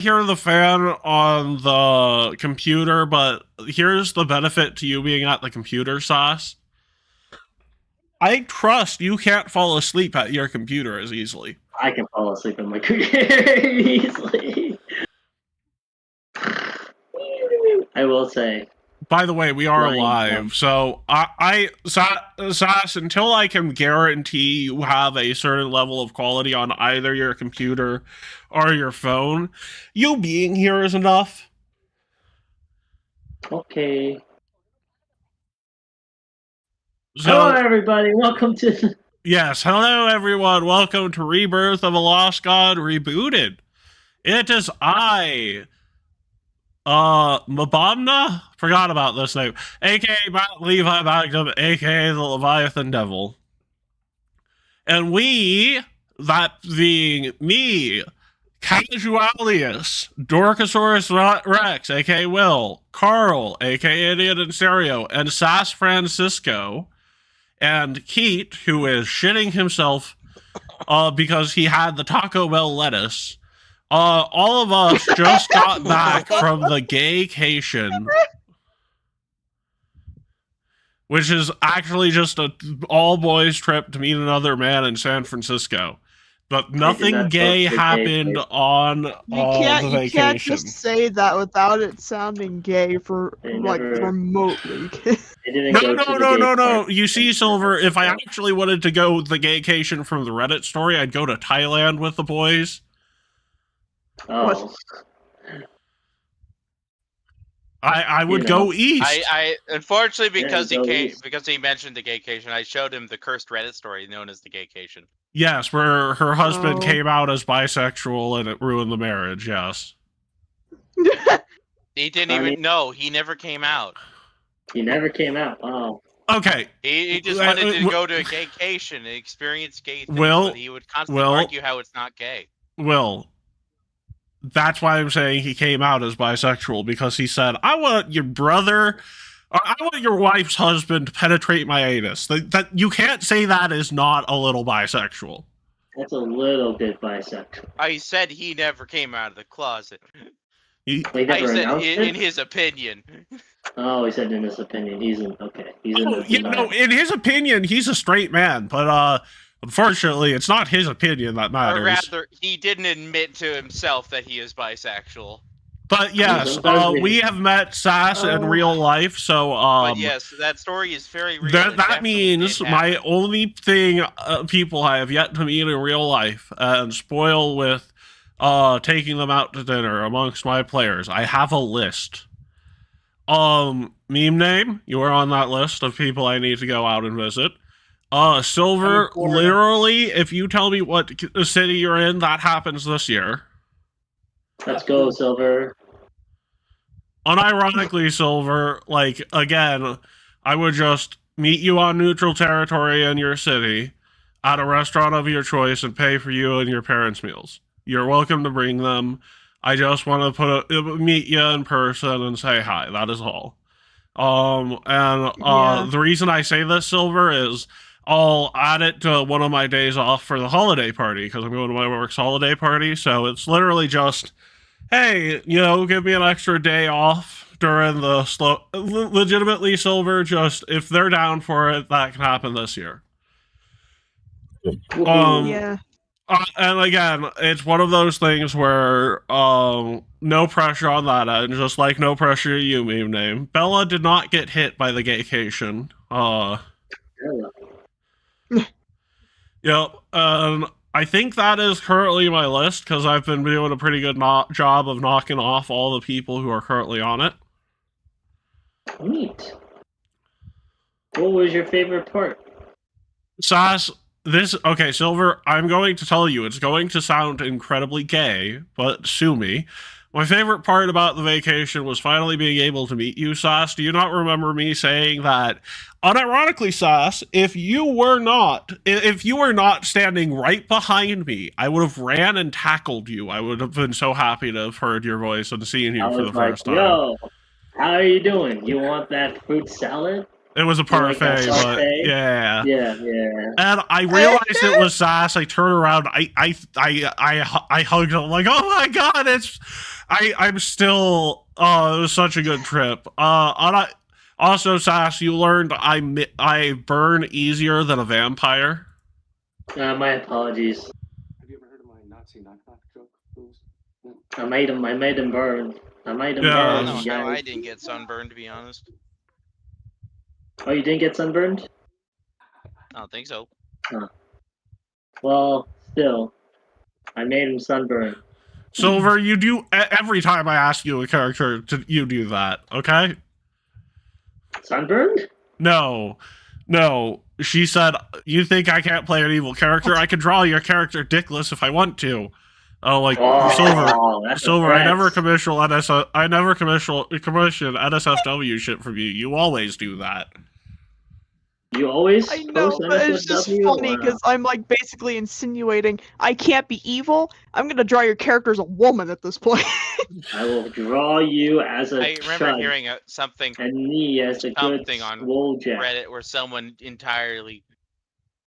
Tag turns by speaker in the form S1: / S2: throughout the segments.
S1: hear the fan on the computer, but here's the benefit to you being at the computer, Sauce. I trust you can't fall asleep at your computer as easily.
S2: I can fall asleep in my computer easily. I will say.
S1: By the way, we are live, so Sauce, until I can guarantee you have a certain level of quality on either your computer or your phone, you being here is enough.
S2: Okay. So, hello, everybody. Welcome to...
S1: Yes, hello, everyone. Welcome to Rebirth of a Lost God Rebooted. It is I, Mabamna? Forgot about this name. A.K.A. Matt Levi Magnum, a.k.a. the Leviathan Devil. And we, that being me, Casualius, Dorcosaurus Rex, a.k.a. Will, Carl, a.k.a. Idiot and Stereo, and Sass Francisco, and Keat, who is shitting himself because he had the Taco Bell lettuce. All of us just got back from the gaycation, which is actually just a all-boys trip to meet another man in San Francisco. But nothing gay happened on the vacation.
S3: You can't just say that without it sounding gay for, remotely.
S1: No. You see, Silver, if I actually wanted to go the gaycation from the Reddit story, I'd go to Thailand with the boys.
S2: Oh.
S1: I would go east.
S4: I unfortunately because he mentioned the gaycation, I showed him the cursed Reddit story known as the gaycation.
S1: Yes, where her husband came out as bisexual and it ruined the marriage. Yes.
S4: He didn't even know. He never came out.
S2: He never came out. Oh.
S1: Okay.
S4: He just wanted to go to a gaycation and experience gay things, but he would constantly argue how it's not gay.
S1: That's why I'm saying he came out as bisexual, because he said, I want your wife's husband to penetrate my anus. That you can't say that is not a little bisexual.
S2: That's a little bit bisexual.
S4: I said he never came out of the closet.
S2: I
S4: said in his opinion.
S2: Oh, he said in his opinion.
S1: In his opinion, he's a straight man, but unfortunately, it's not his opinion that matters.
S4: Or rather, he didn't admit to himself that he is bisexual.
S1: But yes, we have met Sass in real life, so
S4: but yes, that story is very real.
S1: That means my only thing, people I have yet to meet in real life and spoil with taking them out to dinner amongst my players. I have a list. Meme name, you are on that list of people I need to go out and visit. Silver, literally, if you tell me what city you're in, that happens this year.
S2: Let's go, Silver.
S1: Unironically, Silver, again, I would just meet you on neutral territory in your city at a restaurant of your choice and pay for you and your parents' meals. You're welcome to bring them. I just want to meet you in person and say hi. That is all. The reason I say this, Silver, is I'll add it to one of my days off for the holiday party, because I'm going to my work's holiday party. So it's literally just, hey, give me an extra day off during the legitimately, Silver, just if they're down for it, that can happen this year. And again, it's one of those things where no pressure on that end, just like no pressure to you, meme name. Bella did not get hit by the gaycation. Yep, I think that is currently my list, because I've been doing a pretty good job of knocking off all the people who are currently on it.
S2: Neat. What was your favorite part?
S1: Sass, Silver, I'm going to tell you, it's going to sound incredibly gay, but sue me. My favorite part about the vacation was finally being able to meet you, Sass. Do you not remember me saying that, unironically, Sass, if you were not standing right behind me, I would have ran and tackled you. I would have been so happy to have heard your voice and seen you for the first time.
S2: Yo, how are you doing? You want that fruit salad?
S1: It was a
S2: like that
S1: parfait, but
S2: parfait?
S1: yeah.
S2: Yeah.
S1: And I realized it was Sass. I turned around. I hugged him like, oh my god, I'm still. Oh, it was such a good trip. Also, Sass, you learned I burn easier than a vampire.
S2: My apologies.
S5: Have you ever heard of my Nazi knock-knock joke, please?
S2: I made him burn. I made him
S1: Yeah.
S4: I
S2: burn.
S4: don't know how
S2: guys.
S4: I didn't get sunburned, to be honest.
S2: Oh, you didn't get sunburned?
S4: I don't think so.
S2: Well, still, I made him sunburn.
S1: Silver, you do every time I ask you a character, you do that, okay?
S2: Sunburned?
S1: No. She said, you think I can't play an evil character? I can draw your character dickless if I want to. Oh, like
S2: that's
S1: Silver.
S2: a
S1: I never
S2: threat.
S1: commission NSFW shit from you. You always do that.
S2: You always
S3: I know,
S2: post
S3: but it's just
S2: NSFW
S3: funny
S2: or
S3: because I'm like basically insinuating I can't be evil. I'm gonna draw your character as a woman at this point.
S2: I will draw you as a
S4: I remember
S2: chud
S4: hearing something
S2: and me as a good
S4: Something on
S2: swole-jack.
S4: Reddit where someone entirely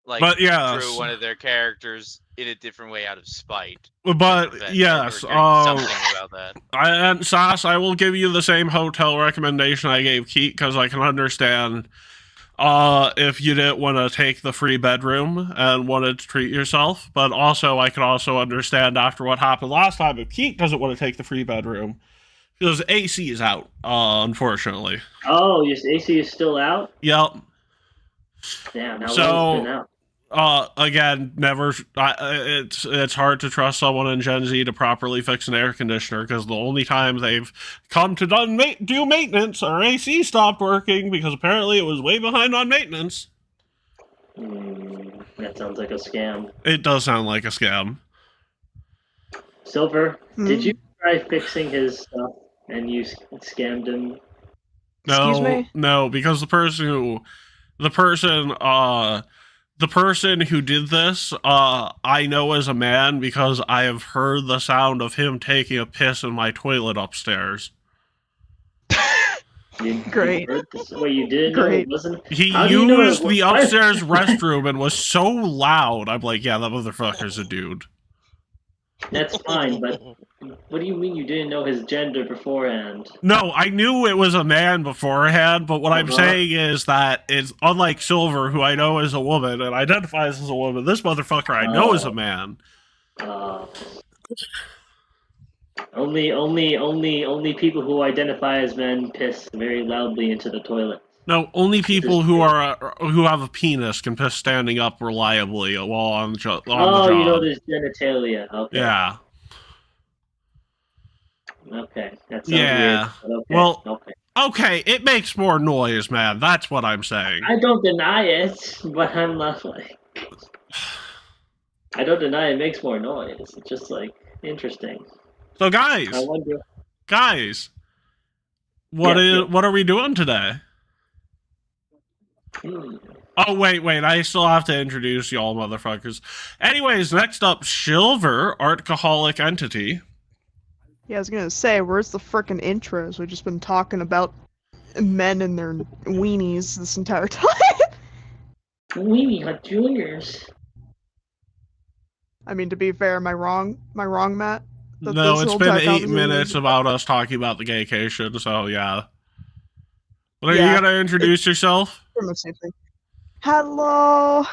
S1: But yes.
S4: drew one of their characters in a different way out of spite.
S1: But
S4: Revenge.
S1: yes,
S4: I remember hearing something about that.
S1: and Sass, I will give you the same hotel recommendation I gave Keat because I can understand if you didn't want to take the free bedroom and wanted to treat yourself. But also, I can also understand after what happened last time if Keat doesn't want to take the free bedroom because AC is out, unfortunately.
S2: Oh, your AC is still out?
S1: Yep.
S2: Damn, how
S1: So,
S2: long has it been out?
S1: Again, never. It's hard to trust someone in Gen Z to properly fix an air conditioner because the only time they've come to do maintenance, our AC stopped working because apparently it was way behind on maintenance.
S2: That sounds like a scam.
S1: It does sound like a scam.
S2: Silver, did you try fixing his stuff and you scammed him?
S3: Excuse me?
S1: No, because the person who did this, I know as a man because I have heard the sound of him taking a piss in my toilet upstairs.
S3: Great.
S2: Well, you didn't know it wasn't.
S1: He
S2: How do you know
S1: used
S2: it
S1: the
S2: was-
S1: upstairs restroom and was so loud. I'm like, yeah, that motherfucker's a dude.
S2: That's fine, but what do you mean you didn't know his gender beforehand?
S1: No, I knew it was a man beforehand, but what I'm
S2: Uh-huh.
S1: saying is that it's unlike Silver, who I know is a woman and identifies as a woman. This motherfucker I know is a man.
S2: Only people who identify as men piss very loudly into the toilet.
S1: No, only people who have a penis can piss standing up reliably while on the job.
S2: You know there's genitalia. Okay.
S1: Yeah.
S2: Okay. That sounds
S1: Yeah.
S2: weird. Okay.
S1: Well,
S2: okay.
S1: Okay, it makes more noise, man. That's what I'm saying.
S2: I don't deny it, but I'm not like. I don't deny it makes more noise. It's just like interesting.
S1: So, guys,
S2: I wonder.
S1: what
S2: Yeah.
S1: what are we doing today? Oh, wait, I still have to introduce y'all motherfuckers. Anyways, next up, Silver, Artcaholic Entity.
S3: Yeah, I was gonna say, where's the frickin' intros? We've just been talking about men and their weenies this entire time.
S2: Weenie Hut Juniors.
S3: I mean, to be fair, am I wrong? Am I wrong, Matt? That
S1: No,
S3: this
S1: it's
S3: whole
S1: been
S3: entire
S1: 8
S3: conversation
S1: minutes
S3: is-
S1: about us talking about the gaycation, so yeah. Well, are
S3: Yeah.
S1: you gonna introduce yourself?
S3: Pretty much the same thing. Hello.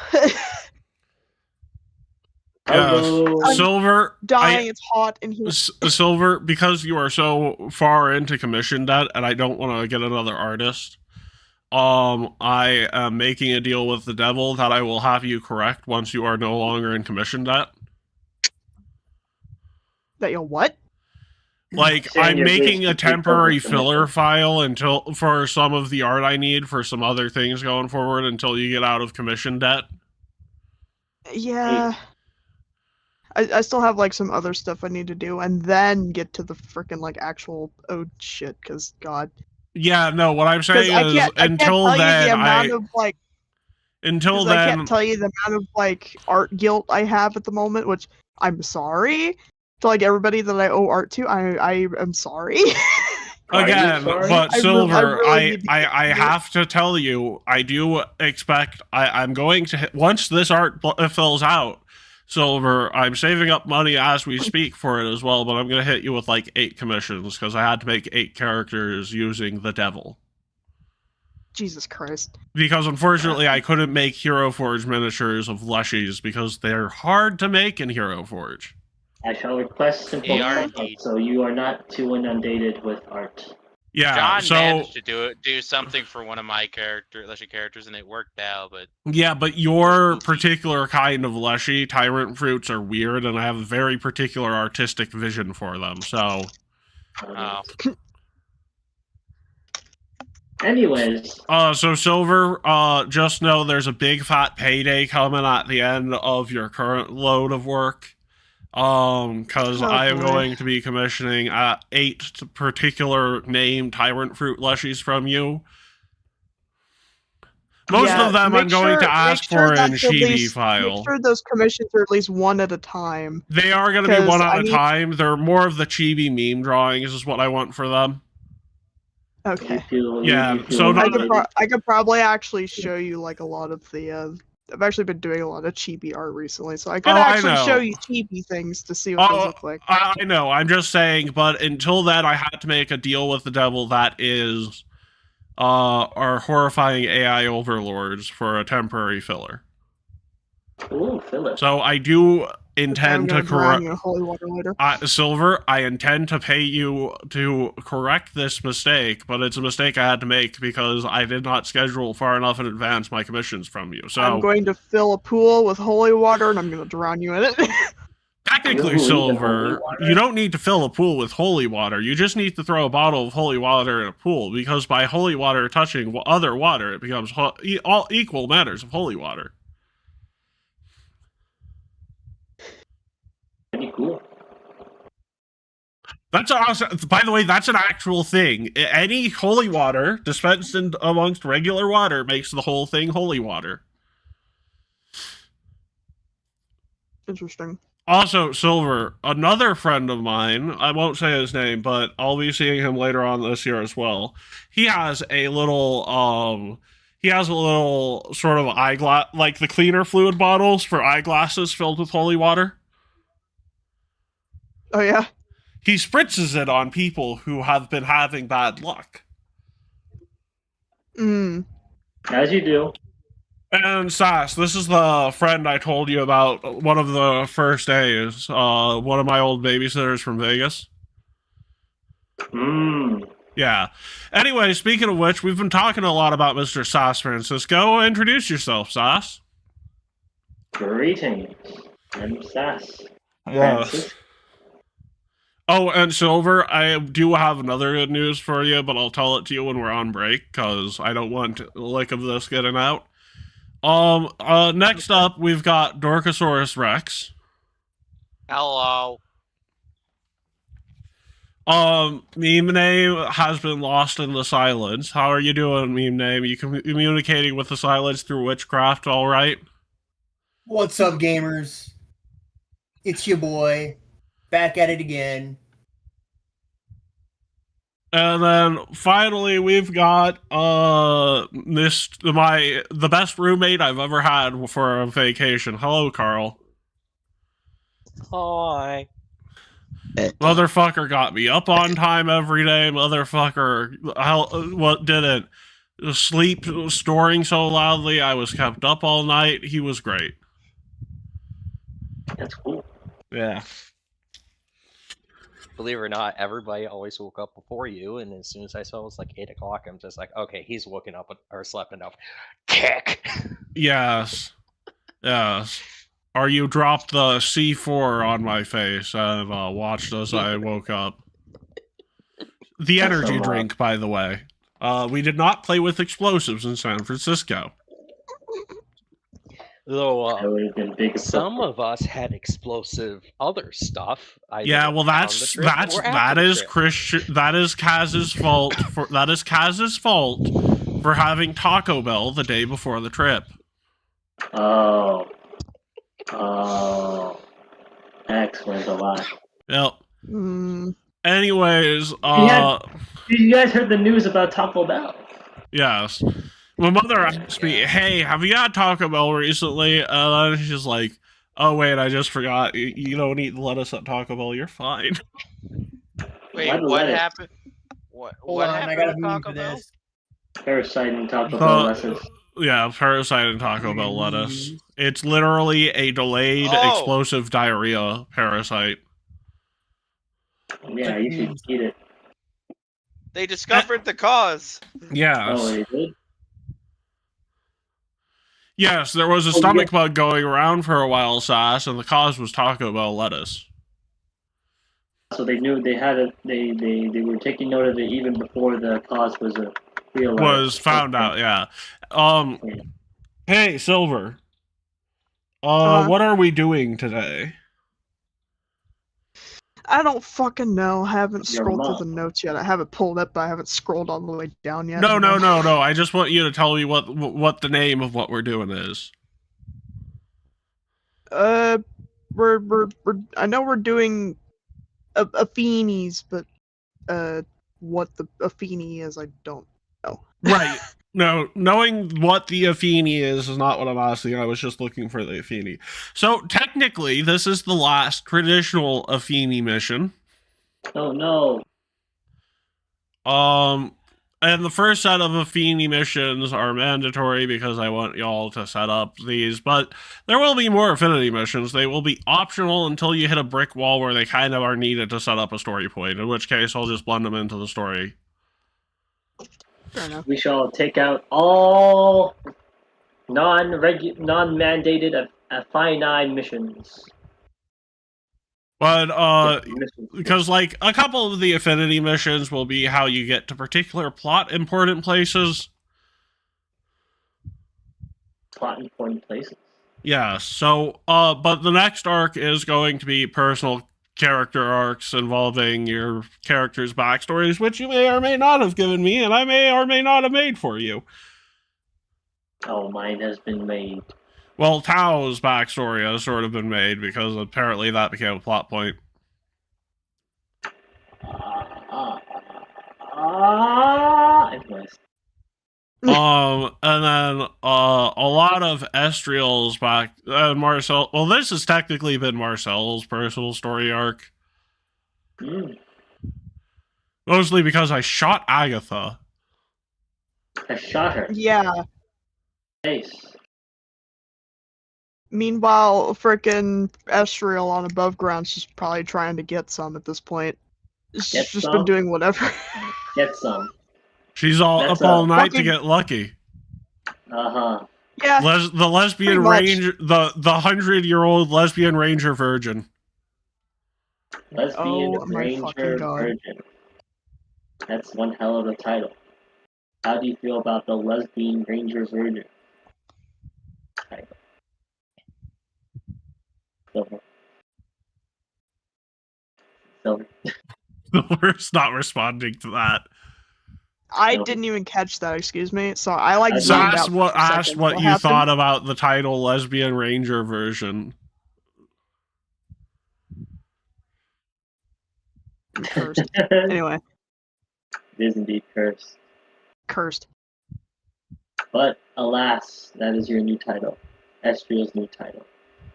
S2: Hello.
S1: Yes. Silver,
S3: Dying, it's hot in here.
S1: Silver, because you are so far into commission debt, and I don't want to get another artist. I am making a deal with the devil that I will have you correct once you are no longer in commission debt.
S3: That you what?
S1: Like,
S2: Saying
S1: I'm
S2: you're
S1: making a
S2: basically
S1: temporary
S2: public
S1: filler
S2: commission.
S1: file for some of the art I need for some other things going forward until you get out of commission debt.
S3: Yeah. I still have like some other stuff I need to do, and then get to the frickin' like actual shit. Cause God.
S1: Yeah, no. What I'm
S3: 'Cause
S1: saying is,
S3: I can't
S1: until
S3: tell you the
S1: then,
S3: amount of like.
S1: until
S3: 'Cause I
S1: then,
S3: can't tell you the amount of like art guilt I have at the moment, which I'm sorry to like everybody that I owe art to. I am sorry.
S2: Are you
S1: Again,
S2: sorry?
S1: but
S3: I
S1: Silver,
S3: really need to get
S1: I
S3: to it.
S1: have to tell you, I do expect I'm going to once this art fills out, Silver, I'm saving up money as we speak for it as well, but I'm going to hit you with like 8 commissions because I had to make 8 characters using the devil.
S3: Jesus Christ.
S1: Because unfortunately, I couldn't make Hero Forge miniatures of Lushies because they're hard to make in Hero Forge.
S2: I shall request simple
S4: They are
S2: backup,
S4: indeed.
S2: so you are not too inundated with art.
S1: Yeah,
S4: John
S1: so
S4: managed to do something for one of my Leshy characters, and it worked out. But
S1: yeah, but your particular kind of Leshy tyrant fruits are weird, and I have a very particular artistic vision for them. So,
S2: Anyways,
S1: so Silver, just know there's a big fat payday coming at the end of your current load of work. Because
S3: Oh,
S1: I am
S3: boy.
S1: going to be commissioning 8 particular named tyrant fruit lushies from you. Most
S3: Yeah,
S1: of them
S3: make
S1: I'm going
S3: sure-
S1: to ask
S3: make sure
S1: for in
S3: that's at
S1: Chibi
S3: least-
S1: file.
S3: Make sure those commissions are at least one at a time.
S1: They are going to be
S3: 'cause
S1: one at
S3: I
S1: a
S3: need-
S1: time. They're more of the chibi meme drawings is what I want for them.
S3: Okay.
S1: Yeah,
S2: you feel
S1: so
S3: I
S1: not-
S3: could, I could probably actually show you like a lot of the. I've actually been doing a lot of chibi art recently, so I could
S1: Oh, I
S3: actually
S1: know.
S3: show you chibi things to see what those look like.
S1: I know, I'm just saying, but until then, I had to make a deal with the devil that is our horrifying AI overlords for a temporary filler.
S2: Ooh, Philip.
S1: So I do intend
S3: I'm
S1: to
S3: gonna drown
S1: correct
S3: you in holy water later.
S1: Silver. I intend to pay you to correct this mistake, but it's a mistake I had to make because I did not schedule far enough in advance my commissions from you. So
S3: I'm going to fill a pool with holy water and I'm gonna drown you in it.
S1: technically,
S2: Ooh,
S1: Silver,
S2: even holy water?
S1: you don't need to fill a pool with holy water. You just need to throw a bottle of holy water in a pool because by holy water touching other water, it becomes all equal matters of holy water.
S2: Pretty cool.
S1: That's awesome. By the way, that's an actual thing. Any holy water dispensed in amongst regular water makes the whole thing holy water.
S3: Interesting.
S1: Also, Silver, another friend of mine, I won't say his name, but I'll be seeing him later on this year as well. He has a little sort of eyeglass, like the cleaner fluid bottles for eyeglasses filled with holy water.
S3: Oh yeah.
S1: He spritzes it on people who have been having bad luck.
S2: As you do.
S1: And Sass, this is the friend I told you about one of the first days. One of my old babysitters from Vegas. Yeah. Anyway, speaking of which, we've been talking a lot about Mr. Sass Francisco. Introduce yourself, Sass.
S2: Greetings. I'm Sass.
S1: Yes.
S2: Francis.
S1: Oh, and Silver, I do have another good news for you, but I'll tell it to you when we're on break, because I don't want the lick of this getting out. Next up, we've got Dorkosaurus Rex.
S4: hello.
S1: Meme name has been lost in the silence. How are you doing, meme name? You communicating with the silence through witchcraft, all right?
S6: What's up, gamers? It's your boy, back at it again.
S1: And then finally, we've got the best roommate I've ever had for a vacation. Hello, Carl.
S7: Hi.
S1: Motherfucker got me up on time every day. Motherfucker, what didn't sleep snoring so loudly. I was kept up all night. He was great.
S2: That's cool.
S1: Yeah.
S7: Believe it or not, everybody always woke up before you, and as soon as I saw it was like 8 o'clock, I'm just like, okay, he's woken up or slept enough. Kick!
S1: Yes. Yes. Or you dropped the C4 on my face and watched as I woke up. The energy drink, by the way. We did not play with explosives in San Francisco.
S7: Though
S2: That would have been big.
S7: some of us had explosive other stuff.
S1: Yeah, well, that is Kaz's fault for having Taco Bell the day before the trip.
S2: Oh, that explains a lot.
S1: Yep.
S3: Mm.
S1: Anyways,
S2: Yeah. You guys heard the news about Taco Bell?
S1: Yes. My mother asked me, "Hey, have you had Taco Bell recently?" And then she's like, "Oh wait, I just forgot. You don't eat lettuce at Taco Bell. You're fine."
S4: Wait,
S2: Why the
S4: what
S2: lettuce?
S4: happened? What
S6: Hold
S4: what
S6: on, I
S4: happened
S6: got a
S4: with
S6: meme
S4: Taco
S6: for
S4: Bell?
S6: this.
S2: Parasite and Taco Bell lessons.
S1: Yeah, parasite and Taco Bell lettuce. It's literally a delayed
S4: Oh.
S1: explosive diarrhea parasite.
S2: Yeah, you should eat it.
S4: They discovered the cause.
S1: Yes.
S2: Oh, they did?
S1: Yes, there was a
S2: Oh,
S1: stomach bug going around for a while, Sass, and the cause was Taco Bell lettuce.
S2: So they knew they had it. They were taking note of it even before the cause was realized.
S1: Was found out, yeah. Hey, Silver. What are we doing today?
S3: I don't fucking know. I haven't
S2: Your
S3: scrolled through
S2: mom.
S3: the notes yet. I have it pulled up, but I haven't scrolled all the way down yet.
S1: No. I just want you to tell me what the name of what we're doing is.
S3: We're I know we're doing a Feenies, but what the Feenie is, I don't know.
S1: Right. No, knowing what the Afeni is not what I'm asking. I was just looking for the Afeni. So technically, this is the last traditional Afeni mission.
S2: Oh no.
S1: And the first set of Afeni missions are mandatory because I want y'all to set up these, but there will be more Affinity missions. They will be optional until you hit a brick wall where they kind of are needed to set up a story point, in which case I'll just blend them into the story.
S3: Fair enough.
S2: We shall take out all non-mandated Affinine missions.
S1: But because like a couple of the Affinity missions will be how you get to particular plot important places.
S2: Plot important places.
S1: Yeah, so but the next arc is going to be personal character arcs involving your characters' backstories, which you may or may not have given me, and I may or may not have made for you.
S2: Oh, mine has been made.
S1: Well, Tao's backstory has sort of been made because apparently that became a plot point.
S2: Anyways.
S1: And then a lot of Estriel's back Marcel. Well, this has technically been Marcel's personal story arc. Mostly because I shot Agatha.
S2: I shot her.
S3: Yeah.
S2: Face.
S3: Meanwhile, frickin' Estriel on Above Ground's just probably trying to get some at this point. She's just been doing whatever.
S2: Get some.
S1: She's up all night to get lucky.
S2: Uh-huh.
S3: Yeah.
S1: The lesbian ranger, the 100-year-old lesbian ranger virgin.
S2: Lesbian
S3: my fucking God.
S2: virgin. That's one hell of a title. How do you feel about the lesbian ranger virgin title? Silver.
S1: Silver's not responding to that.
S3: I didn't even catch that, excuse me. So I like
S1: asked what you thought about the title lesbian ranger version.
S3: I'm cursed. Anyway.
S2: It is indeed cursed.
S3: Cursed.
S2: But alas, that is your new title. Estriel's new title.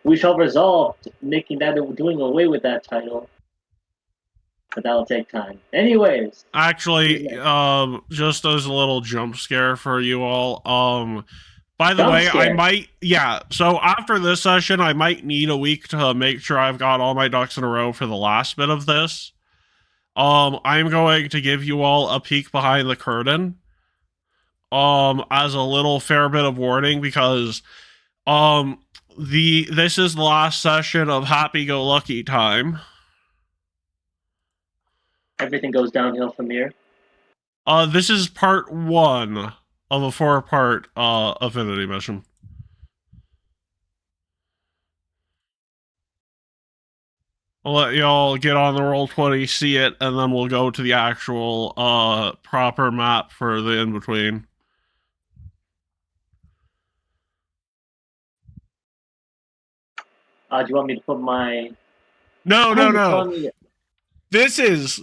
S2: We shall resolve doing away with that title. But that'll take time. Anyways.
S1: Actually, just as a little jump scare for you all, by the way, I might, so after this session, I might need a week to make sure I've got all my ducks in a row for the last bit of this. I'm going to give you all a peek behind the curtain, as a little fair bit of warning, because, this is the last session of Happy-Go-Lucky time.
S2: Everything goes downhill from here.
S1: This is part 1 of a 4-part Affinity mission. I'll let y'all get on the Roll20, see it, and then we'll go to the actual proper map for the in-between.
S2: Do you want me to put my...
S1: No. This is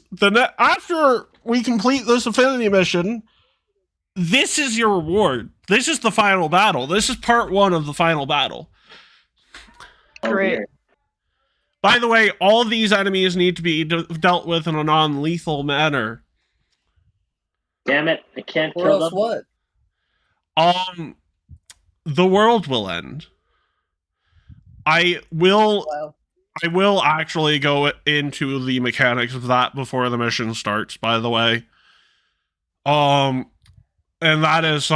S1: after we complete this affinity mission, this is your reward. This is the final battle. This is part 1 of the final battle.
S2: Oh,
S3: Great.
S2: dear.
S1: By the way, all of these enemies need to be dealt with in a non-lethal manner.
S2: Damn it! I can't
S6: Or
S2: kill
S6: else
S2: them.
S6: what?
S1: The world will end. I will actually go into the mechanics of that before the mission starts, by the way. And that is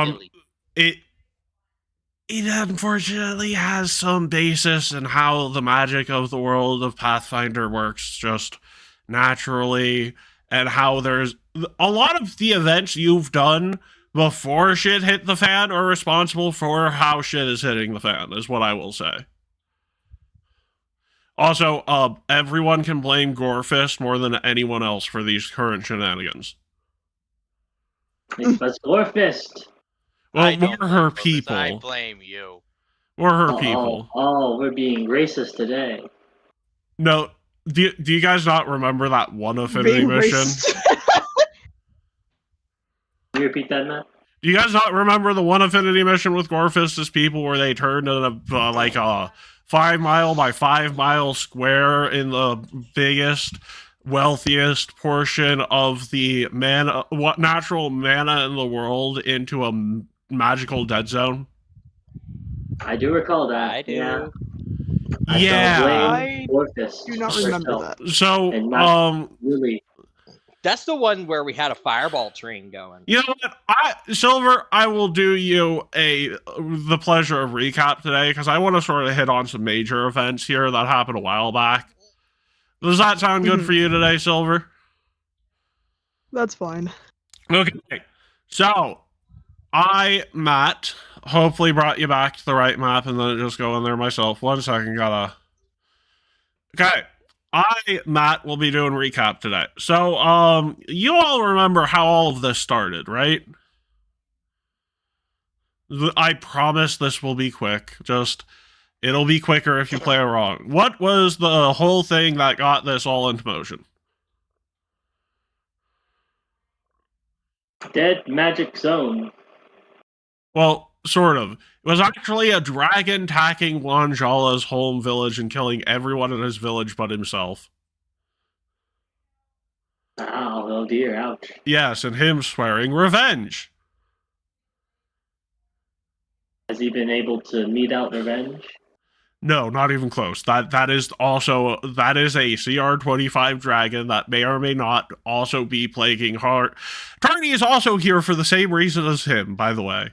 S1: it unfortunately has some basis in how the magic of the world of Pathfinder works just naturally, and how there's a lot of the events you've done before shit hit the fan are responsible for how shit is hitting the fan, is what I will say. Also, everyone can blame Gorefist more than anyone else for these current shenanigans.
S2: Let's Gorefist.
S1: Well,
S4: don't
S1: we're her
S4: blame Gorefist, I
S1: people.
S4: blame you.
S1: We're her people.
S2: Oh, we're being racist today.
S1: No, do you guys not remember that one affinity
S3: Being
S1: mission?
S3: racist.
S2: Can you repeat that, Matt?
S1: Do you guys not remember the one affinity mission with Gorefist's people where they turned in like a 5 mile by 5 mile square in the biggest, wealthiest portion of the natural mana in the world into a magical dead zone?
S2: I do recall that.
S7: I do.
S2: Yeah.
S3: I
S2: Gorefist
S3: do not
S2: herself.
S3: remember that.
S1: So,
S2: And not really.
S7: That's the one where we had a fireball train going.
S1: you know what, Silver, I will do you the pleasure of recap today, because I want to sort of hit on some major events here that happened a while back. Does that sound good for you today, Silver?
S3: That's fine.
S1: Okay, so Matt, hopefully brought you back to the right map, and then just go in there myself. 1 second, Okay, Matt, will be doing recap today. So, you all remember how all of this started, right? I promise this will be quick. It'll be quicker if you play wrong. What was the whole thing that got this all into motion?
S2: Dead Magic Zone.
S1: Well, sort of. It was actually a dragon attacking Wanjala's home village and killing everyone in his village but himself.
S2: Oh dear, ouch.
S1: Yes, and him swearing revenge.
S2: Has he been able to mete out revenge?
S1: No, not even close. That is a CR-25 dragon that may or may not also be plaguing Heart. Tardy is also here for the same reason as him, by the way.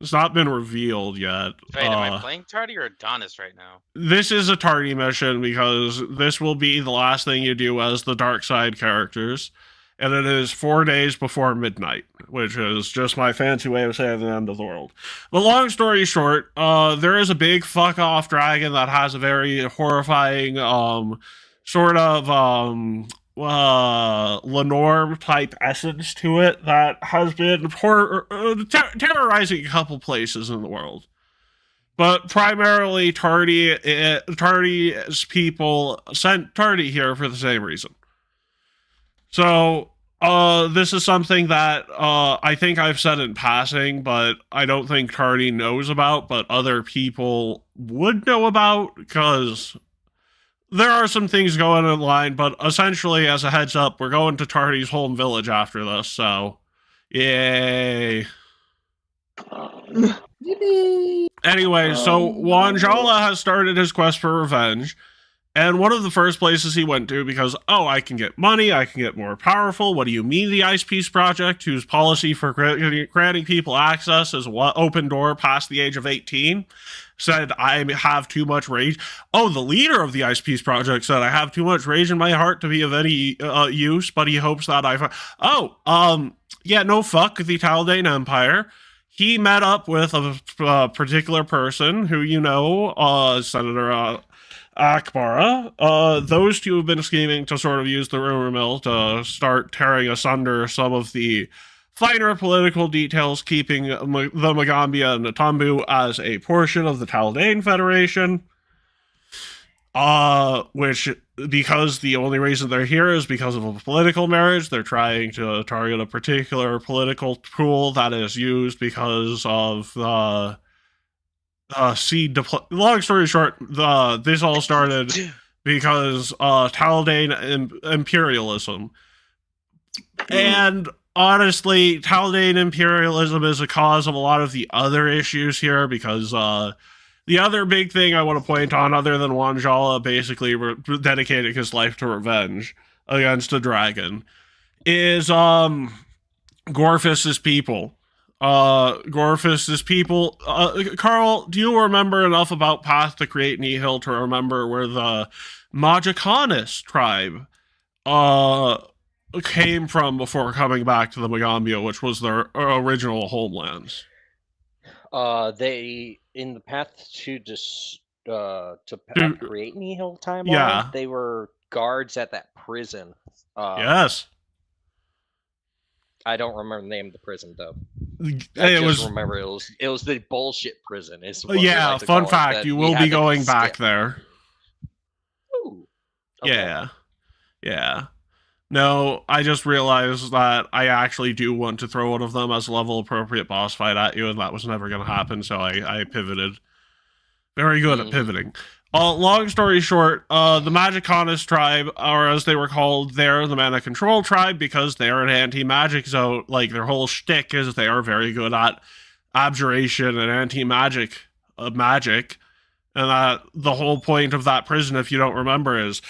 S1: It's not been revealed yet.
S4: Wait, am I playing Tardy or Adonis right now?
S1: This is a Tardy mission because this will be the last thing you do as the Dark Side characters. And it is 4 days before midnight, which is just my fancy way of saying the end of the world. But long story short, there is a big fuck-off dragon that has a very horrifying Lenore-type essence to it that has been terrorizing a couple places in the world. But primarily, Tardy's people sent Tardy here for the same reason. So, this is something that I think I've said in passing, but I don't think Tardy knows about, but other people would know about, because there are some things going in line, but essentially, as a heads up, we're going to Tardy's home village after this, so yay. Anyway, so Wanjala has started his quest for revenge, and one of the first places he went to, because, I can get money, I can get more powerful. What do you mean, the Ice Peace Project, whose policy for granting people access is open door past the age of 18, said, I have too much rage. Oh, the leader of the Ice Peace Project said, I have too much rage in my heart to be of any use, but he hopes that the Taldane Empire. He met up with a particular person who Senator Akbara. Those two have been scheming to sort of use the rumor mill to start tearing asunder some of the finer political details, keeping the Magambia and Natambu as a portion of the Taldane Federation. which, because the only reason they're here is because of a political marriage. They're trying to target a particular political tool that is used because of the long story short, this all started because Taladane imperialism. And honestly, Taladane imperialism is a cause of a lot of the other issues here, because the other big thing I want to point on, other than Wanjala basically dedicating his life to revenge against a dragon, is Gorfist's people. Gorfist's people. Carl, do you remember enough about Path to Create Nihil to remember where the Magicanis tribe came from before coming back to the Magambia, which was their original homelands?
S7: They, in the Path to Create Nihil timeline,
S1: yeah,
S7: they were guards at that prison.
S1: Yes.
S7: I don't remember the name of the prison though.
S1: I just
S7: remember it was the bullshit prison.
S1: Yeah, like fun fact, you will be going back there.
S7: Ooh. Okay.
S1: Yeah. No, I just realized that I actually do want to throw one of them as a level appropriate boss fight at you, and that was never going to happen, so I pivoted. Very good at pivoting. Long story short, the Magicanis tribe, or as they were called, they're the Mana Control tribe because they're an anti-magic zone. Like, their whole shtick is they are very good at abjuration and anti-magic magic. And that the whole point of that prison, if you don't remember, is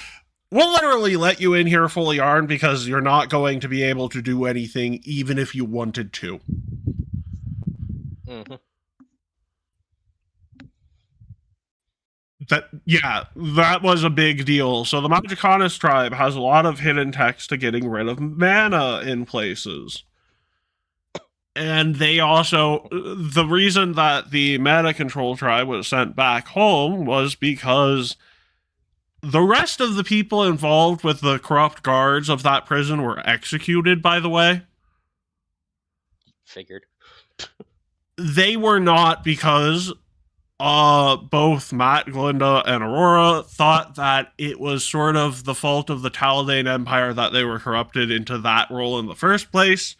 S1: we'll literally let you in here fully armed because you're not going to be able to do anything even if you wanted to.
S7: Mm-hmm.
S1: That was a big deal. So the Magicanis tribe has a lot of hidden text to getting rid of mana in places. And they also, the reason that the Mana Control tribe was sent back home was because the rest of the people involved with the corrupt guards of that prison were executed, by the way.
S7: Figured.
S1: They were not, because both Matt, Glinda, and Aurora thought that it was sort of the fault of the Taladane Empire that they were corrupted into that role in the first place,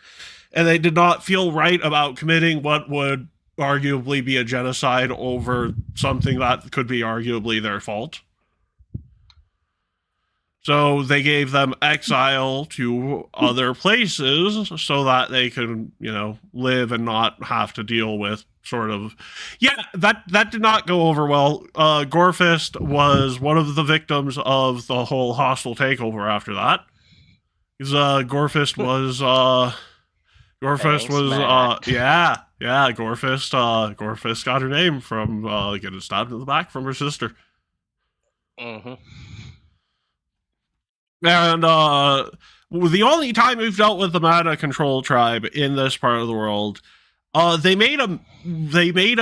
S1: and they did not feel right about committing what would arguably be a genocide over something that could be arguably their fault. So they gave them exile to other places so that they could, live and not have to deal with sort of... Yeah, that did not go over well. Gorfist was one of the victims of the whole hostile takeover after that. Because Gorfist was... Gorfist got her name from getting stabbed in the back from her sister.
S7: Mm-hmm.
S1: And the only time we've dealt with the Mana Control tribe in this part of the world, they made a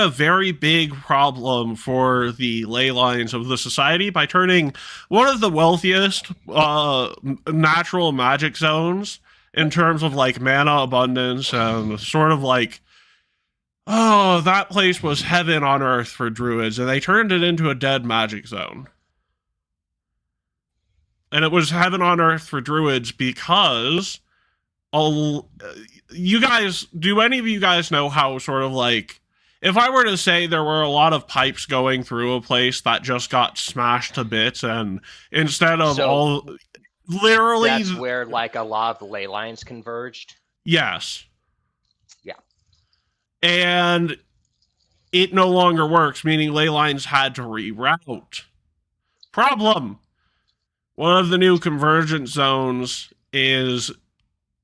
S1: very big problem for the ley lines of the society by turning one of the wealthiest natural magic zones in terms of like mana abundance and sort of like, that place was heaven on earth for druids, and they turned it into a dead magic zone. And it was heaven on earth for druids because do any of you guys know how sort of like, if I were to say there were a lot of pipes going through a place that just got smashed to bits, and instead of literally...
S7: That's where like a lot of the ley lines converged?
S1: Yes.
S7: Yeah.
S1: And it no longer works, meaning ley lines had to reroute. Problem. One of the new convergence zones is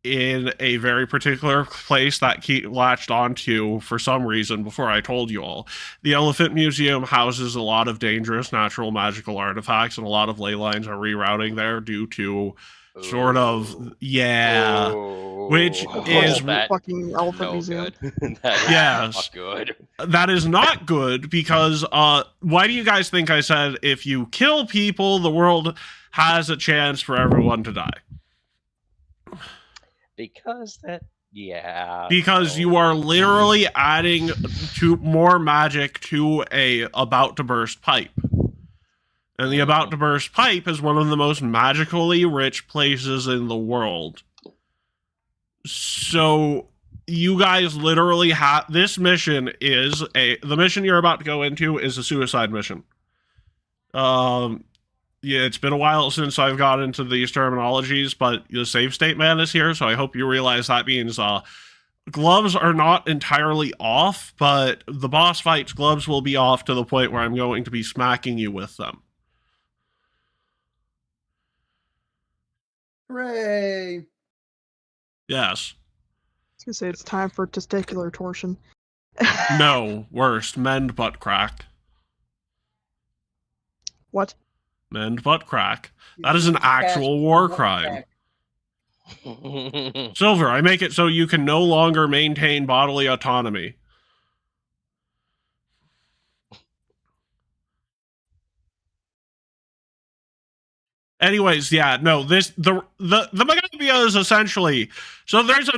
S1: in a very particular place that latched onto for some reason before I told you all. The Elephant Museum houses a lot of dangerous natural magical artifacts, and a lot of ley lines are rerouting there due to sort of, which is
S3: fucking Elephant Museum.
S1: Yes,
S7: good.
S1: That is not good because why do you guys think I said if you kill people, the world has a chance for everyone to die?
S7: Because
S1: you are literally adding more magic to a about to burst pipe. And the About to Burst Pipe is one of the most magically rich places in the world. So you guys literally have this mission is the mission you're about to go into is a suicide mission. Yeah, it's been a while since I've got into these terminologies, but the save state man is here, so I hope you realize that means gloves are not entirely off, but the boss fights gloves will be off to the point where I'm going to be smacking you with them.
S6: Hooray!
S1: Yes.
S3: I was gonna say it's time for testicular torsion.
S1: No, worst, mend butt crack.
S3: What?
S1: Mend butt crack. That is an actual war crime. Silver, I make it so you can no longer maintain bodily autonomy. Anyways, yeah, no, the Megabia is essentially, so there's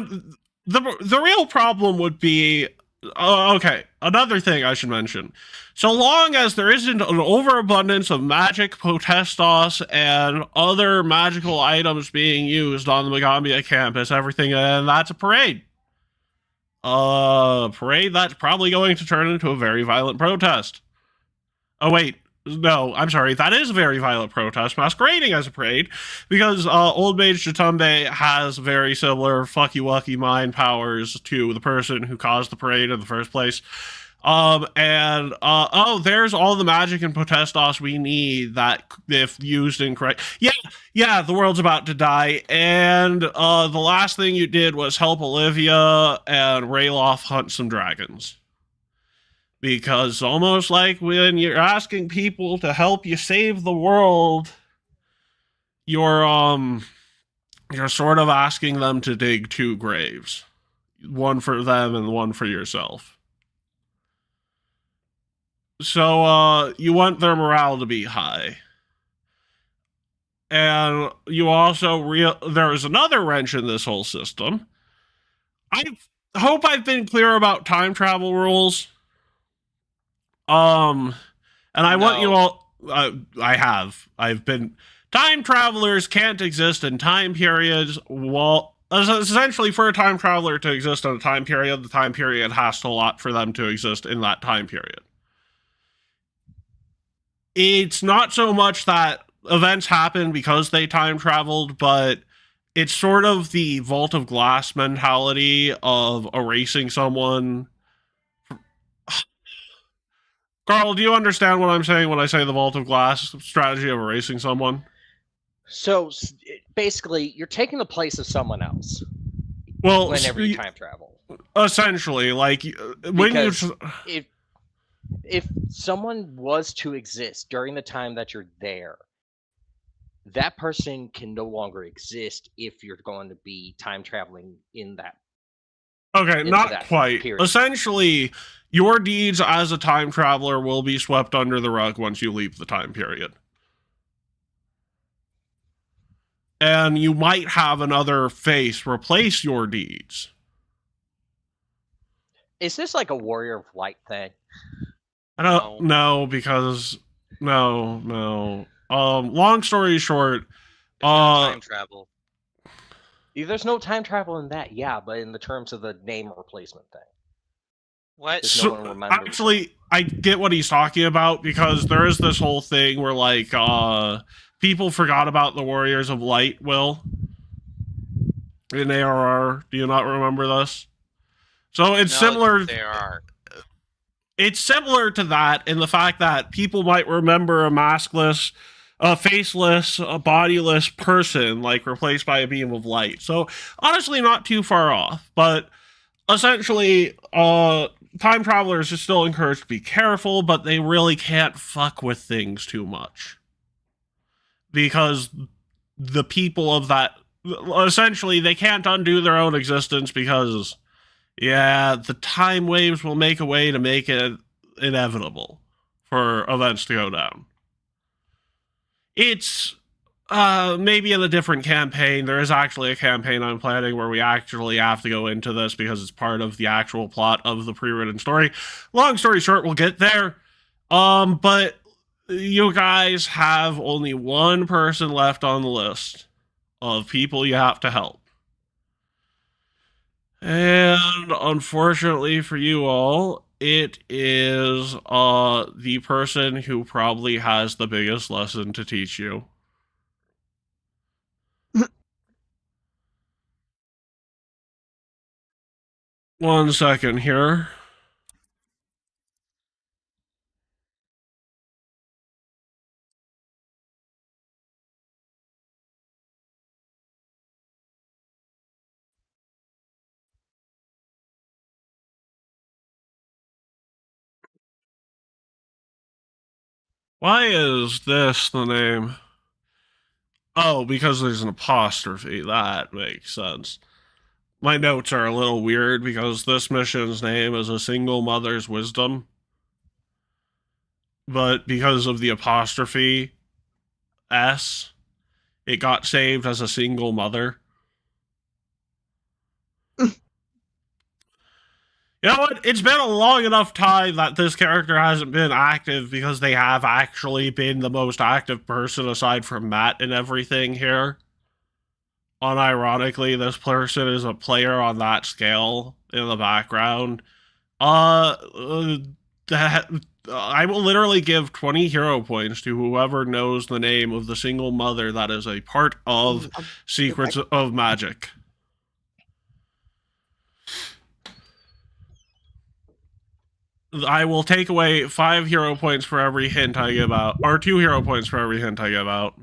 S1: the real problem would be, okay, another thing I should mention. So long as there isn't an overabundance of magic, potestos, and other magical items being used on the Megambia campus, everything, and that's a parade. Parade that's probably going to turn into a very violent protest. Oh, wait. No, I'm sorry. That is a very violent protest masquerading as a parade because Old Mage Jatumbe has very similar fucky-wucky mind powers to the person who caused the parade in the first place. There's all the magic and potestos we need that, if used incorrect. Yeah, the world's about to die, and the last thing you did was help Olivia and Rayloff hunt some dragons. Because almost like when you're asking people to help you save the world, you're sort of asking them to dig two graves. One for them and one for yourself. So, you want their morale to be high. And you also there's another wrench in this whole system. I hope I've been clear about time travel rules. And I want you all, I've been, time travelers can't exist in time periods. Well, essentially for a time traveler to exist in a time period, the time period has to allot for them to exist in that time period. It's not so much that events happen because they time traveled, but it's sort of the Vault of Glass mentality of erasing someone. Carl, do you understand what I'm saying when I say the Vault of Glass strategy of erasing someone?
S7: So basically, you're taking the place of someone else.
S1: Well,
S7: whenever you time travel,
S1: essentially, like when
S7: if someone was to exist during the time that you're there, that person can no longer exist if you're going to be time traveling in that.
S1: Okay, not quite.
S7: Period.
S1: Essentially, your deeds as a time traveler will be swept under the rug once you leave the time period. And you might have another face replace your deeds.
S7: Is this like a Warrior of Light thing?
S1: I don't know, because no. Long story short,
S4: time travel.
S7: There's no time travel in that, yeah, but in the terms of the name replacement thing.
S4: What?
S1: So, actually, I get what he's talking about, because there is this whole thing where, like, people forgot about the Warriors of Light, Will. In ARR. Do you not remember this? So it's similar.
S4: They are.
S1: It's similar to that in the fact that people might remember a maskless, a faceless, a bodiless person, like, replaced by a beam of light. So, honestly, not too far off. But, essentially, time travelers are still encouraged to be careful, but they really can't fuck with things too much. Because the people of that... Essentially, they can't undo their own existence because... Yeah, the time waves will make a way to make it inevitable for events to go down. It's maybe in a different campaign. There is actually a campaign I'm planning where we actually have to go into this because it's part of the actual plot of the pre-written story. Long story short, we'll get there. But you guys have only one person left on the list of people you have to help. And unfortunately for you all, it is the person who probably has the biggest lesson to teach you. One second here. Why is this the name? Oh, because there's an apostrophe. That makes sense. My notes are a little weird because this mission's name is A Single Mother's Wisdom. But because of the apostrophe S, it got saved as A Single Mother. You know what? It's been a long enough time that this character hasn't been active because they have actually been the most active person aside from Matt and everything here. Unironically, this person is a player on that scale in the background. I will literally give 20 hero points to whoever knows the name of the single mother that is a part of Secrets of Magic. I will take away 5 hero points for every hint I give out, or 2 hero points for every hint I give out.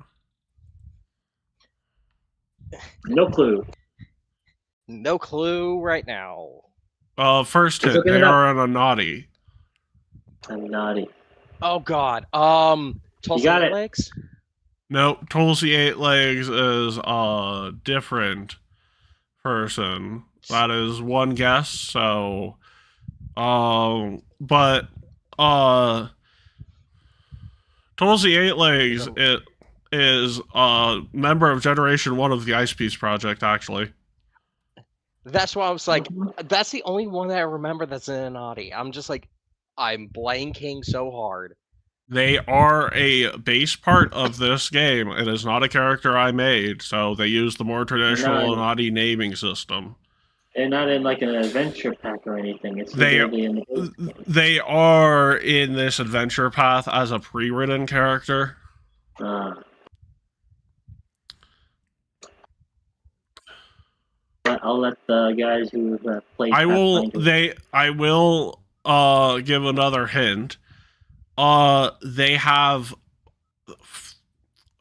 S2: No clue.
S7: No clue right now.
S1: First
S2: It's
S1: hint,
S2: okay
S1: they
S2: enough.
S1: are in a naughty.
S2: I'm naughty.
S7: Oh God. Tulsa
S2: got it.
S7: Legs?
S1: Nope, Tulsi 8 Legs is a different person. That is one guess, so but Tulsi 8 Legs it is a member of Generation 1 of the Ice Piece Project, actually.
S7: That's why I was like, that's the only one that I remember that's in an Audi. I'm just like, I'm blanking so hard.
S1: They are a base part of this game. It is not a character I made, so they use the more traditional Audi naming system.
S2: They're not in like an adventure pack or anything. It's
S1: They
S2: literally in the base game.
S1: They are in this adventure path as a pre-written character.
S2: But I'll let the guys who have played.
S1: I will give another hint. They have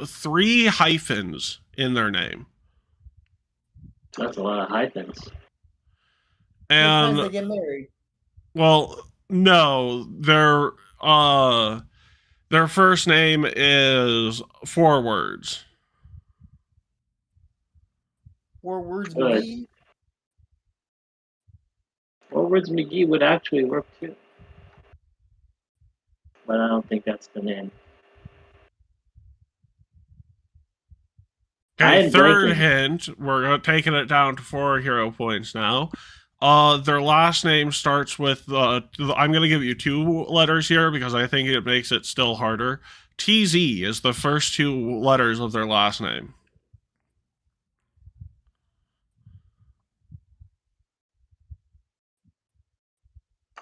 S1: 3 hyphens in their name.
S2: That's a lot of hyphens.
S1: And
S6: they get married.
S1: well, no, their first name is 4 words.
S6: 4 words,
S2: Good.
S6: McGee.
S2: 4 words McGee would actually work too. But I don't think that's the name.
S1: Okay, third hint. We're taking it down to 4 hero points now. Their last name starts with I'm going to give you 2 letters here because I think it makes it still harder. TZ is the first 2 letters of their last name.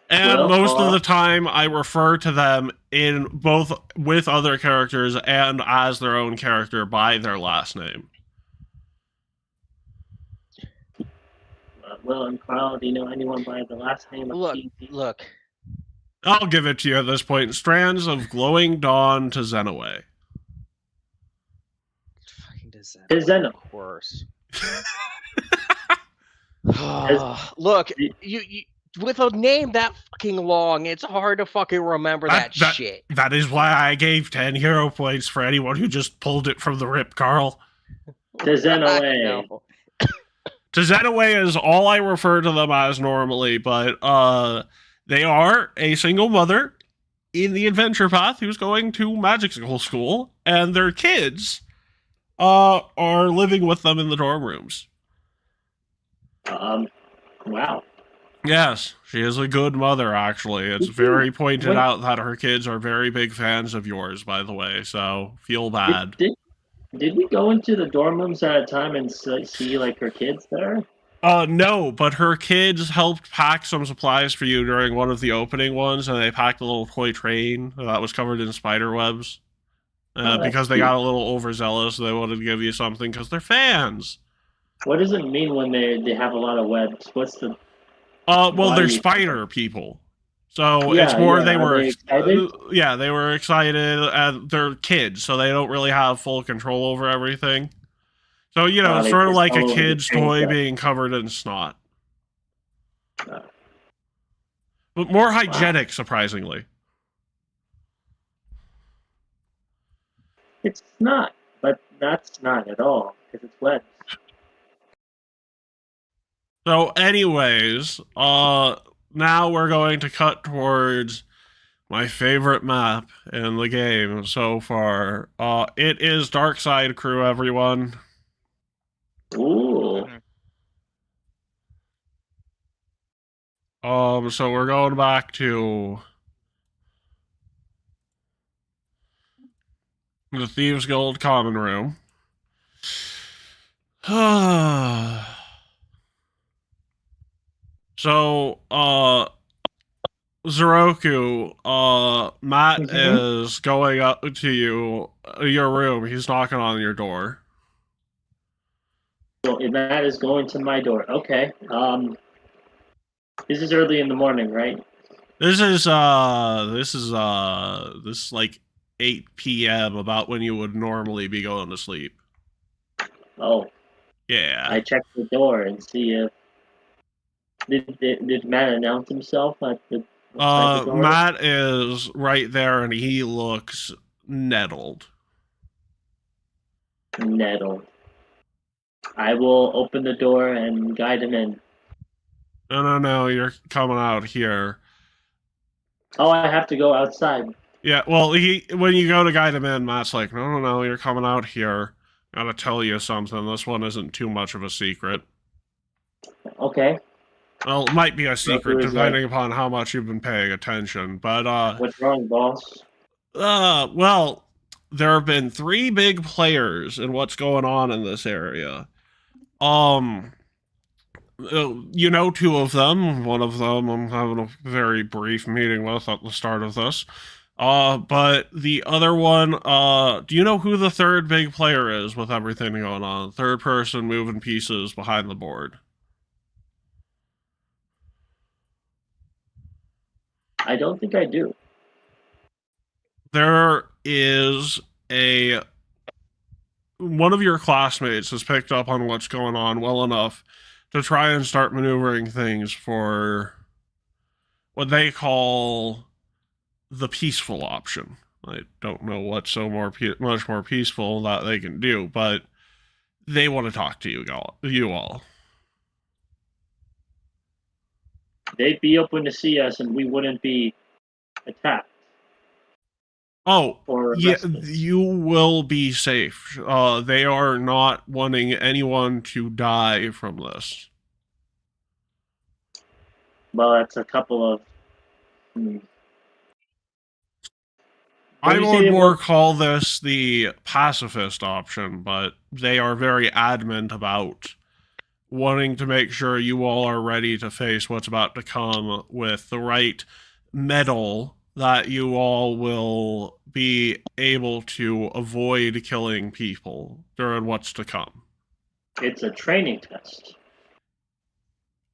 S1: And most of the time, I refer to them in both with other characters and as their own character by their last name.
S2: Will and Carl, do you know anyone by the last name of TZ?
S7: Look.
S1: I'll give it to you at this point. Strands of Glowing Dawn to Xenaway.
S7: Fucking does that.
S2: Zeno.
S7: Of course. Look, you with a name that fucking long, it's hard to fucking remember that shit.
S1: That is why I gave 10 hero points for anyone who just pulled it from the rip, Carl.
S2: To Xenaway.
S1: To Xenaway is all I refer to them as normally, but they are a single mother in the adventure path who's going to magic school, and their kids are living with them in the dorm rooms.
S2: Wow.
S1: Yes, she is a good mother, actually. It's very pointed
S2: Wait.
S1: out that her kids are very big fans of yours, by the way, so feel bad.
S2: Did we go into the dorm rooms at a time and see like her kids there?
S1: No, but her kids helped pack some supplies for you during one of the opening ones, and they packed a little toy train that was covered in spider webs.
S2: Oh, that's
S1: Because they
S2: cute.
S1: got a little overzealous, they wanted to give you something because they're fans.
S2: What does it mean when they have a lot of webs? What's the
S1: Well,
S2: why
S1: they're
S2: do you-
S1: spider people. So
S2: Yeah,
S1: it's more
S2: yeah,
S1: they
S2: are
S1: were
S2: they excited?
S1: yeah, they were excited, and they're kids, so they don't really have full control over everything. So, you know,
S2: They
S1: sort of
S2: piss
S1: like a
S2: all over the
S1: kid's
S2: train
S1: toy
S2: set.
S1: being covered in snot.
S2: Uh.
S1: But more hygienic, surprisingly.
S2: It's not, but that's not at all because it's webs.
S1: So, anyways, now we're going to cut towards my favorite map in the game so far. It is Dark Side Crew, everyone.
S2: Ooh.
S1: So we're going back to the Thieves Guild common room. So, Zeroku, Matt is going up to your room. He's knocking on your door.
S2: Well, Matt is going to my door. Okay. This is early in the morning, right?
S1: This is like 8 p.m. about when you would normally be going to sleep.
S2: Oh.
S1: Yeah.
S2: I checked the door and see if did Matt announce himself at the door?
S1: Matt is right there and he looks nettled.
S2: Nettled. I will open the door and guide him in.
S1: No, you're coming out here.
S2: Oh, I have to go outside.
S1: Yeah, well, when you go to guide him in, Matt's like, no, you're coming out here. Gotta tell you something. This one isn't too much of a secret.
S2: Okay.
S1: Well, it might be a secret
S2: Is
S1: depending upon how much you've been paying attention, but
S2: what's wrong, boss?
S1: well, there have been 3 big players in what's going on in this area. You know 2 of them. One of them I'm having a very brief meeting with at the start of this. But the other one, do you know who the 3rd big player is with everything going on? 3rd person moving pieces behind the board.
S2: I don't think I do.
S1: There is one of your classmates has picked up on what's going on well enough to try and start maneuvering things for what they call the peaceful option. I don't know what's so much more peaceful that they can do, but they want to talk to you all.
S2: They'd be open to see us, and we wouldn't be attacked.
S1: Oh,
S2: or
S1: yeah,
S2: arrested.
S1: you will be safe. They are not wanting anyone to die from this.
S2: Well, that's a couple of.
S1: I would more call this the pacifist option, but they are very adamant about wanting to make sure you all are ready to face what's about to come with the right metal that you all will be able to avoid killing people during what's to come.
S2: It's a training test.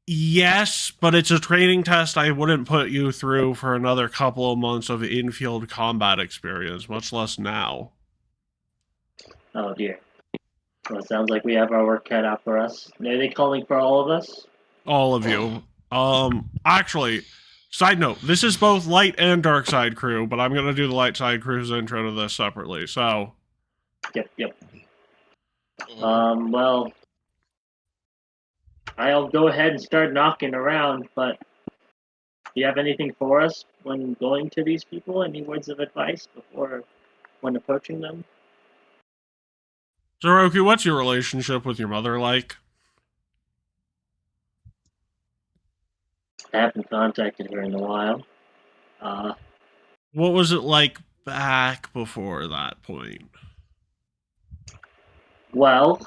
S1: Yes, but it's a training test I wouldn't put you through for another couple of months of in-field combat experience, much less now.
S2: Oh dear. Well, it sounds like we have our work cut out for us. Are they calling for all of us?
S1: All of you. Actually, side note, this is both light and dark side crew, but I'm gonna do the light side crew's intro to this separately, so.
S2: Yep. Well, I'll go ahead and start knocking around, but do you have anything for us when going to these people? Any words of advice when approaching them?
S1: Zeroku, what's your relationship with your mother like?
S2: I haven't contacted her in a while.
S1: What was it like back before that point?
S2: Well,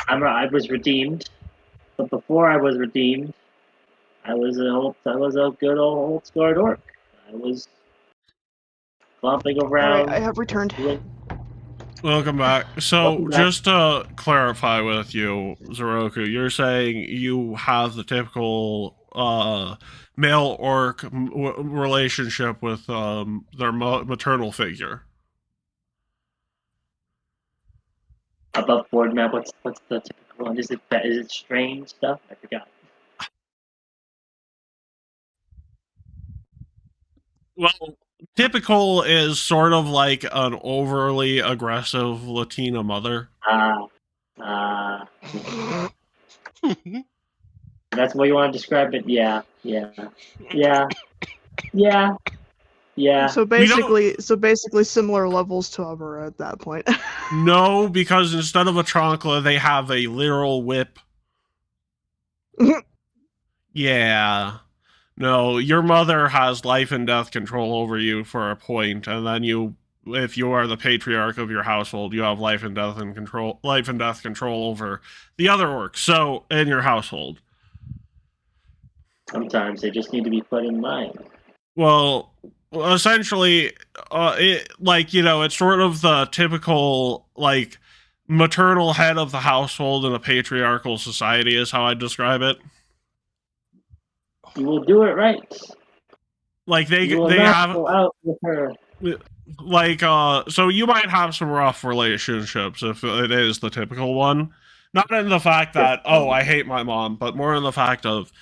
S2: I was redeemed, but before I was redeemed, I was a good old scarred orc. I was flopping
S3: Alright,
S2: around.
S3: I have returned.
S1: Welcome back. So,
S2: Welcome back.
S1: just to clarify with you, Zeroku, you're saying you have the typical male orc relationship with their maternal figure.
S2: Above board map. What's the typical one? Is it strange stuff? I forgot.
S1: Well, typical is sort of like an overly aggressive Latina mother.
S2: That's what you want to describe it. Yeah.
S3: So basically similar levels to Avera at that point.
S1: No, because instead of a chancla, they have a literal whip. Yeah. No, your mother has life and death control over you for a point, and then if you are the patriarch of your household, you have life and death control over the other orcs. So in your household.
S2: Sometimes they just need to be put in mind.
S1: Well, essentially, it's sort of the typical maternal head of the household in a patriarchal society is how I describe it.
S2: You will do it right.
S1: Like they
S2: not
S1: have
S2: go out with her.
S1: So you might have some rough relationships if it is the typical one. Not in the fact that I hate my mom, but more in the fact of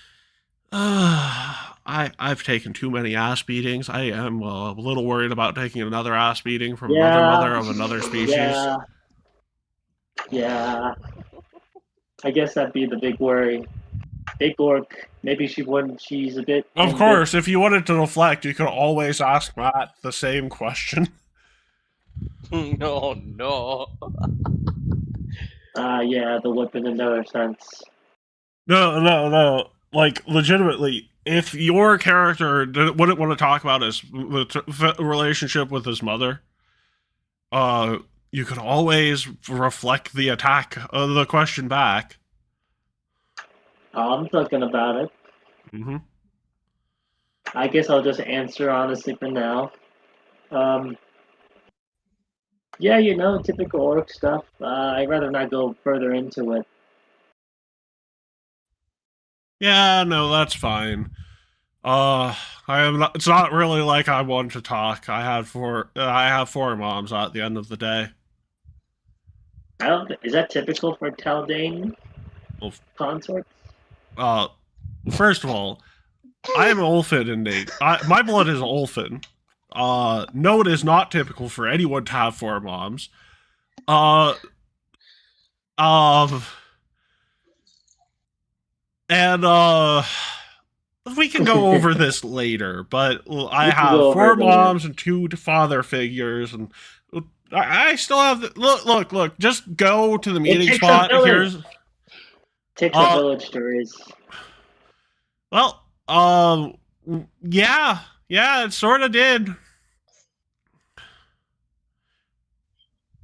S1: I've taken too many ass beatings. I am a little worried about taking another ass beating from another mother of another species.
S2: Yeah. I guess that'd be the big worry. Big orc. Maybe she's a bit.
S1: Of course, if you wanted to reflect, you could always ask Matt the same question.
S7: No.
S2: Yeah, the whip in another sense.
S1: No. Like, legitimately, if your character wouldn't want to talk about his relationship with his mother, you could always reflect the the question back.
S2: I'm thinking about it.
S1: Mm-hmm.
S2: I guess I'll just answer honestly for now. Yeah, typical orc stuff. I'd rather not go further into it.
S1: Yeah, no, that's fine. It's not really like I want to talk. I have four moms at the end of the day.
S2: Is that typical for Taldane consorts?
S1: First of all, I am Olfin innate. My blood is Olfin. No, it is not typical for anyone to have four moms. We can go over this later, but I have four moms and two father figures, and I still have look. Just go to the meeting spot.
S2: Takes a village to raise.
S1: Well, yeah, it sort of did.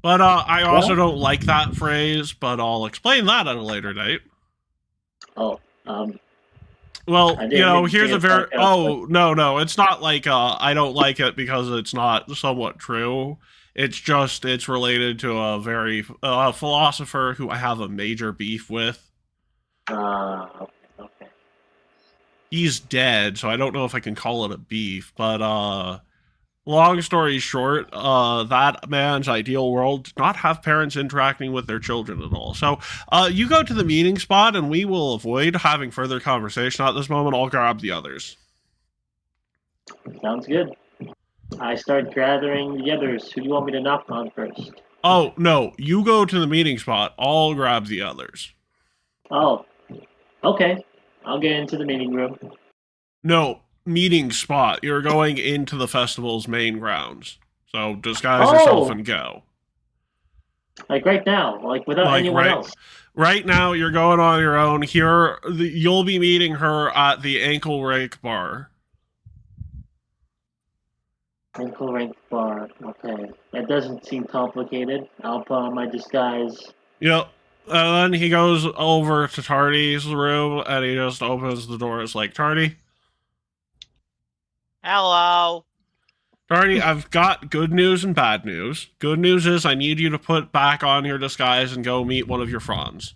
S1: But I also don't like that phrase, but I'll explain that at a later date.
S2: Well,
S1: here's a very... no, it's not like I don't like it because it's not somewhat true. It's related to a very philosopher who I have a major beef with.
S2: Okay.
S1: He's dead, so I don't know if I can call it a beef, but long story short, that man's ideal world did not have parents interacting with their children at all. So you go to the meeting spot, and we will avoid having further conversation at this moment. I'll grab the others.
S2: Sounds good. I start gathering the others. Who do you want me to knock on first?
S1: Oh, no. You go to the meeting spot. I'll grab the others.
S2: Oh. Okay. I'll get into the meeting room.
S1: No. Meeting spot. You're going into the festival's main grounds. So disguise yourself and go.
S2: Like right now, like without
S1: Like,
S2: anyone else.
S1: Right now, you're going on your own. Here, you'll be meeting her at the Ankle Rake Bar.
S2: Ankle rank bar. Okay, that doesn't seem complicated. I'll put on my disguise.
S1: Yep. And then he goes over to Tardy's room and he just opens the door. It's like, Tardy,
S4: Hello.
S1: Tardy, I've got good news and bad news. Good news is I need you to put back on your disguise and go meet one of your fronds.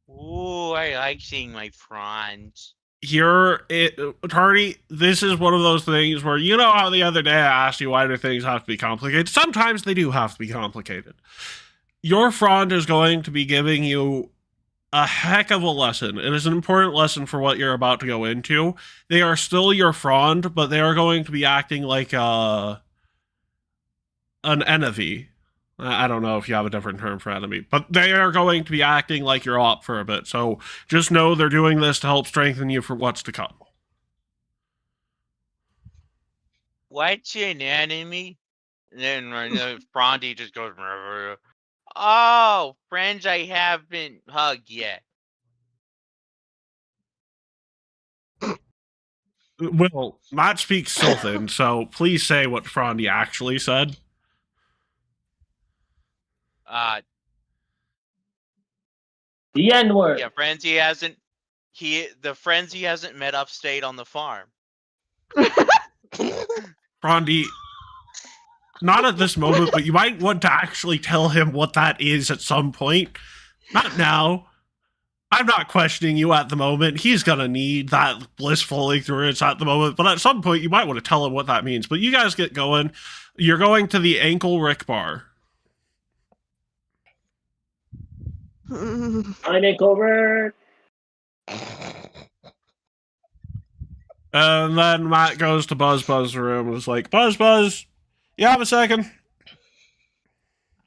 S4: Ooh, I like seeing my friends.
S1: Tardy, this is one of those things where, you know how the other day I asked you why do things have to be complicated? Sometimes they do have to be complicated. Your frond is going to be giving you a heck of a lesson. It is an important lesson for what you're about to go into. They are still your frond, but they are going to be acting like an enemy. I don't know if you have a different term for enemy, but they are going to be acting like your op for a bit. So just know they're doing this to help strengthen you for what's to come.
S4: What's an enemy? And then Bronte just goes, oh, friends I haven't hugged yet.
S1: Well, Matt speaks Sylvan, so please say what Frondy actually said.
S2: The N-word.
S4: Yeah, friends he hasn't. The friends he hasn't met upstate on the farm.
S1: Frondy, not at this moment, but you might want to actually tell him what that is at some point. Not now. I'm not questioning you at the moment. He's gonna need that blissful ignorance at the moment, but at some point you might want to tell him what that means. But you guys get going. You're going to the Ankle Rick Bar.
S2: I'm Ankle Rick.
S1: And then Matt goes to Buzz's room and is like, Buzz, you have a second?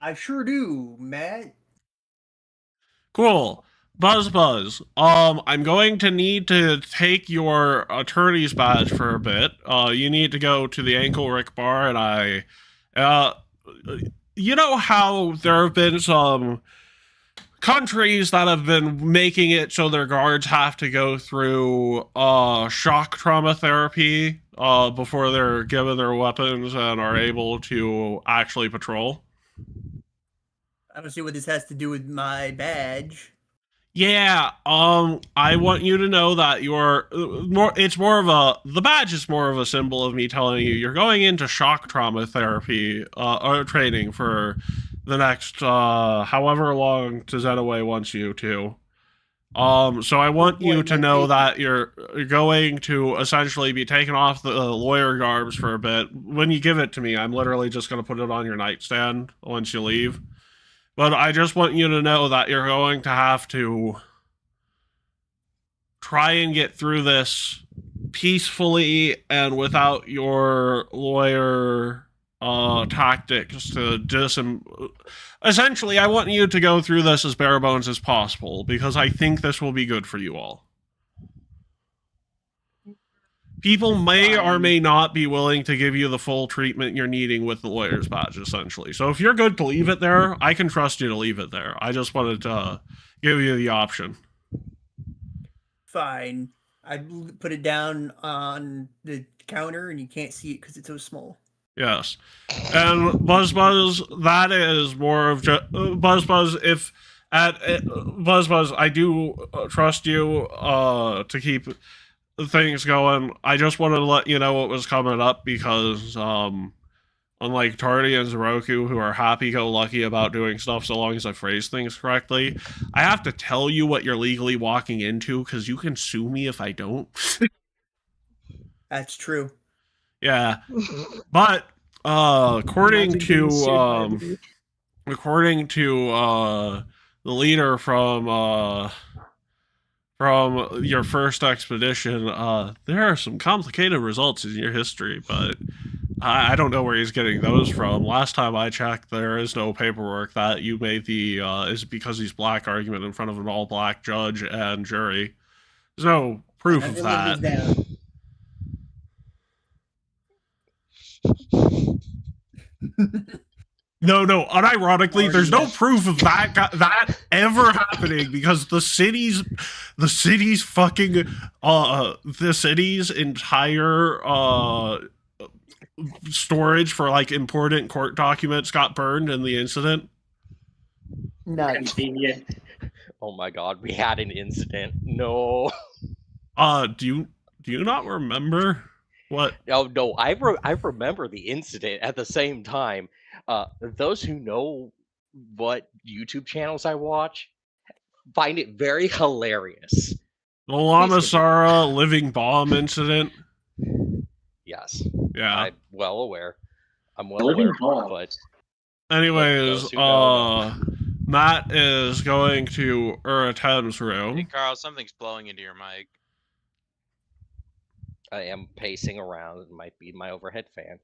S6: I sure do, Matt.
S1: Cool. Buzz, I'm going to need to take your attorney's badge for a bit. You need to go to the Ankle Rick Bar, and you know how there have been some countries that have been making it so their guards have to go through shock trauma therapy before they're given their weapons and are able to actually patrol?
S6: I don't see what this has to do with my badge.
S1: Yeah, I want you to know that the badge is more of a symbol of me telling you you're going into shock trauma therapy, or training for the next, however long Zenaway wants you to. So I want you to know that you're going to essentially be taken off the lawyer garbs for a bit. When you give it to me, I'm literally just going to put it on your nightstand once you leave. But I just want you to know that you're going to have to try and get through this peacefully and without your lawyer tactics to essentially, I want you to go through this as bare bones as possible, because I think this will be good for you all. People may or may not be willing to give you the full treatment you're needing with the lawyer's badge, essentially. So if you're good to leave it there, I can trust you to leave it there. I just wanted to give you the option.
S6: Fine. I put it down on the counter, and you can't see it because it's so small.
S1: Yes. And Buzz, that is more of just Buzz. Buzz, I do trust you to keep things going. I just wanted to let you know what was coming up, because unlike Tardy and Zeroku, who are happy-go-lucky about doing stuff so long as I phrase things correctly, I have to tell you what you're legally walking into, because you can sue me if I don't.
S6: That's true.
S1: Yeah. But according to the leader from your first expedition, there are some complicated results in your history, but I don't know where he's getting those from. Last time I checked, there is no paperwork that you made the is because he's black argument in front of an all-black judge and jury. There's no proof of that. No, unironically, there's no
S6: Yes.
S1: proof of that ever happening because the city's fucking the city's entire storage for like important court documents got burned in the incident.
S6: Nice.
S2: Convenient.
S7: Oh my god, we had an incident. No.
S1: Do you not remember what?
S7: Oh no, I remember the incident at the same time. Those who know what YouTube channels I watch find it very hilarious.
S1: The Lamasara living bomb incident?
S7: Yes,
S1: Yeah.
S7: I'm well aware. I'm well
S2: Living
S7: aware,
S2: bomb.
S7: but
S1: Anyways,
S7: those who know.
S1: Matt is going to Uratem's
S4: Hey,
S1: room.
S4: Carl, something's blowing into your mic.
S7: I am pacing around. It might be my overhead fan.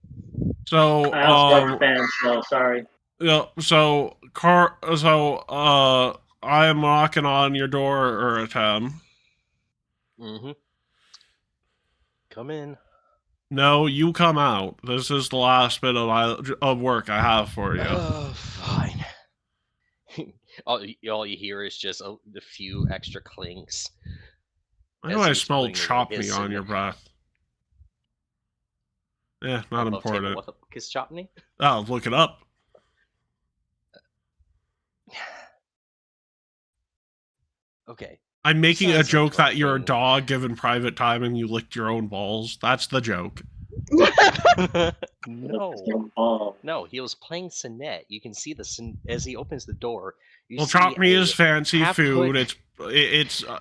S1: So,
S2: I also have a fan, so sorry.
S1: yeah, I am knocking on your door, Uratem.
S7: Mm-hmm. Come in.
S1: No, you come out. This is the last bit of work I have for you.
S7: Oh, fine. all you hear is just a few extra clinks.
S1: I know
S7: as
S1: I
S7: he's
S1: smell
S7: putting
S1: chopney
S7: his
S1: on your breath. Yeah, not important.
S7: What the fuck is chopney?
S1: Oh, look it up.
S7: Okay.
S1: I'm making a
S7: Sounds
S1: joke that you're a
S7: interesting.
S1: dog given private time and you licked your own balls. That's the joke.
S7: No.
S2: Bomb.
S7: No, he was playing Sinet. You can see as he opens the door. You
S1: Well,
S7: see
S1: chopney
S7: a
S1: is fancy food.
S7: half-cooked-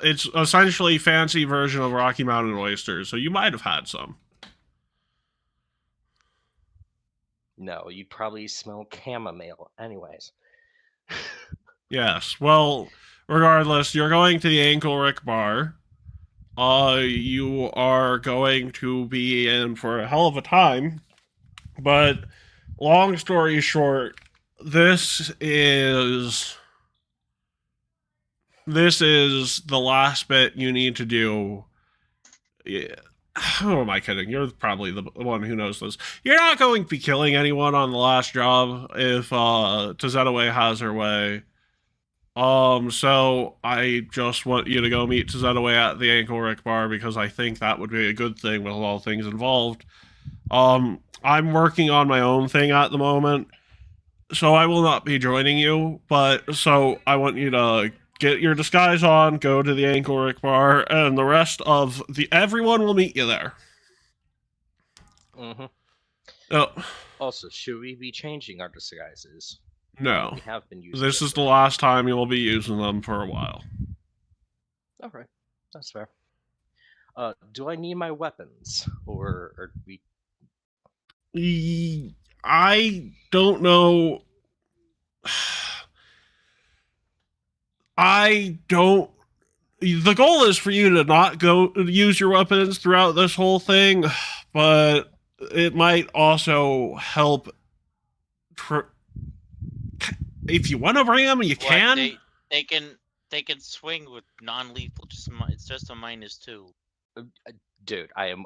S1: It's essentially fancy version of Rocky Mountain oysters. So you might have had some.
S7: No, you'd probably smell chamomile. Anyways.
S1: Yes. Well, regardless, you're going to the Ankle Rick bar. You are going to be in for a hell of a time. But long story short, this is the last bit you need to do. Yeah. Who am I kidding? You're probably the one who knows this. You're not going to be killing anyone on the last job if Tzetaway has her way. So I just want you to go meet Tzetaway at the Ankle Rick bar because I think that would be a good thing with all things involved. I'm working on my own thing at the moment, so I will not be joining you, but so I want you to get your disguise on, go to the Ankle Rick bar, and the rest of everyone will meet you there.
S7: Mm-hmm.
S1: Oh,
S7: Also, should we be changing our disguises?
S1: no.
S7: We have been using
S1: This
S7: it
S1: is the
S7: for-
S1: last time you'll be using them for a while.
S7: Alright, that's fair. Do I need my weapons? Or we
S1: I don't know. I don't. The goal is for you to not go use your weapons throughout this whole thing, but it might also help. If you want to bring them, you
S4: What,
S1: can.
S4: they can swing with non-lethal. It's just a -2.
S7: dude, I'm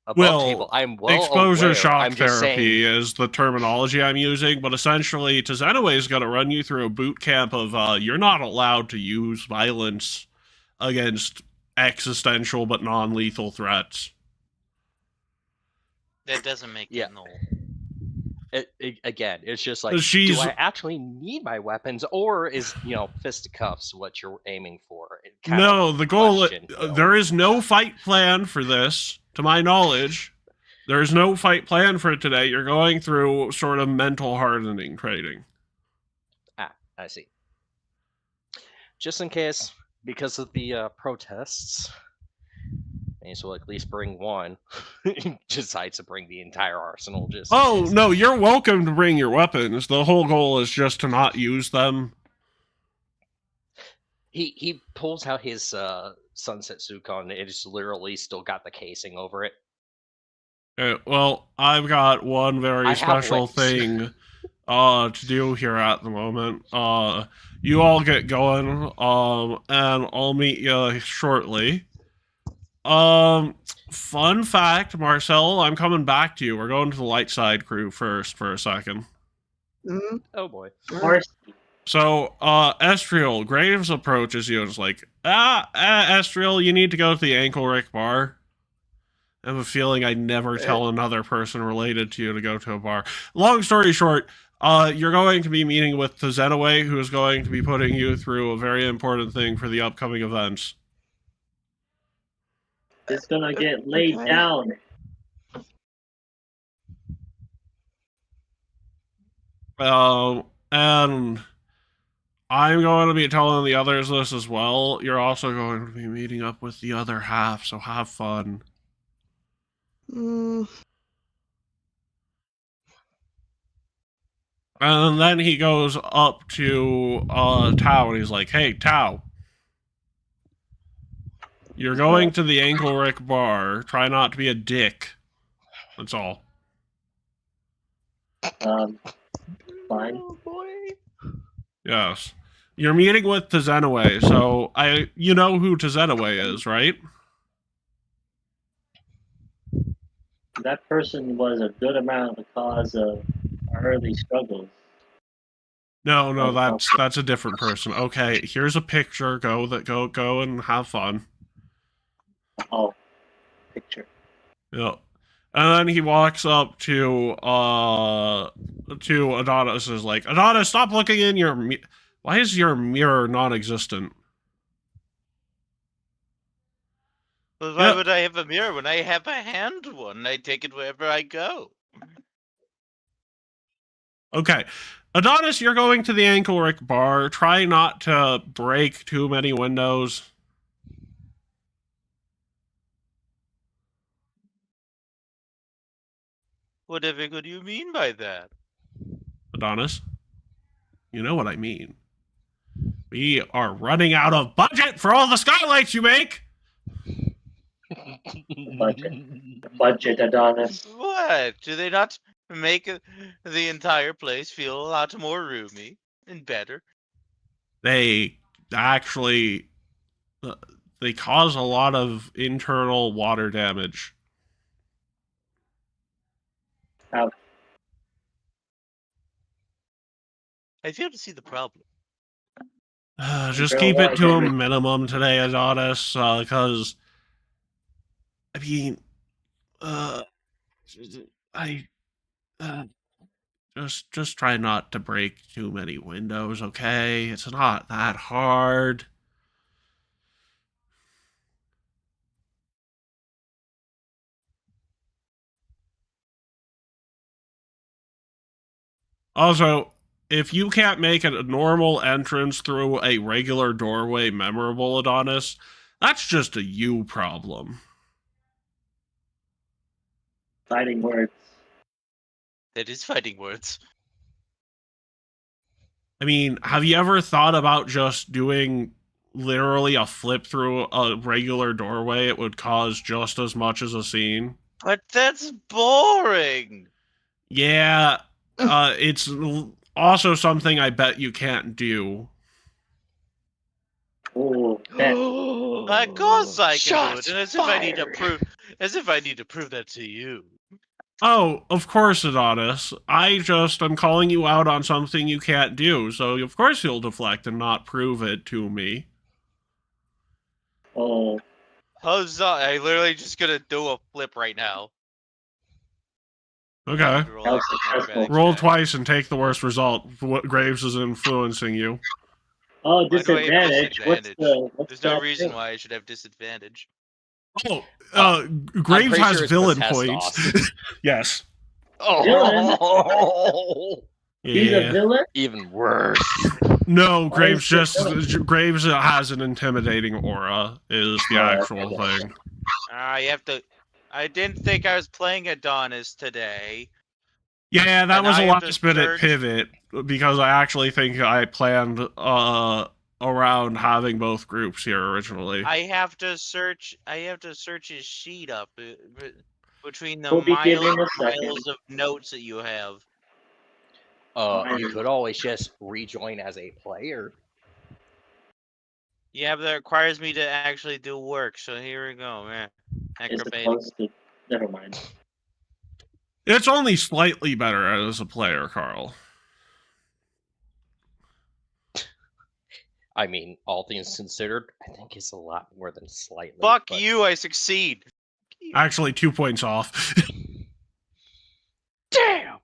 S7: above
S1: Well,
S7: table. I'm well
S1: Exposure
S7: aware.
S1: shock
S7: I'm just
S1: therapy
S7: saying,
S1: is the terminology I'm using, but essentially, Tzetaway's going to run you through a boot camp of you're not allowed to use violence against existential but non-lethal threats.
S4: That doesn't make
S7: Yeah.
S4: it null.
S7: again, it's just like,
S1: She's-
S7: do I actually need my weapons, or is fisticuffs what you're aiming for? It kind of
S1: No, the goal.
S7: question, so.
S1: There is no fight plan for this, to my knowledge. There is no fight plan for it today. You're going through sort of mental hardening training.
S7: I see. Just in case, because of the protests, and so at least bring one. Decides to bring the entire arsenal. Just in
S1: Oh,
S7: case.
S1: no, you're welcome to bring your weapons. The whole goal is just to not use them.
S7: He pulls out his Sunset Sukon. It's literally still got the casing over it.
S1: Well, I've got one
S7: I
S1: very
S7: have
S1: special
S7: legs.
S1: thing to do here at the moment. You all get going, and I'll meet you shortly. Fun fact, Marcel, I'm coming back to you. We're going to the light side crew first for a second.
S3: Mhm.
S7: Oh boy.
S2: Horsey.
S1: So, Estriel, Graves approaches you and is like, Estriel, you need to go to the Ankle Rick bar. I have a feeling I'd never tell another person related to you to go to a bar. Long story short, you're going to be meeting with the Zenaway, who is going to be putting you through a very important thing for the upcoming events.
S2: It's gonna get laid
S3: Okay.
S2: down.
S1: And I'm going to be telling the others this as well. You're also going to be meeting up with the other half, so have fun.
S3: Mm,
S1: And then he goes up to Tao and he's like, hey, Tao. You're going to the Ankle Rick bar. Try not to be a dick. That's all.
S2: Fine.
S7: Oh boy.
S1: Yes. You're meeting with Tezenaway, so you know who Tezenaway is, right?
S2: That person was a good amount of the cause of our early struggles.
S1: No, that's a different person. Okay, here's a picture. Go and have fun.
S2: Oh, picture.
S1: Yeah. And then he walks up to Adonis and is like, Adonis, stop looking in your why is your mirror non-existent?
S4: Well, why would I have a mirror when I have a hand one? I take it wherever I go.
S1: Okay. Adonis, you're going to the Ankle Rick bar. Try not to break too many windows.
S4: Whatever could you mean by that?
S1: Adonis, you know what I mean. We are running out of budget for all the skylights you make.
S2: Budget, Adonis.
S4: What? Do they not make the entire place feel a lot more roomy and better?
S1: They actually they cause a lot of internal water damage.
S2: How?
S4: I fail to see the problem.
S1: Just keep it to a minimum today, Adonis, because I mean, just try not to break too many windows, okay? It's not that hard. Also, if you can't make a normal entrance through a regular doorway memorable, Adonis, that's just a you problem.
S2: Fighting words.
S4: That is fighting words.
S1: I mean, have you ever thought about just doing literally a flip through a regular doorway? It would cause just as much as a scene.
S4: But that's boring.
S1: Yeah, it's also something I bet you can't do.
S2: Ooh,
S4: Of course I can
S7: Shots
S4: do it, and as if I need to prove that to you.
S1: Oh, of course, Adonis. I just am calling you out on something you can't do, so of course you'll deflect and not prove it to me.
S2: Oh.
S4: How's that? I literally just gonna do a flip right now.
S1: Okay.
S2: Successful.
S1: Roll twice and take the worst result. What Graves is influencing you.
S2: Oh,
S4: Why do I have
S2: disadvantage. What's
S4: There's no
S2: that
S4: reason
S2: thing?
S4: why I should have disadvantage.
S1: Oh, Graves
S7: pretty
S1: has
S7: sure it's
S1: villain
S7: the
S1: points.
S7: testosterone.
S1: Yes.
S7: Oh,
S2: He's a
S1: Yeah.
S2: villain?
S7: even worse.
S1: No,
S2: Why
S1: Graves
S2: is it villain?
S1: Graves has an intimidating aura. Is the actual thing.
S4: You have to. I didn't think I was playing Adonis today.
S1: Yeah, that
S4: And
S1: was
S4: I
S1: a
S4: have to
S1: last minute
S4: search-
S1: pivot because I actually think I planned around having both groups here originally.
S4: I have to search his sheet up between the
S2: We'll be giving
S4: miles
S2: a
S4: and
S2: second.
S4: miles of notes that you have.
S7: You could always just rejoin as a player.
S4: Yeah, but that requires me to actually do work. So here we go, man.
S2: It's
S4: Acrobatics.
S2: supposed to. Never mind.
S1: It's only slightly better as a player, Carl.
S7: I mean, all things considered, I think it's a lot more than slightly.
S4: Fuck
S7: but-
S4: you, I succeed.
S1: Actually, 2 points off.
S7: Damn!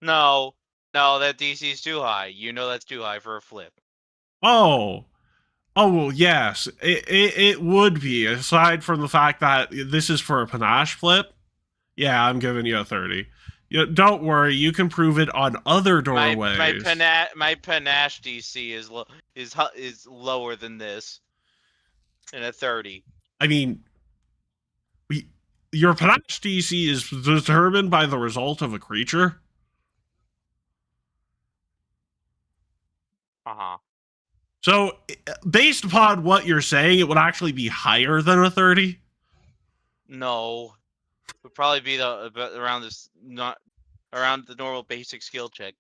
S4: No, that DC's too high. You know that's too high for a flip.
S1: Oh. Oh, well, yes. It would be, aside from the fact that this is for a panache flip. Yeah, I'm giving you a 30. Don't worry, you can prove it on other doorways.
S4: My panache DC is lower than this. And a 30.
S1: I mean, your panache DC is determined by the result of a creature.
S4: Uh-huh.
S1: So, based upon what you're saying, it would actually be higher than a 30?
S4: No. It would probably be around the normal basic skill check.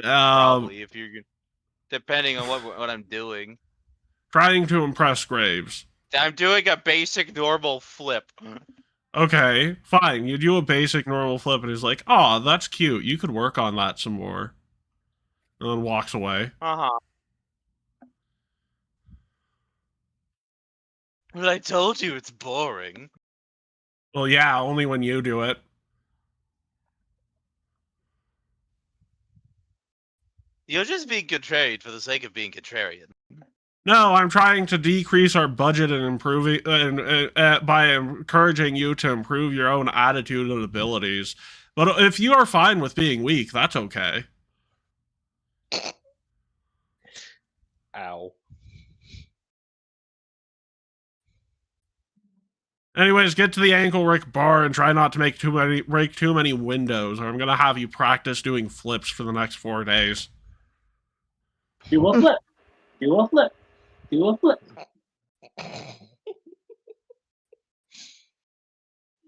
S4: Probably, if you're depending on what I'm doing.
S1: Trying to impress Graves.
S4: I'm doing a basic normal flip.
S1: Okay, fine. You do a basic normal flip, and he's like, "Oh, that's cute. You could work on that some more." And then walks away.
S4: Uh-huh. But I told you it's boring.
S1: Well, yeah, only when you do it.
S4: You're just being contrarian for the sake of being contrarian.
S1: No, I'm trying to decrease our budget and improving by encouraging you to improve your own attitude and abilities. But if you are fine with being weak, that's okay.
S7: Ow.
S1: Anyways, get to the Ankle Rick bar and try not to break too many windows, or I'm gonna have you practice doing flips for the next 4 days.
S2: Do a flip. Do a flip. Do a flip.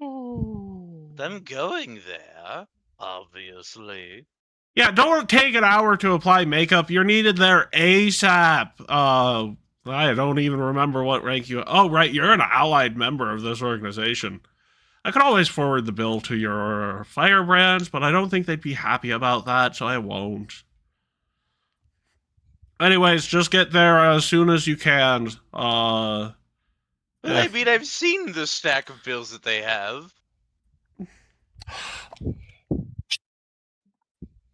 S4: I'm going there, obviously.
S1: Yeah, don't take an hour to apply makeup. You're needed there ASAP. I don't even remember what rank you... Oh, right, you're an allied member of this organization. I could always forward the bill to your firebrands, but I don't think they'd be happy about that, so I won't. Anyways, just get there as soon as you can.
S4: I mean, I've seen the stack of bills that they have.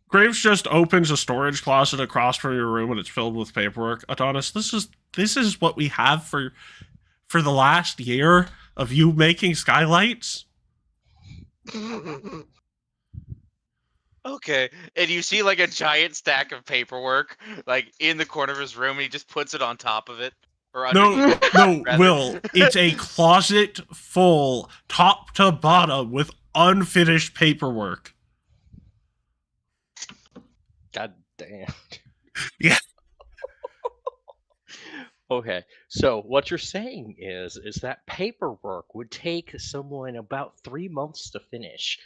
S1: Graves just opens a storage closet across from your room and it's filled with paperwork. Adonis, this is what we have for the last year of you making skylights?
S4: Okay, and you see like a giant stack of paperwork like in the corner of his room and he just puts it on top of it. Or
S1: No, Will, it's a closet full, top to bottom, with unfinished paperwork.
S7: God damn.
S1: Yeah.
S7: Okay, so what you're saying is that paperwork would take someone about 3 months to finish.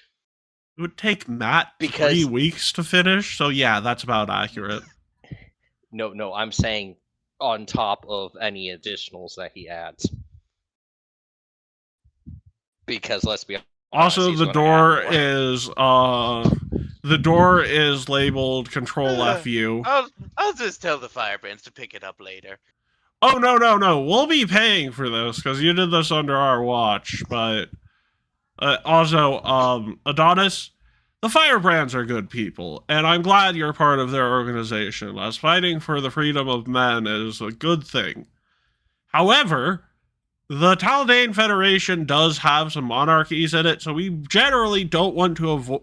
S1: It would take Matt 3 weeks to finish, so yeah, that's about accurate.
S7: No, I'm saying on top of any additionals that he adds. Because let's be honest,
S1: also, the door is labeled Control FU.
S4: I'll just tell the firebrands to pick it up later.
S1: Oh, no. We'll be paying for this, because you did this under our watch, but... also, Adonis, the firebrands are good people, and I'm glad you're part of their organization, as fighting for the freedom of men is a good thing. However, the Taldane Federation does have some monarchies in it, so we generally want to avoid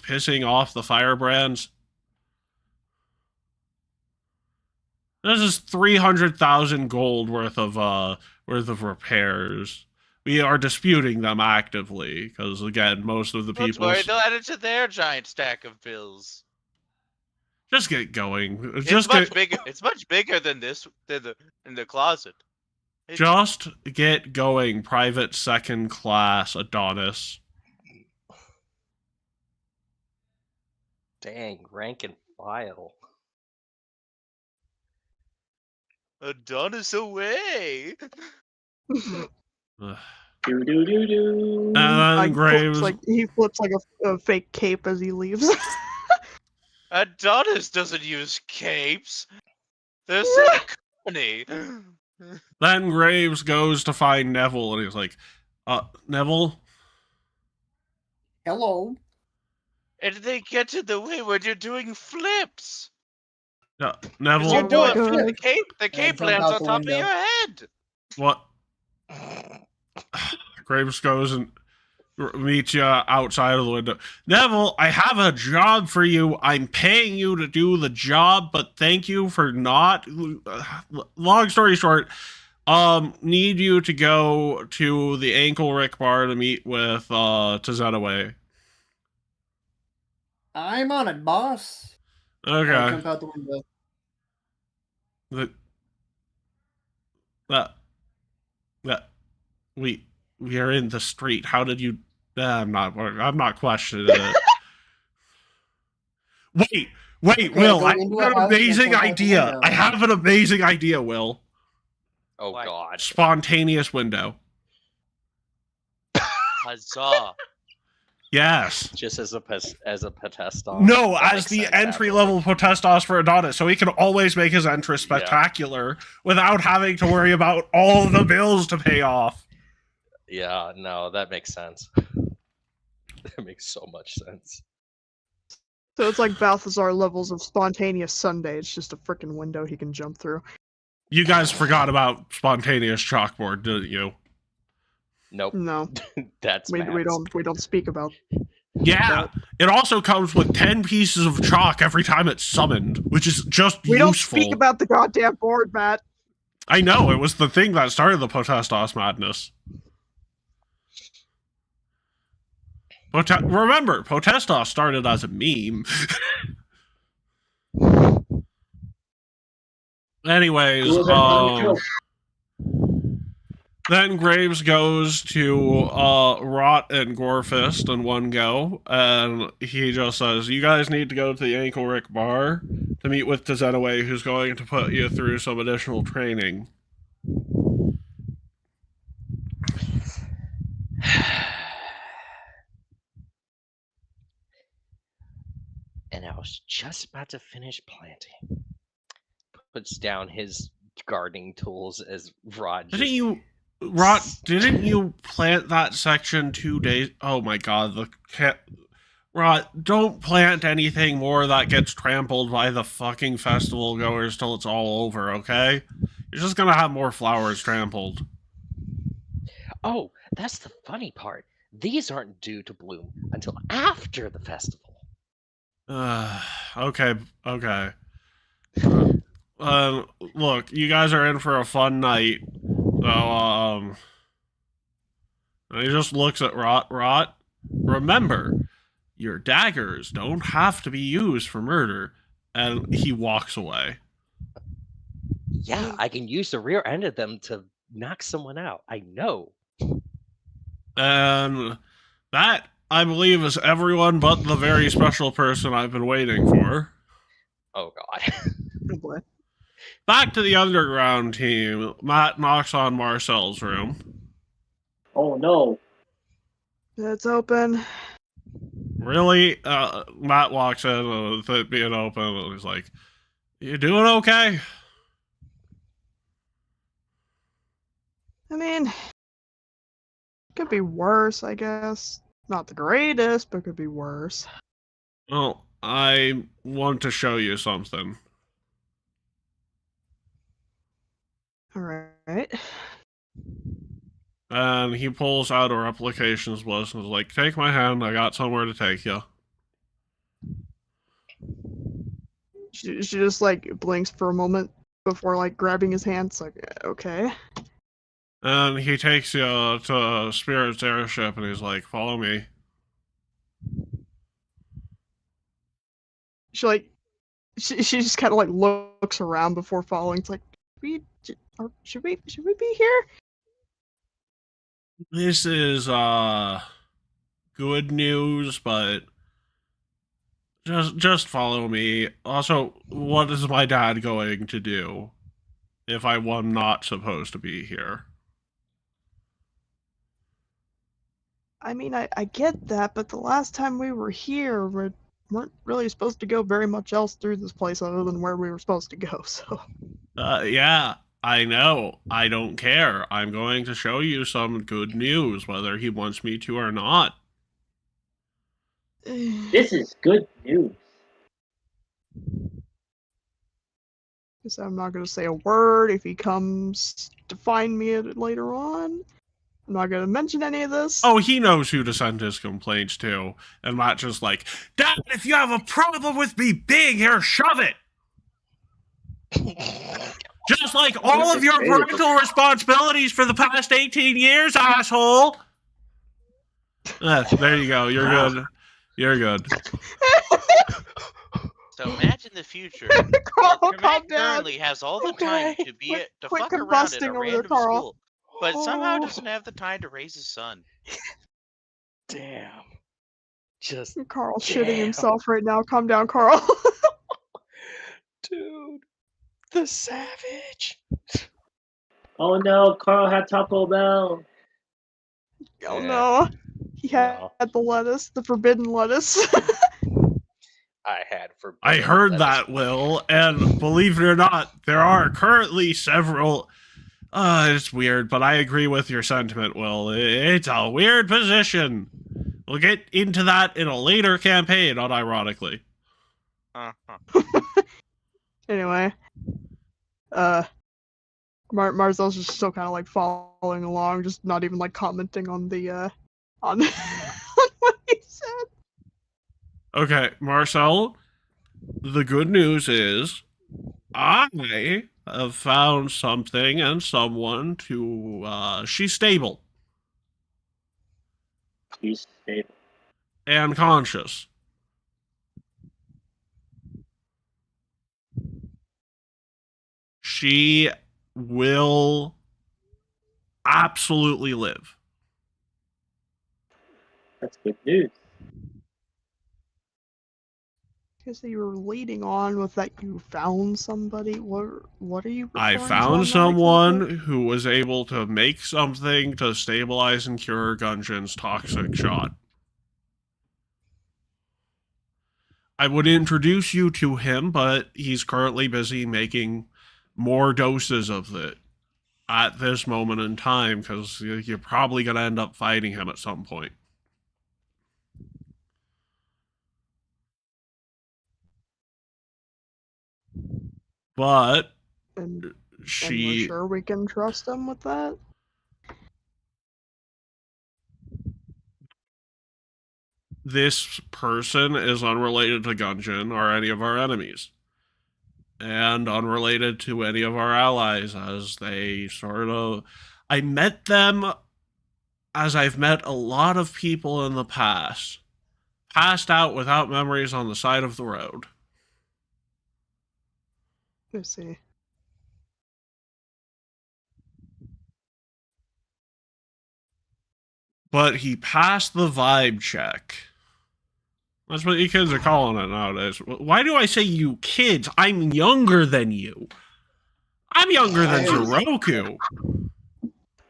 S1: pissing off the firebrands. This is 300,000 gold worth of repairs. We are disputing them actively, because again, most of the people...
S4: Don't worry, they'll add it to their giant stack of bills.
S1: Just get going.
S4: It's much bigger than this, in the closet.
S1: Just get going, Private Second Class Adonis.
S7: Dang, rank and file.
S4: Adonis away!
S2: Do.
S1: And Graves...
S3: He flips like a fake cape as he leaves.
S4: Adonis doesn't use capes. This is a company.
S1: Then Graves goes to find Neville, and he's like, Neville?
S6: Hello.
S4: And they get in the way when you're doing flips.
S1: Neville?
S4: You're doing
S3: God.
S4: flip. The cape
S6: jump
S4: lands
S6: out
S4: on
S6: the
S4: top of
S6: window.
S4: your head.
S1: What? Graves goes and meets you outside of the window. Neville, I have a job for you. I'm paying you to do the job, but thank you for not. Long story short, need you to go to the Ankle Rick bar to meet with Tazetaway.
S6: I'm on it, boss. I
S1: Okay.
S6: jump out the window.
S1: We are in the street. How did you? I'm not questioning it. Wait,
S6: Okay,
S1: Will,
S6: go
S1: I have
S6: into
S1: an
S6: a house and
S1: amazing
S6: jump out the
S1: idea.
S6: window.
S1: I have an amazing idea, Will.
S7: Oh
S4: Like-
S7: God.
S1: Spontaneous window.
S4: Huzzah.
S1: Yes.
S7: Just as a Potestos.
S1: No,
S7: That
S1: as
S7: makes
S1: the
S7: sense,
S1: entry level Potestos for Adonis, so he can always make his entrance
S7: Yeah.
S1: spectacular without having to worry about all the bills to pay off.
S7: Yeah, no, that makes sense. That makes so much sense.
S3: So it's like Balthazar levels of spontaneous Sunday. It's just a freaking window he can jump through.
S1: You guys forgot about spontaneous chalkboard, didn't you?
S7: Nope.
S3: No,
S7: That's
S3: we
S7: Matt's.
S3: don't speak about.
S1: Yeah. It also comes with 10 pieces of chalk every time it's summoned, which is just
S3: We don't
S1: useful.
S3: speak about the goddamn board, Matt.
S1: I know, it was the thing that started the Potestos madness. Remember, Potestos started as a meme. Anyways,
S2: Who was that funny joke?
S1: then Graves goes to Rot and Gorefist in one go, and he just says, you guys need to go to the Ankle Rick bar to meet with Tazetaway, who's going to put you through some additional training.
S7: And I was just about to finish planting. Puts down his gardening tools as Rod.
S1: Didn't you plant that section 2 days? Oh my god, Rod, don't plant anything more that gets trampled by the fucking festival goers till it's all over, okay? You're just gonna have more flowers trampled.
S7: Oh, that's the funny part. These aren't due to bloom until after the festival.
S1: Okay. Look, you guys are in for a fun night. So, and he just looks at Rot. Remember, your daggers don't have to be used for murder. And he walks away.
S7: Yeah, I can use the rear end of them to knock someone out. I know.
S1: And that, I believe, is everyone but the very special person I've been waiting for.
S7: Oh God.
S3: Oh boy.
S1: Back to the underground team. Matt knocks on Marcel's room.
S2: Oh no.
S3: It's open.
S1: Really? Matt walks in with it being open, and he's like, you doing okay?
S3: I mean, could be worse, I guess. Not the greatest, but could be worse.
S1: Well, I want to show you something.
S3: Alright.
S1: And he pulls out a replications list and is like, take my hand, I got somewhere to take you.
S3: She just like blinks for a moment before like grabbing his hand. It's like, okay.
S1: And he takes you to Spirit's airship and he's like, follow me.
S3: She just kind of like looks around before following. It's like, should we be here?
S1: This is good news, but just follow me. Also, what is my dad going to do if I am not supposed to be here?
S3: I mean, I get that, but the last time we were here, weren't really supposed to go very much else through this place other than where we were supposed to go, so.
S1: Yeah, I know. I don't care. I'm going to show you some good news, whether he wants me to or not.
S2: This is good news.
S3: Guess I'm not going to say a word if he comes to find me later on. I'm not going to mention any of this.
S1: Oh, he knows who to send his complaints to, and not just like, Dad, if you have a problem with me being here, shove it! Just like all of your parental responsibilities for the past 18 years, asshole! There you go, you're good. You're good.
S4: So imagine the future.
S3: Carl,
S4: Well,
S3: calm
S4: Kermac
S3: down.
S4: currently has all the time to be to
S3: quit
S4: fuck around
S3: combusting
S4: in a
S3: over there,
S4: random
S3: Carl.
S4: school, but somehow
S3: Oh.
S4: doesn't have the time to raise his son.
S7: Damn. Just
S3: Carl's
S7: Damn.
S3: shitting himself right now. Calm down, Carl.
S7: dude. The savage.
S2: Oh no, Carl had Taco Bell.
S3: Oh
S7: Yeah.
S3: no. He had
S7: No.
S3: the lettuce, the forbidden lettuce.
S7: I had for.
S1: I heard that, Will, and believe it or not, there are currently several. It's weird, but I agree with your sentiment, Will. It's a weird position. We'll get into that in a later campaign, unironically.
S3: Anyway. Marzel's just still kind of like following along, just not even like commenting on the, on what he said.
S1: Okay, Marcel, the good news is I have found something and someone to, she's stable
S2: He's stable.
S1: and conscious. She will absolutely live.
S2: That's good news.
S3: Because you were leading on with that you found somebody. What are you?
S1: I
S3: referring to on
S1: found
S3: that
S1: someone
S3: exactly?
S1: who was able to make something to stabilize and cure Gungeon's toxic shot. I would introduce you to him, but he's currently busy making more doses of it at this moment in time, because you're probably going to end up fighting him at some point. But
S3: And we're
S1: she...
S3: sure we can trust him with that?
S1: This person is unrelated to Gungeon or any of our enemies. And unrelated to any of our allies, as they sort of... I met them as I've met a lot of people in the past. Passed out without memories on the side of the road.
S3: Let's see.
S1: But he passed the vibe check. That's what you kids are calling it nowadays. Why do I say you kids? I'm younger than you. I'm younger than Zeroku.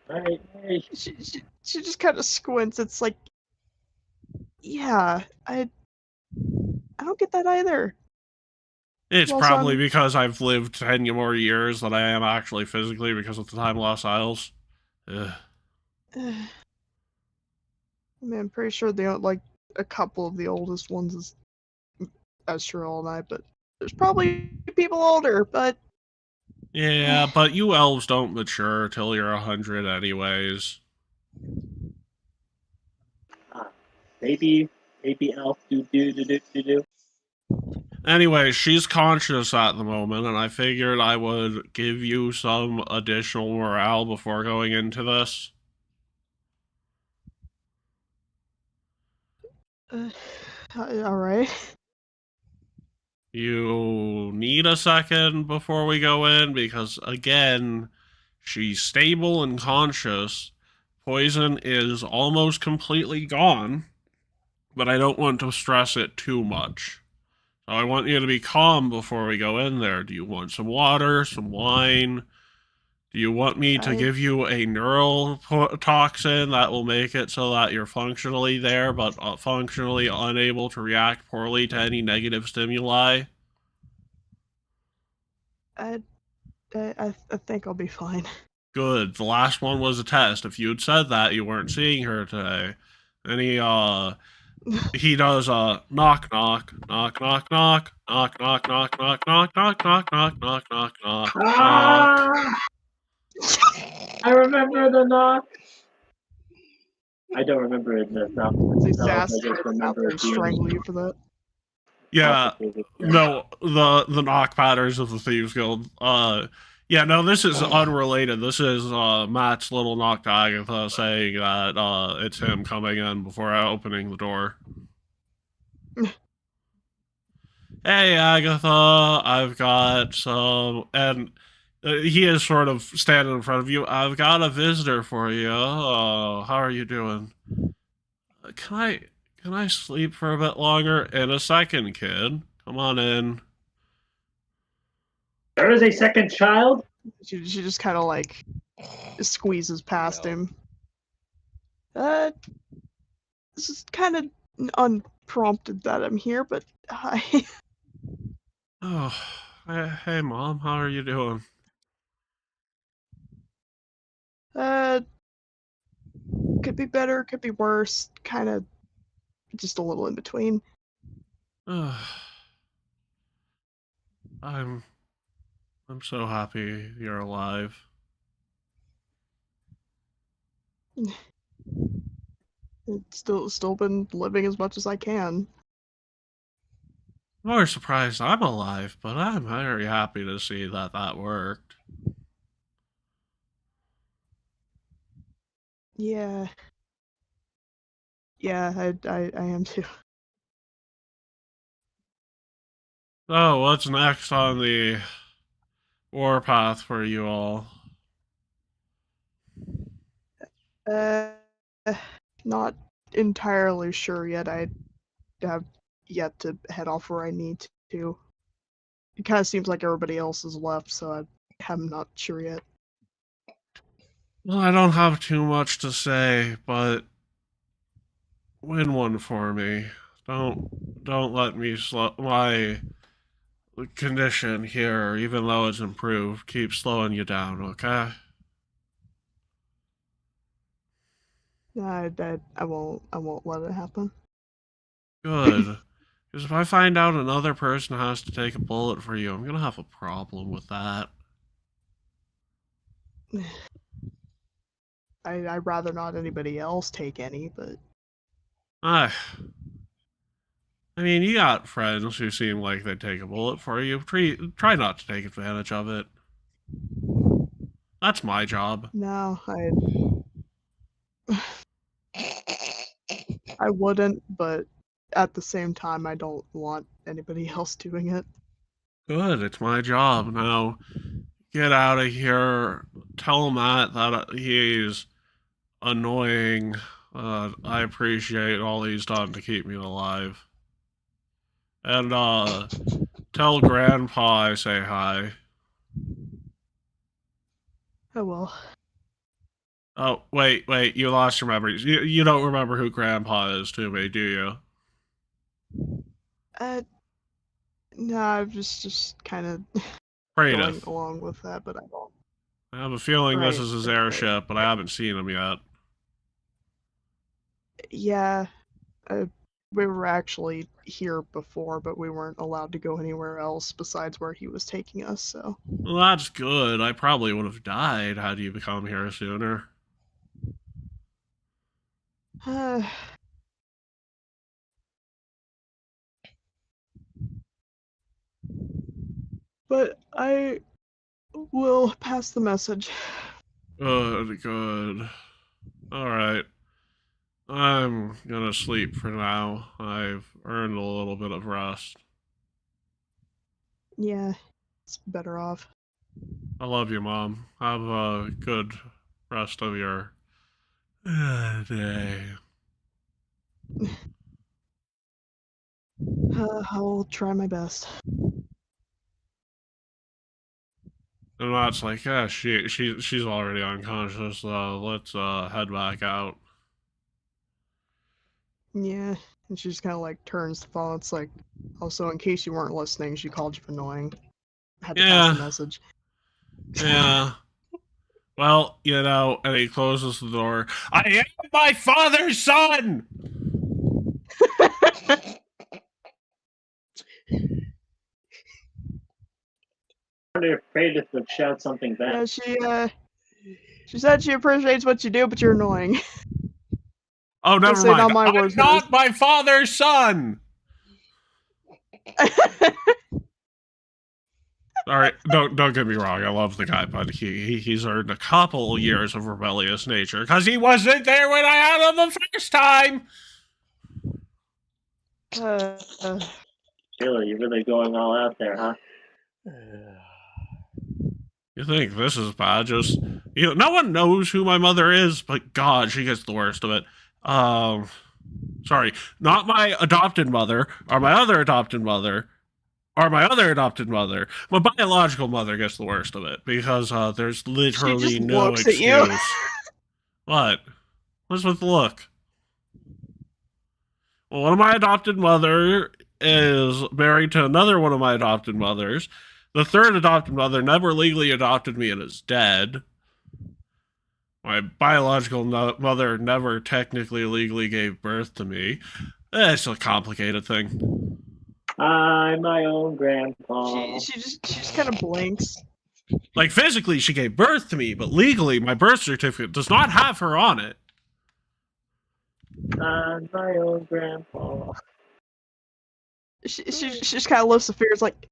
S2: Right.
S3: She just kind of squints. It's like, yeah, I don't get that either.
S1: It's
S3: Well,
S1: probably
S3: son-
S1: because I've lived 10 more years than I am actually physically because of the Time Lost Isles. Ugh.
S3: I mean, I'm pretty sure like a couple of the oldest ones is Astral and I, but there's probably people older, but
S1: Yeah, but you elves don't mature till you're 100 anyways.
S2: Baby elf do.
S1: Anyway, she's conscious at the moment, and I figured I would give you some additional morale before going into this.
S3: all right.
S1: You need a second before we go in, because again, she's stable and conscious. Poison is almost completely gone, but I don't want to stress it too much. So I want you to be calm before we go in there. Do you want some water, some wine? Do you want me to give you a neurotoxin that will make it so that you're functionally there, but functionally unable to react poorly to any negative stimuli?
S3: I think I'll be fine.
S1: Good. The last one was a test. If you had said that, you weren't seeing her today. And he does knock knock knock knock knock knock knock knock knock knock knock knock knock knock knock knock.
S2: Ah! I remember the knock. I don't remember it enough.
S3: Say
S2: I
S3: Sass
S2: just
S3: out
S2: remember
S3: there
S2: it
S3: and
S2: being
S3: strangle you for that.
S1: Yeah,
S2: complicated.
S1: no, the knock patterns of the Thieves Guild. Yeah, no, this is unrelated. This is Matt's little knock to Agatha saying that it's him coming in before opening the door. Hey, Agatha, I've got some, and he is sort of standing in front of you. I've got a visitor for you. How are you doing? Can I sleep for a bit longer? In a second, kid. Come on in.
S2: There is a second child?
S3: She just kind of like squeezes past
S7: No.
S3: him. This is kind of unprompted that I'm here, but hi.
S1: Oh, hey, Mom, how are you doing?
S3: Could be better, could be worse. Kind of just a little in between.
S1: I'm so happy you're alive.
S3: It's still been living as much as I can.
S1: More surprised I'm alive, but I'm very happy to see that that worked.
S3: Yeah. Yeah, I am too.
S1: So, what's next on the warpath for you all?
S3: Not entirely sure yet. I have yet to head off where I need to. It kind of seems like everybody else has left, so I'm not sure yet.
S1: Well, I don't have too much to say, but win one for me. Don't let me my condition here, even though it's improved, keep slowing you down, okay?
S3: I won't let it happen.
S1: Good. Because if I find out another person has to take a bullet for you, I'm gonna have a problem with that.
S3: I'd rather not anybody else take any, but
S1: I mean, you got friends who seem like they'd take a bullet for you. Try not to take advantage of it. That's my job.
S3: no, I wouldn't, but at the same time, I don't want anybody else doing it.
S1: Good, it's my job. Now, get out of here. Tell Matt that he's annoying. I appreciate all he's done to keep me alive. And, tell Grandpa I say hi.
S3: Oh well.
S1: Oh, wait, you lost your memories. You don't remember who Grandpa is to me, do you?
S3: No, I'm just kind of
S1: Praedyth.
S3: going along with that, but I don't.
S1: I have a feeling this
S3: Right,
S1: is his
S3: right,
S1: airship, but I haven't seen him yet.
S3: Yeah, we were actually here before, but we weren't allowed to go anywhere else besides where he was taking us, so.
S1: Well, that's good. I probably would have died had you become here sooner.
S3: But I will pass the message.
S1: Good. Alright. I'm gonna sleep for now. I've earned a little bit of rest.
S3: Yeah, it's better off.
S1: I love you, Mom. Have a good rest of your day.
S3: I'll try my best.
S1: And Matt's like, yeah, she's already unconscious. Let's head back out.
S3: Yeah, and she just kind of like turns the phone. It's like, also, in case you weren't listening, she called you annoying. I had to pass the message.
S1: Yeah. Well, and he closes the door. I am my father's son!
S2: I'm afraid to shout something back.
S3: Yeah, she said she appreciates what you do, but you're annoying.
S1: Oh, never
S3: Say
S1: mind.
S3: not my
S1: I'm
S3: words,
S1: not my father's son! Alright, don't get me wrong, I love the guy, but he's earned a couple years of rebellious nature, because he wasn't there when I had him the first time!
S2: Taylor, you're really going all out there, huh?
S1: You think this is bad? Just, no one knows who my mother is, but God, she gets the worst of it. Sorry, not my adopted mother, or my other adopted mother, or my other adopted mother. My biological mother gets the worst of it, because there's literally no
S3: looks
S1: excuse.
S3: at you.
S1: What? What's with the look? Well, one of my adopted mother is married to another one of my adopted mothers. The third adopted mother never legally adopted me and is dead. My biological mother never technically legally gave birth to me. It's a complicated thing.
S2: I'm my own grandpa.
S3: She just kind of blinks.
S1: Like, physically, she gave birth to me, but legally, my birth certificate does not have her on it.
S2: I'm my own grandpa.
S3: She just kind of lifts the fingers like,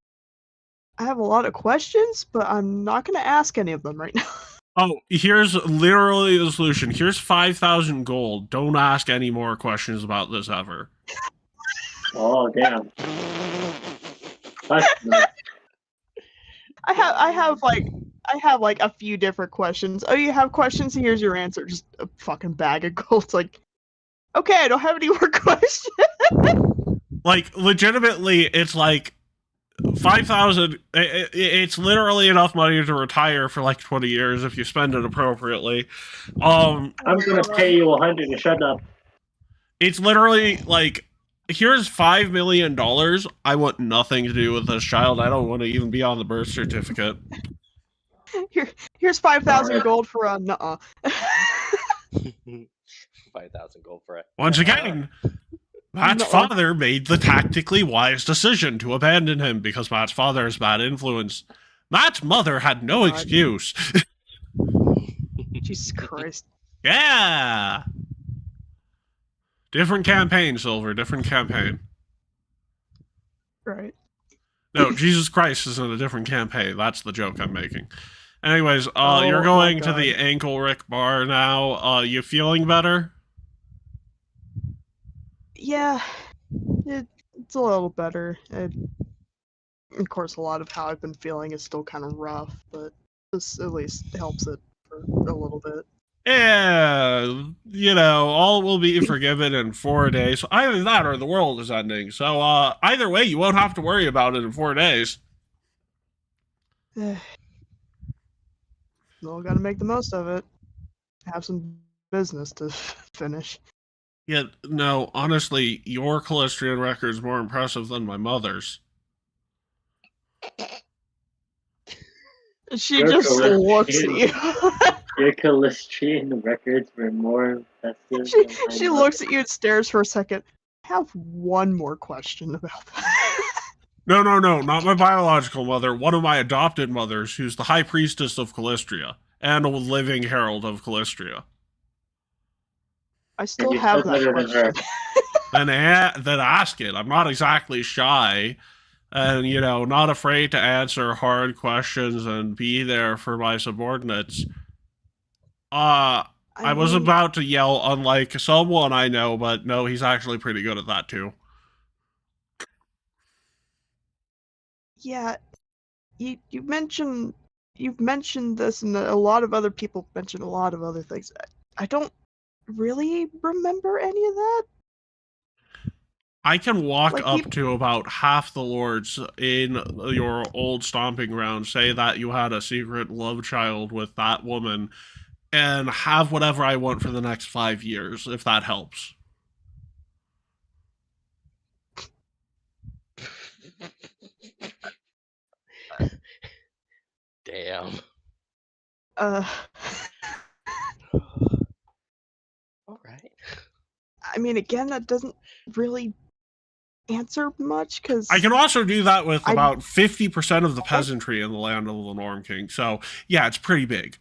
S3: I have a lot of questions, but I'm not going to ask any of them right now.
S1: Oh, here's literally the solution. Here's 5,000 gold. Don't ask any more questions about this ever.
S2: Oh, damn.
S3: I have like a few different questions. Oh, you have questions? Here's your answer. Just a fucking bag of gold. It's like, okay, I don't have any more questions.
S1: Like, legitimately, it's like 5,000. It's literally enough money to retire for like 20 years if you spend it appropriately.
S2: I'm gonna pay you 100 to shut up.
S1: It's literally like, here's $5 million. I want nothing to do with this child. I don't want to even be on the birth certificate.
S3: Here's 5,000 gold for a nuh-uh.
S7: 5,000 gold for it.
S1: Once again, Matt's father made the tactically wise decision to abandon him because Matt's father is bad influence. Matt's mother had no excuse.
S3: Jesus Christ.
S1: Yeah! Different campaign, Silver. Different campaign.
S3: Right.
S1: No, Jesus Christ is in a different campaign. That's the joke I'm making. Anyways,
S3: Oh,
S1: you're
S3: my
S1: going to
S3: God.
S1: the Ankle Rick bar now. You feeling better?
S3: Yeah, it's a little better. Of course, a lot of how I've been feeling is still kind of rough, but this at least helps it for a little bit.
S1: Yeah, all will be forgiven in 4 days. Either that or the world is ending. So, either way, you won't have to worry about it in 4 days.
S3: Still gotta make the most of it. Have some business to finish.
S1: Yeah, no, honestly, your Callistrian record's more impressive than my mother's.
S3: She just looks at you.
S2: Your Callistrian records were more impressive.
S3: She looks at you and stares for a second. I have one more question about that.
S1: No, not my biological mother. One of my adopted mothers, who's the High Priestess of Callistria and a living herald of Callistria.
S3: I still have that question.
S1: Then ask it. I'm not exactly shy. And, not afraid to answer hard questions and be there for my subordinates. I was about to yell, unlike someone I know, but no, he's actually pretty good at that too.
S3: Yeah, you've mentioned this, and a lot of other people mentioned a lot of other things. I don't really remember any of that.
S1: I can walk
S3: Like,
S1: up to about half the lords in your old stomping ground, say that you had a secret love child with that woman, and have whatever I want for the next 5 years, if that helps.
S7: Damn.
S3: Uh,
S7: All right.
S3: I mean, again, that doesn't really answer much because
S1: I can also do that with
S3: I-
S1: about 50% of the peasantry in the land of the Norm King. So, yeah, it's pretty big.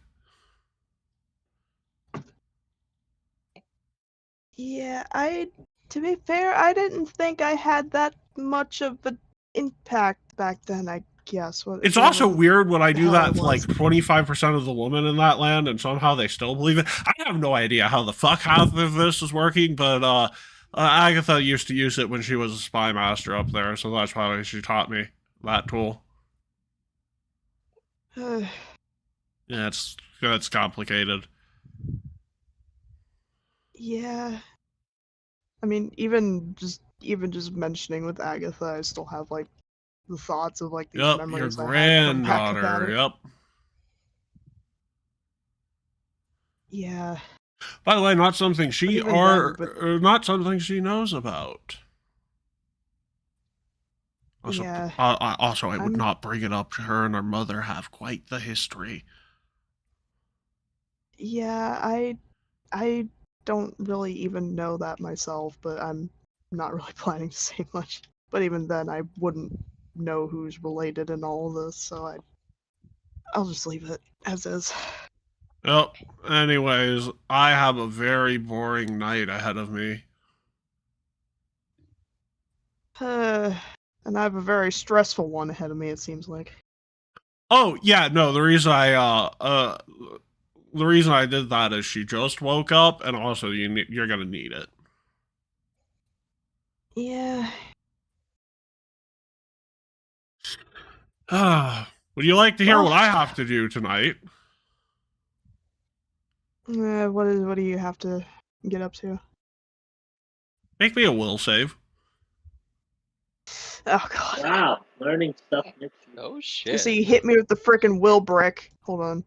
S3: Yeah, to be fair, I didn't think I had that much of an impact back then, I guess.
S1: It's also weird when I do
S3: hell
S1: that
S3: it
S1: to like
S3: was.
S1: 25% of the women in that land, and somehow they still believe it. I have no idea how the fuck half of this is working, but Agatha used to use it when she was a spy master up there, so that's why she taught me that tool. Yeah, it's complicated.
S3: Yeah. I mean, even just mentioning with Agatha, I still have like the thoughts of like these
S1: Yep, your
S3: memories I had come back about
S1: granddaughter.
S3: it.
S1: Yep.
S3: Yeah.
S1: By the way, not something she
S3: even then,
S1: not something she knows about. Also,
S3: Yeah.
S1: I would
S3: I'm-
S1: not bring it up. Her and her mother have quite the history.
S3: Yeah, I don't really even know that myself, but I'm not really planning to say much. But even then, I wouldn't know who's related in all of this, so I'll just leave it as is.
S1: Yep. Anyways, I have a very boring night ahead of me.
S3: And I have a very stressful one ahead of me, it seems like.
S1: Oh yeah, no. The reason I did that is she just woke up, and also you're gonna need it.
S3: Yeah.
S1: Would you like to hear
S3: Well-
S1: what I have to do tonight?
S3: What do you have to get up to?
S1: Make me a will save.
S3: Oh god.
S2: Wow, learning stuff makes you.
S7: Oh shit.
S3: So you hit me with the frickin' will brick. Hold on.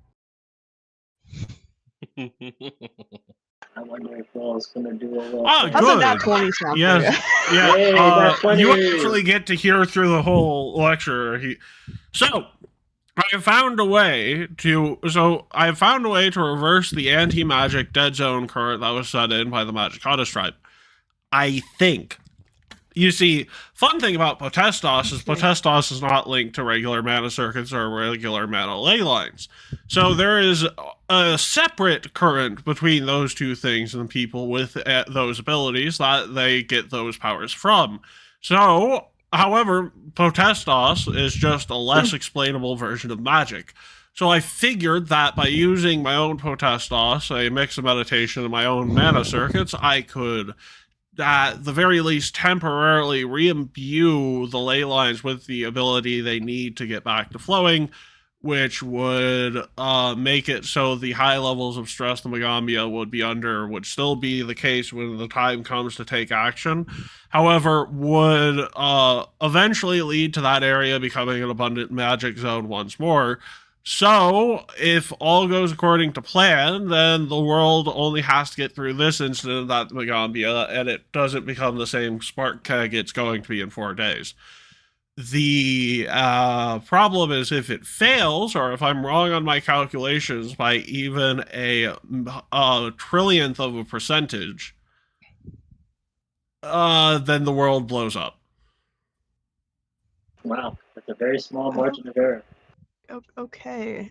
S2: I wonder if Will's gonna do a little.
S1: Oh,
S2: thing.
S3: How's a nat
S1: good.
S3: 20 sound
S1: Yes.
S3: for you?
S1: Yeah,
S2: Hey, that's funny.
S1: you actually get to hear through the whole lecture. So, I found a way to reverse the anti-magic dead zone current that was set in by the Magic Goddess tribe. I think. You see, fun thing about Potestas is Potestas is not linked to regular mana circuits or regular mana ley lines. So there is a separate current between those two things and people with those abilities that they get those powers from. So, however, Potestas is just a less explainable version of magic. So I figured that by using my own Potestas, a mix of meditation, and my own mana circuits, I could at the very least temporarily re-imbue the ley lines with the ability they need to get back to flowing, which would make it so the high levels of stress the Megambia would be under would still be the case when the time comes to take action. However, would eventually lead to that area becoming an abundant magic zone once more. So, if all goes according to plan, then the world only has to get through this incident at Megambia, and it doesn't become the same spark keg it's going to be in 4 days. The problem is if it fails, or if I'm wrong on my calculations by even a trillionth of a percentage, then the world blows up.
S2: Wow, that's a very small margin of error.
S3: Okay.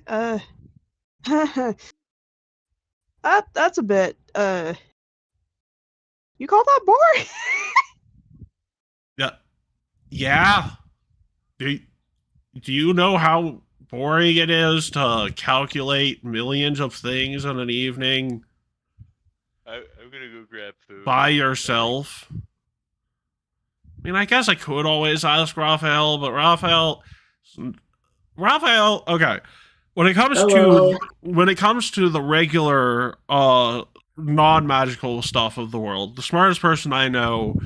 S3: That's a bit. You call that boring?
S1: Yeah. Do you know how boring it is to calculate millions of things in an evening
S4: I'm gonna go grab food.
S1: by yourself? I mean, I guess I could always ask Raphael, but Raphael, okay. When it comes to the regular non-magical stuff of the world, the smartest person I know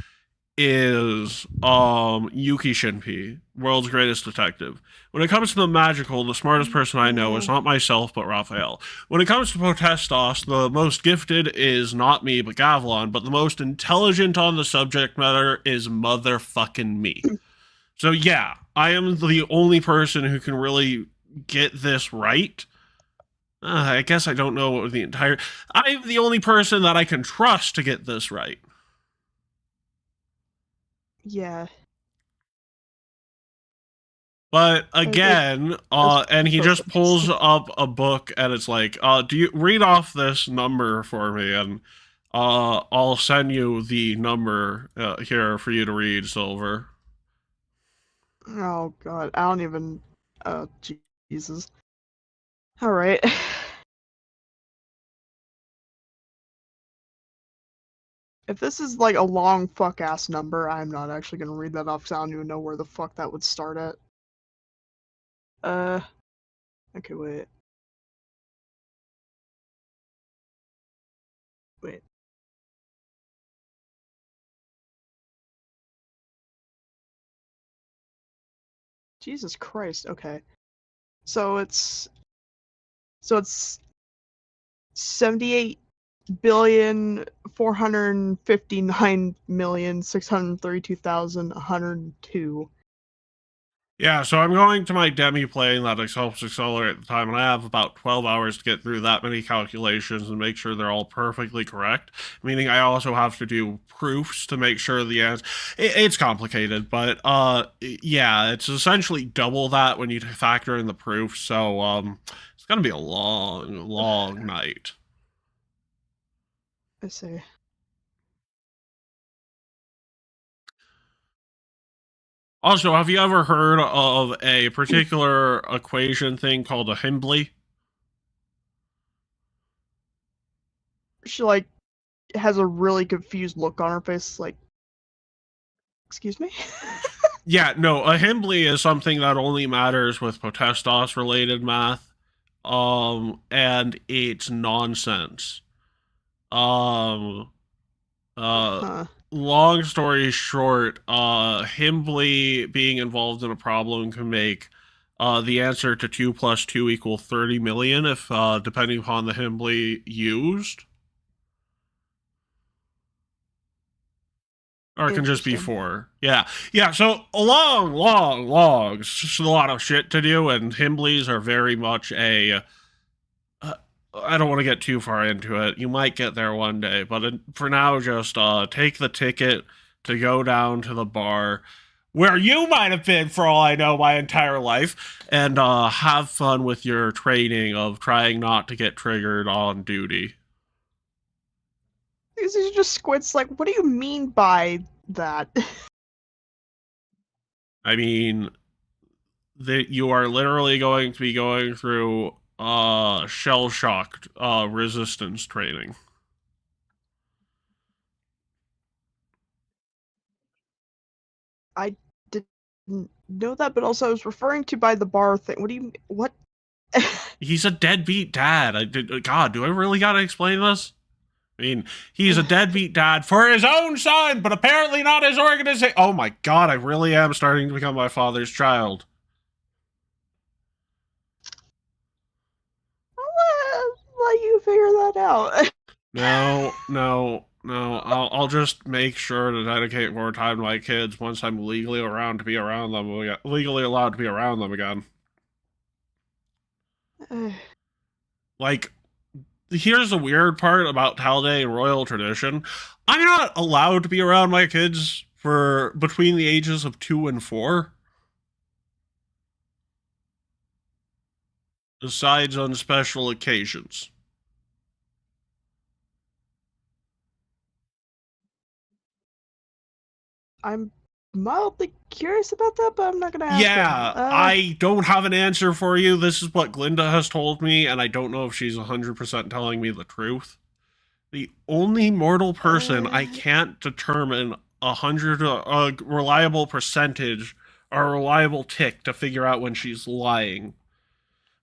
S1: is Yuki Shinpei, world's greatest detective. When it comes to the magical, the smartest person I know is not myself, but Raphael. When it comes to Potestos, the most gifted is not me, but Gavlon, but the most intelligent on the subject matter is motherfucking me. So yeah, I am the only person who can really get this right. I guess I don't know the entire... I'm the only person that I can trust to get this right.
S3: Yeah.
S1: But again, and he just pulls up a book and it's like, do you read off this number for me? And I'll send you the number here for you to read, Silver.
S3: Oh god, I don't even... Oh, Jesus. Alright. If this is like a long fuck-ass number, I'm not actually gonna read that off because I don't even know where the fuck that would start at. Okay, wait. Wait. Jesus Christ, okay. So it's 78,459,632,102.
S1: Yeah, so I'm going to my demi plane that helps accelerate the time, and I have about 12 hours to get through that many calculations and make sure they're all perfectly correct. Meaning I also have to do proofs to make sure the answer... It's complicated, but yeah, it's essentially double that when you factor in the proofs, so it's going to be a long, long night.
S3: I see.
S1: Also, have you ever heard of a particular equation thing called a Himbley?
S3: She like has a really confused look on her face, like, excuse me?
S1: Yeah, no, a Himbley is something that only matters with Potestos related math. And it's nonsense. Long story short, Himbley being involved in a problem can make the answer to 2 + 2 = 30 million if depending upon the Himbley used. Or it can just be 4. Yeah. Yeah, so a long. It's just a lot of shit to do, and Himbleys are very much a... I don't want to get too far into it. You might get there one day, but for now, just take the ticket to go down to the bar, where you might have been for all I know my entire life, and have fun with your training of trying not to get triggered on duty.
S3: He just squints like, what do you mean by that?
S1: I mean, that you are literally going to be going through shell shock resistance training.
S3: I didn't know that, but also I was referring to by the bar thing. What do you... What?
S1: He's a deadbeat dad. God, do I really gotta explain this? I mean, he's a deadbeat dad for his own son, but apparently not his organization. Oh my god, I really am starting to become my father's child.
S3: I'll let you figure that out.
S1: No. I'll just make sure to dedicate more time to my kids once I'm legally allowed to be around them again. Like, here's the weird part about Talday royal tradition. I'm not allowed to be around my kids for between the ages of 2 and 4. Besides on special occasions.
S3: I'm mildly curious about that, but I'm not gonna ask
S1: Yeah,
S3: him.
S1: I don't have an answer for you. This is what Glinda has told me, and I don't know if she's 100% telling me the truth. The only mortal person I can't determine a reliable percentage or a reliable tick to figure out when she's lying.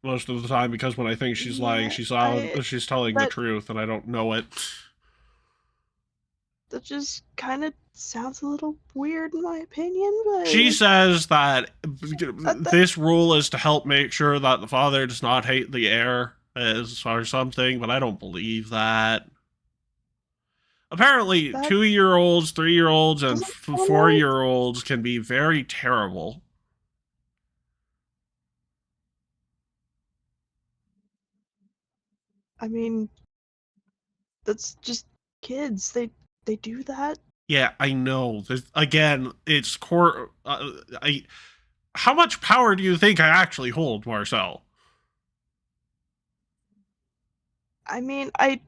S1: Most of the time, because when I think she's lying, she's telling the truth, and I don't know it.
S3: That just kind of sounds a little weird in my opinion, but
S1: She says that
S3: that-
S1: this rule is to help make sure that the father does not hate the heir or something, but I don't believe that. Apparently,
S3: That
S1: 2-year-olds, 3-year-olds, and
S3: doesn't sound right.
S1: 4-year-olds can be very terrible.
S3: I mean, that's just kids. They do that.
S1: Yeah, I know. Again, it's core. How much power do you think I actually hold, Marcel?
S3: I mean, I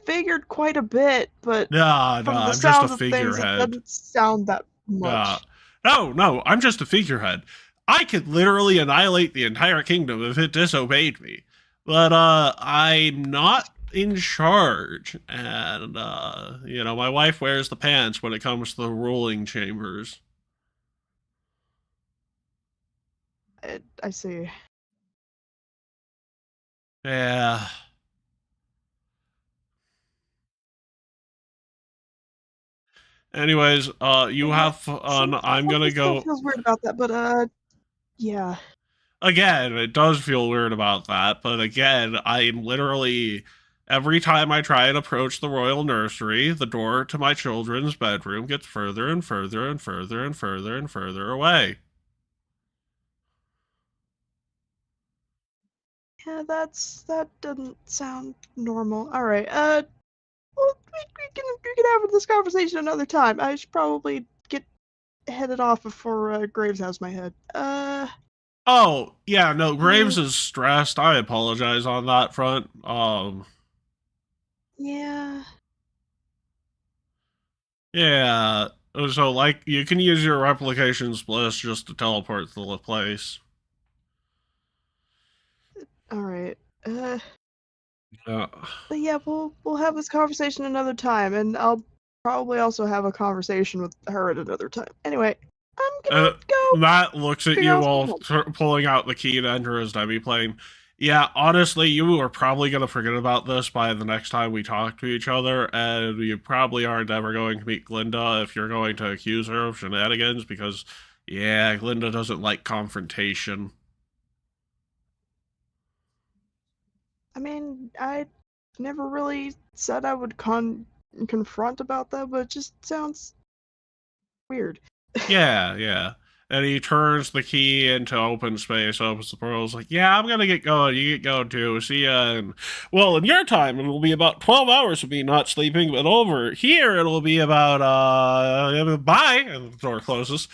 S3: figured quite a bit, but
S1: Nah,
S3: from the
S1: I'm just a
S3: sounds of things, it
S1: figurehead.
S3: doesn't sound that much.
S1: No, I'm just a figurehead. I could literally annihilate the entire kingdom if it disobeyed me. But I'm not in charge. And my wife wears the pants when it comes to the ruling chambers.
S3: I see.
S1: Yeah. Anyways, you
S3: Yeah,
S1: have fun. I'm gonna
S3: Something still
S1: go.
S3: feels weird about that, but yeah.
S1: Again, it does feel weird about that, but again, I'm literally every time I try and approach the royal nursery, the door to my children's bedroom gets further and further and further and further and further away.
S3: Yeah, that doesn't sound normal. All right. Well, we can have this conversation another time. I should probably get headed off before Graves has my head.
S1: Oh, yeah, no, Graves
S3: Mm.
S1: is stressed. I apologize on that front.
S3: Yeah.
S1: Yeah. So, like, you can use your replication bliss just to teleport to the place.
S3: All right.
S1: Yeah.
S3: But yeah, we'll have this conversation another time, and I'll probably also have a conversation with her at another time. Anyway, I'm gonna go.
S1: Matt looks at
S3: figure
S1: you
S3: out
S1: while
S3: something
S1: pulling out the key to enter his demi-plane. Yeah, honestly, you are probably going to forget about this by the next time we talk to each other, and you probably aren't ever going to meet Glinda if you're going to accuse her of shenanigans, because, yeah, Glinda doesn't like confrontation.
S3: I mean, I never really said I would confront about that, but it just sounds weird.
S1: Yeah. And he turns the key into open space, opens the portal, like, yeah, I'm gonna get going, you get going too, see ya, and, well, in your time, it'll be about 12 hours of me not sleeping, but over here, it'll be about, bye, and the door closes.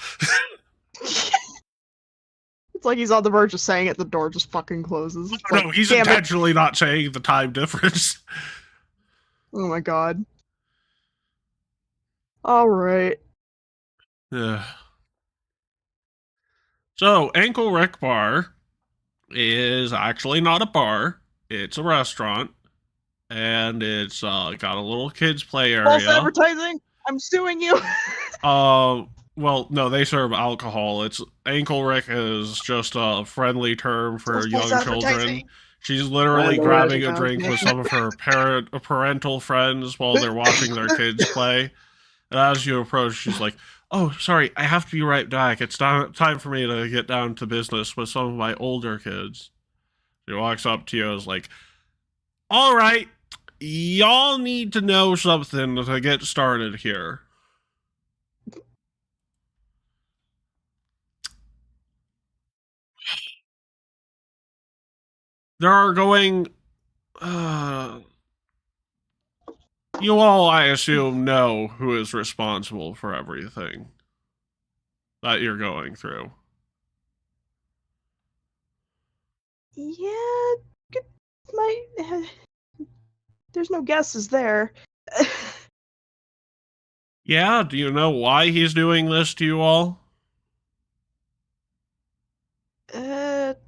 S3: It's like he's on the verge of saying it, the door just fucking closes. It's like,
S1: No, he's
S3: damn it.
S1: intentionally not saying the time difference.
S3: Oh my god. Alright.
S1: Yeah. So, Ankle Rick Bar is actually not a bar, it's a restaurant, and it's got a little kids play
S3: False
S1: area.
S3: advertising? I'm suing you!
S1: Well, no, they serve alcohol. It's Ankle Rick is just a friendly term for young children. She's literally grabbing a drink with some of her parental friends while they're watching their kids play. And as you approach, she's like, "Oh, sorry, I have to be right back. It's time for me to get down to business with some of my older kids." She walks up to you and is like, "All right, y'all need to know something to get started here." There are going. You all, I assume, know who is responsible for everything that you're going through.
S3: Yeah, there's no guesses there.
S1: Yeah, do you know why he's doing this to you all?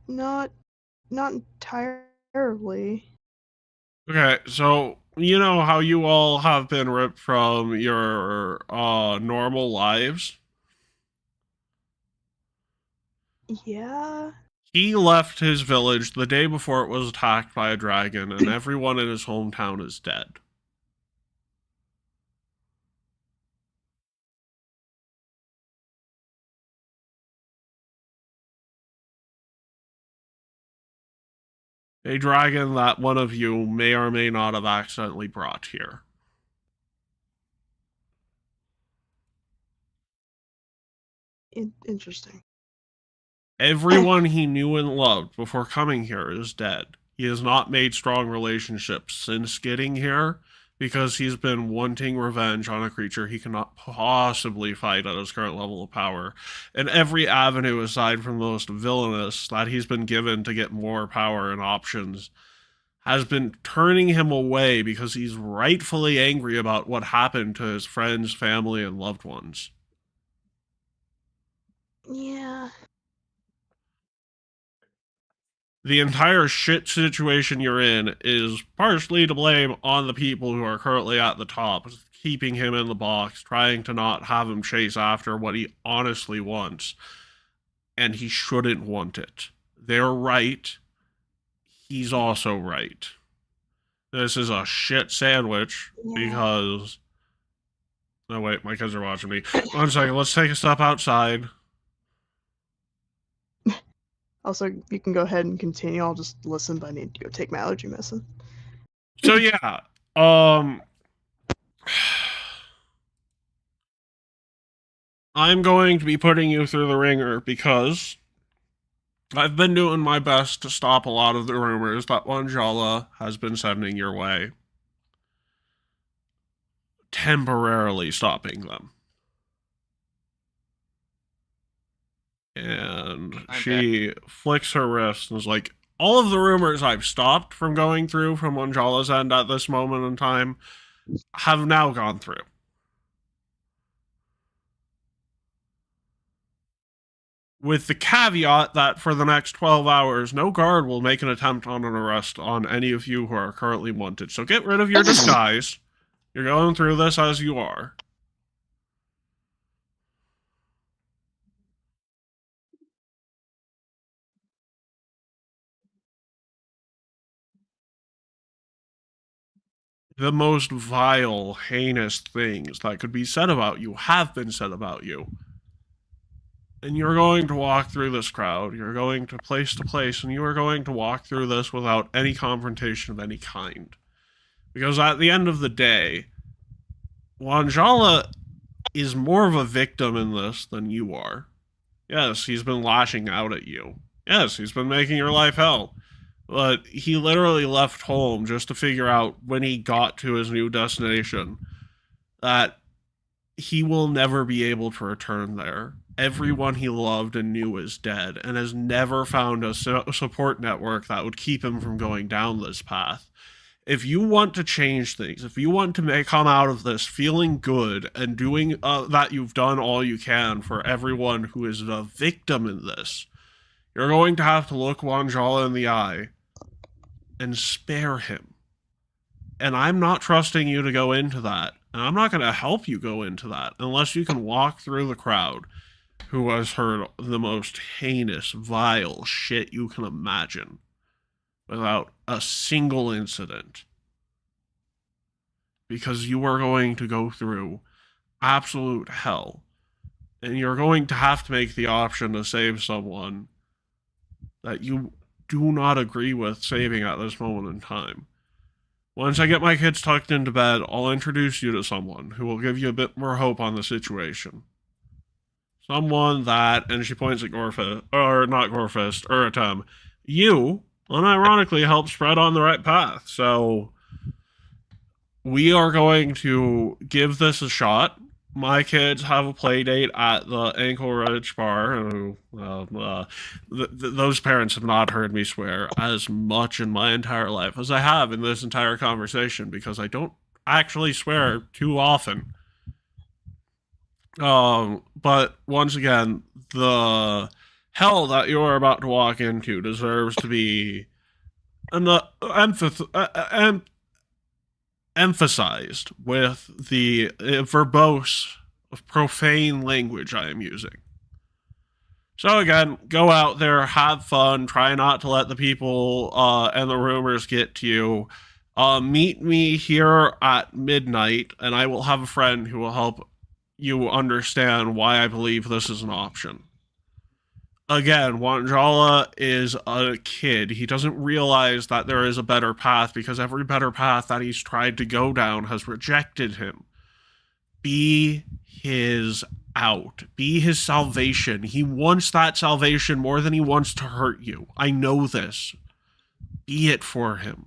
S3: Not entirely.
S1: Okay, so you know how you all have been ripped from your normal lives?
S3: Yeah.
S1: He left his village the day before it was attacked by a dragon, and everyone in his hometown is dead. A dragon that one of you may or may not have accidentally brought here.
S3: Interesting.
S1: Everyone he knew and loved before coming here is dead. He has not made strong relationships since getting here because he's been wanting revenge on a creature he cannot possibly fight at his current level of power. And every avenue aside from the most villainous that he's been given to get more power and options has been turning him away because he's rightfully angry about what happened to his friends, family, and loved ones.
S3: Yeah.
S1: The entire shit situation you're in is partially to blame on the people who are currently at the top, keeping him in the box, trying to not have him chase after what he honestly wants. And he shouldn't want it. They're right. He's also right. This is a shit sandwich because... Oh, wait, my kids are watching me. 1 second, let's take a step outside.
S3: Also, you can go ahead and continue. I'll just listen, but I need to go take my allergy medicine.
S1: So yeah, I'm going to be putting you through the ringer because I've been doing my best to stop a lot of the rumors that Wanjala has been sending your way. Temporarily stopping them. And she flicks her wrist and is like, all of the rumors I've stopped from going through from Wanjala's end at this moment in time have now gone through. With the caveat that for the next 12 hours, no guard will make an attempt on an arrest on any of you who are currently wanted. So get rid of your disguise. You're going through this as you are. The most vile, heinous things that could be said about you have been said about you. And you're going to walk through this crowd, you're going to place, and you are going to walk through this without any confrontation of any kind. Because at the end of the day, Wanjala is more of a victim in this than you are. Yes, he's been lashing out at you. Yes, he's been making your life hell. But he literally left home just to figure out when he got to his new destination that he will never be able to return there. Everyone he loved and knew is dead and has never found a support network that would keep him from going down this path. If you want to change things, if you want to come out of this feeling good and doing that you've done all you can for everyone who is a victim in this, you're going to have to look Wanjala in the eye and spare him. And I'm not trusting you to go into that. And I'm not going to help you go into that unless you can walk through the crowd who has heard the most heinous, vile shit you can imagine without a single incident. Because you are going to go through absolute hell. And you're going to have to make the option to save someone that you do not agree with saving at this moment in time. Once I get my kids tucked into bed, I'll introduce you to someone who will give you a bit more hope on the situation. Someone that, and she points at Gorfist, or not Gorfist, Uratem, you, unironically, help spread on the right path. So, we are going to give this a shot. My kids have a play date at the Ankle Ridge Bar. Those parents have not heard me swear as much in my entire life as I have in this entire conversation because I don't actually swear too often. But once again, the hell that you're about to walk into deserves to be emphasized with the verbose, profane language I am using. So again, go out there, have fun, try not to let the people and the rumors get to you. Meet me here at midnight, and I will have a friend who will help you understand why I believe this is an option. Again, Wanjala is a kid. He doesn't realize that there is a better path because every better path that he's tried to go down has rejected him. Be his out. Be his salvation. He wants that salvation more than he wants to hurt you. I know this. Be it for him.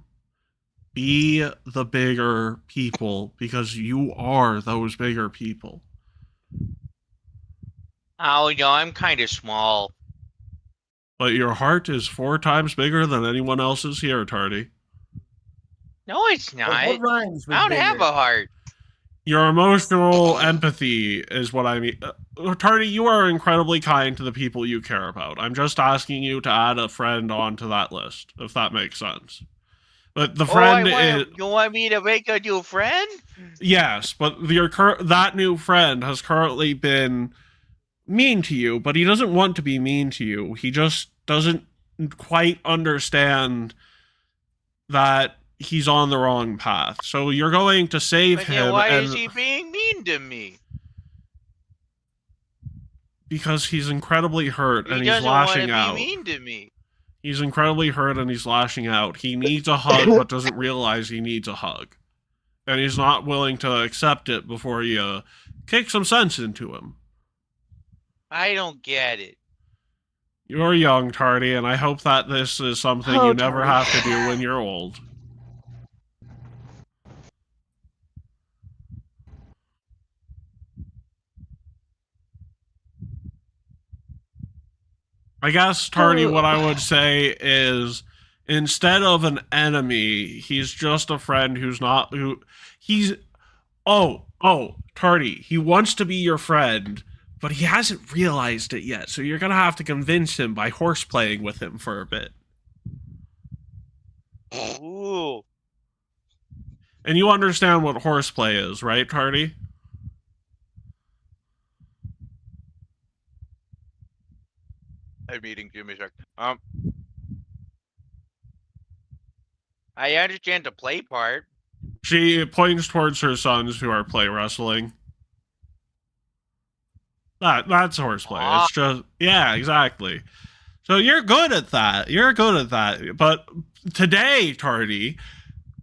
S1: Be the bigger people because you are those bigger people.
S4: Oh, no, I'm kind of small.
S1: But your heart is 4 times bigger than anyone else's here, Tardy.
S4: No, it's not.
S6: What rhymes with
S4: I don't
S6: bigger?
S4: have a heart.
S1: Your emotional empathy is what I mean. Tardy, you are incredibly kind to the people you care about. I'm just asking you to add a friend onto that list, if that makes sense. But the friend is...
S4: You want me to make a new friend?
S1: Yes, but that new friend has currently been mean to you, but he doesn't want to be mean to you. He just doesn't quite understand that he's on the wrong path. So you're going to save
S4: But
S1: him.
S4: then why is he being mean to me?
S1: Because he's incredibly hurt and
S4: He
S1: he's
S4: doesn't want
S1: lashing
S4: to
S1: out.
S4: be mean to me.
S1: He's incredibly hurt and he's lashing out. He needs a hug but doesn't realize he needs a hug. And he's not willing to accept it before you kick some sense into him.
S4: I don't get it.
S1: You're young, Tardy, and I hope that this is something
S3: Oh,
S1: you never
S3: Tardy.
S1: have to do when you're old. I guess, Tardy, what I would say is instead of an enemy, he's just a friend Tardy, he wants to be your friend, but he hasn't realized it yet, so you're gonna have to convince him by horseplaying with him for a bit.
S4: Ooh.
S1: And you understand what horseplay is, right, Tardy?
S4: I'm eating Jimmy Shark. I understand the play part.
S1: She points towards her sons who are play wrestling. That's horseplay. It's just, yeah, exactly. So you're good at that. You're good at that. But today, Tardy,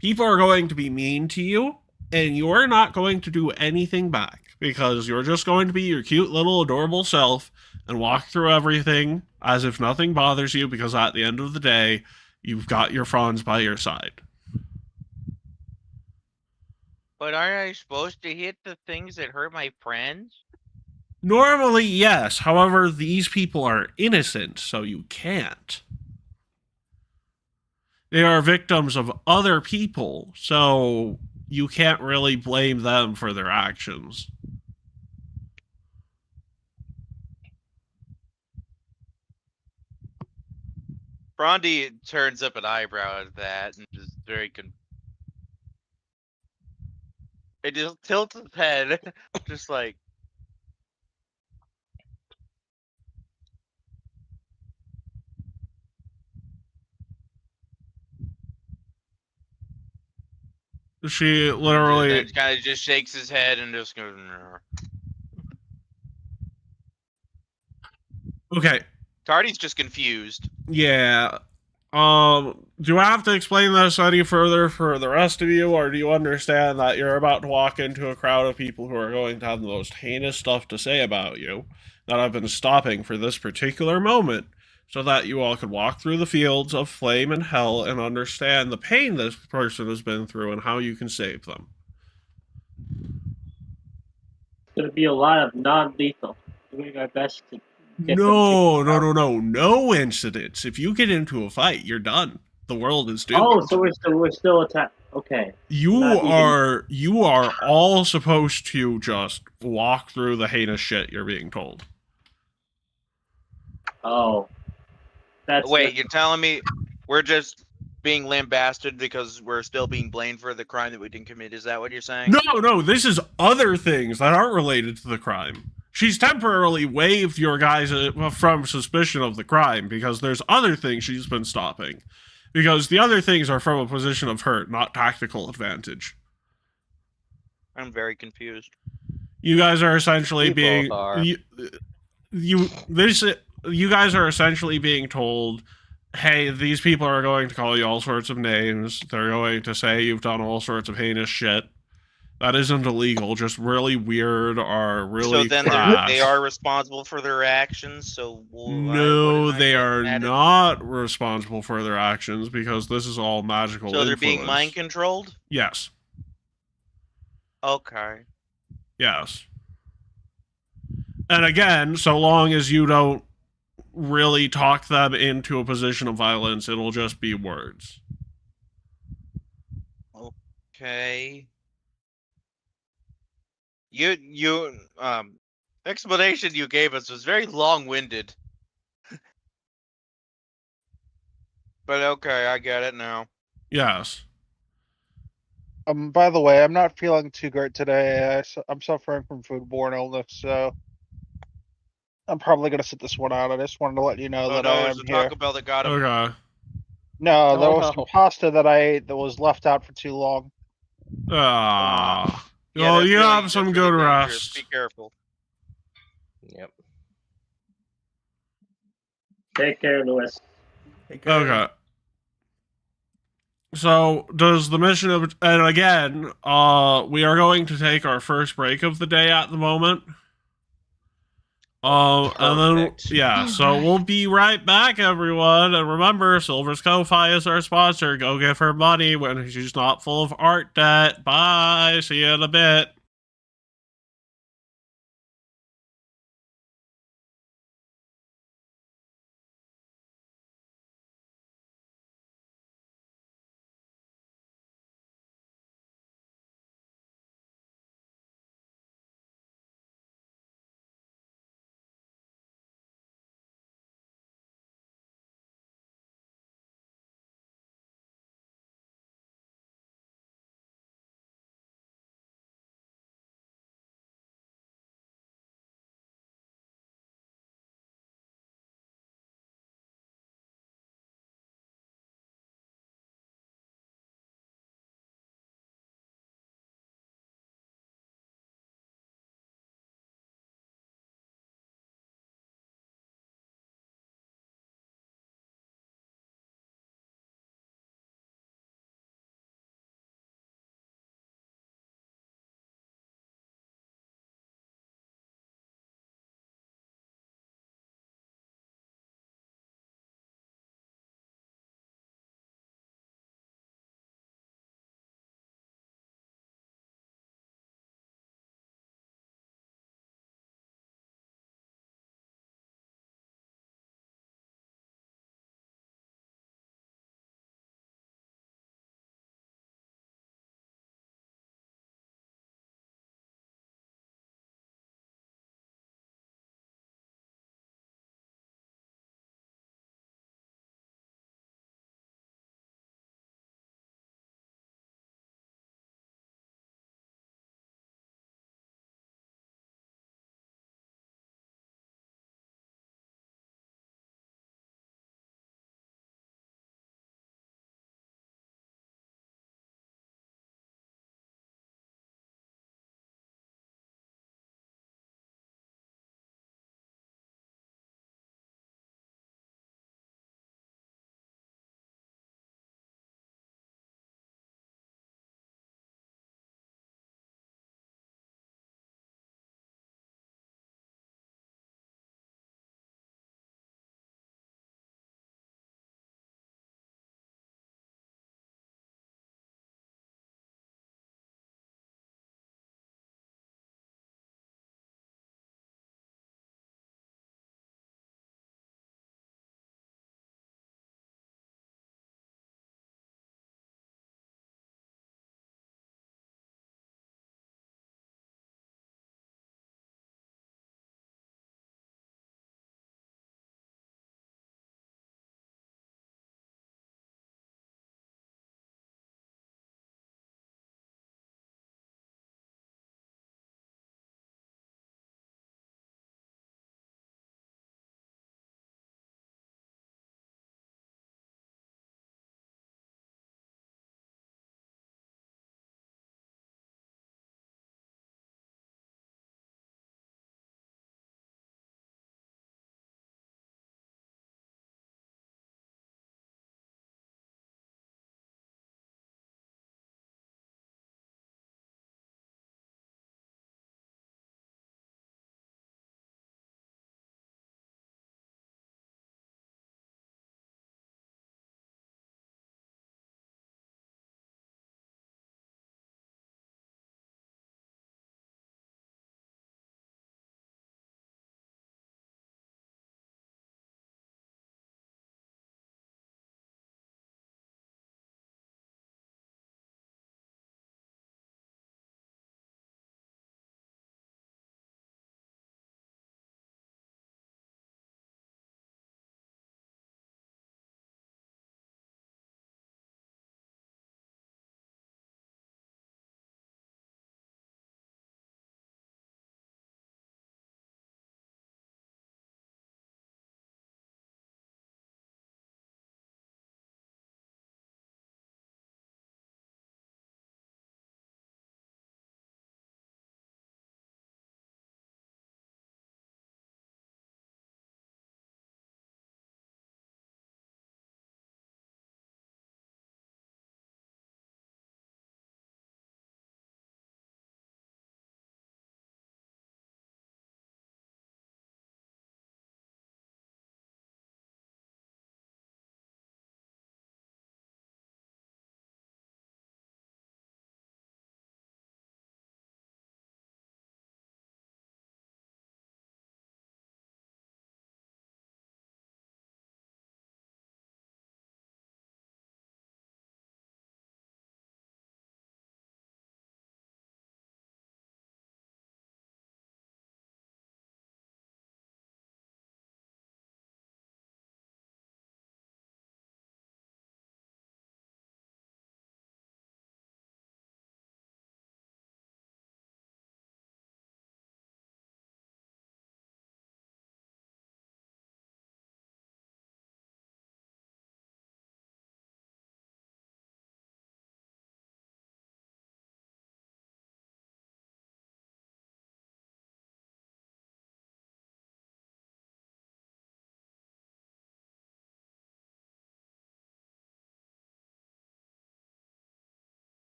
S1: people are going to be mean to you, and you're not going to do anything back because you're just going to be your cute little adorable self and walk through everything as if nothing bothers you because at the end of the day, you've got your fawns by your side.
S4: But aren't I supposed to hit the things that hurt my friends?
S1: Normally, yes. However, these people are innocent, so you can't. They are victims of other people, so you can't really blame them for their actions.
S4: Brondy turns up an eyebrow at that and is very it just tilts his head, just like.
S1: She literally
S4: kind of just shakes his head and just goes. "No."
S1: Okay.
S4: Tardy's just confused.
S1: Yeah. Do I have to explain this any further for the rest of you, or do you understand that you're about to walk into a crowd of people who are going to have the most heinous stuff to say about you that I've been stopping for this particular moment so that you all could walk through the fields of flame and hell and understand the pain this person has been through and how you can save them?
S2: It's going to be a lot of non-lethal. Doing our best to get
S1: No incidents. If you get into a fight, you're done. The world is doomed.
S2: Oh, so we're still attacked. Okay.
S1: You are all supposed to just walk through the heinous shit you're being told.
S2: Oh.
S4: Wait, you're telling me we're just being lambasted because we're still being blamed for the crime that we didn't commit? Is that what you're saying?
S1: No, this is other things that aren't related to the crime. She's temporarily waived your guys from suspicion of the crime because there's other things she's been stopping. Because the other things are from a position of hurt, not tactical advantage.
S4: I'm very confused.
S1: You guys are essentially
S7: We
S1: being...
S7: both are.
S1: you guys are essentially being told, hey, these people are going to call you all sorts of names. They're going to say you've done all sorts of heinous shit. That isn't illegal, just really weird or really
S4: So then
S1: crass.
S4: they are responsible for their actions. So
S1: No,
S4: wouldn't I
S1: they
S4: get
S1: are
S4: mad at-
S1: not responsible for their actions because this is all magical
S4: So they're being
S1: influence.
S4: mind controlled.
S1: Yes.
S4: Okay.
S1: Yes. And again, so long as you don't really talk them into a position of violence, it'll just be words.
S4: Okay. You explanation you gave us was very long-winded. But okay, I get it now.
S1: Yes.
S8: By the way, I'm not feeling too great today. I'm suffering from foodborne illness, so I'm probably gonna sit this one out. I just wanted to let you know
S4: Oh
S8: that
S4: no,
S8: I
S4: it
S8: am
S4: was the
S8: here.
S4: Taco Bell that got him.
S1: Okay.
S8: No, there
S7: Oh,
S8: was some
S7: no.
S8: pasta that I ate that was left out for too long.
S1: Ah.
S4: Yeah,
S1: Well,
S4: that's
S1: you
S4: really-
S1: have
S4: that's
S1: some
S4: really
S1: good
S4: dangerous.
S1: rest.
S4: Be careful.
S7: Yep.
S2: Take care, Lewis.
S6: Take care.
S1: Okay. So, does the mission of... And again, we are going to take our first break of the day at the moment. And then,
S7: Perfect.
S1: yeah, so we'll be right back, everyone. And remember, Silver's Ko-Fi is our sponsor. Go give her money when she's not full of art debt. Bye. See you in a bit.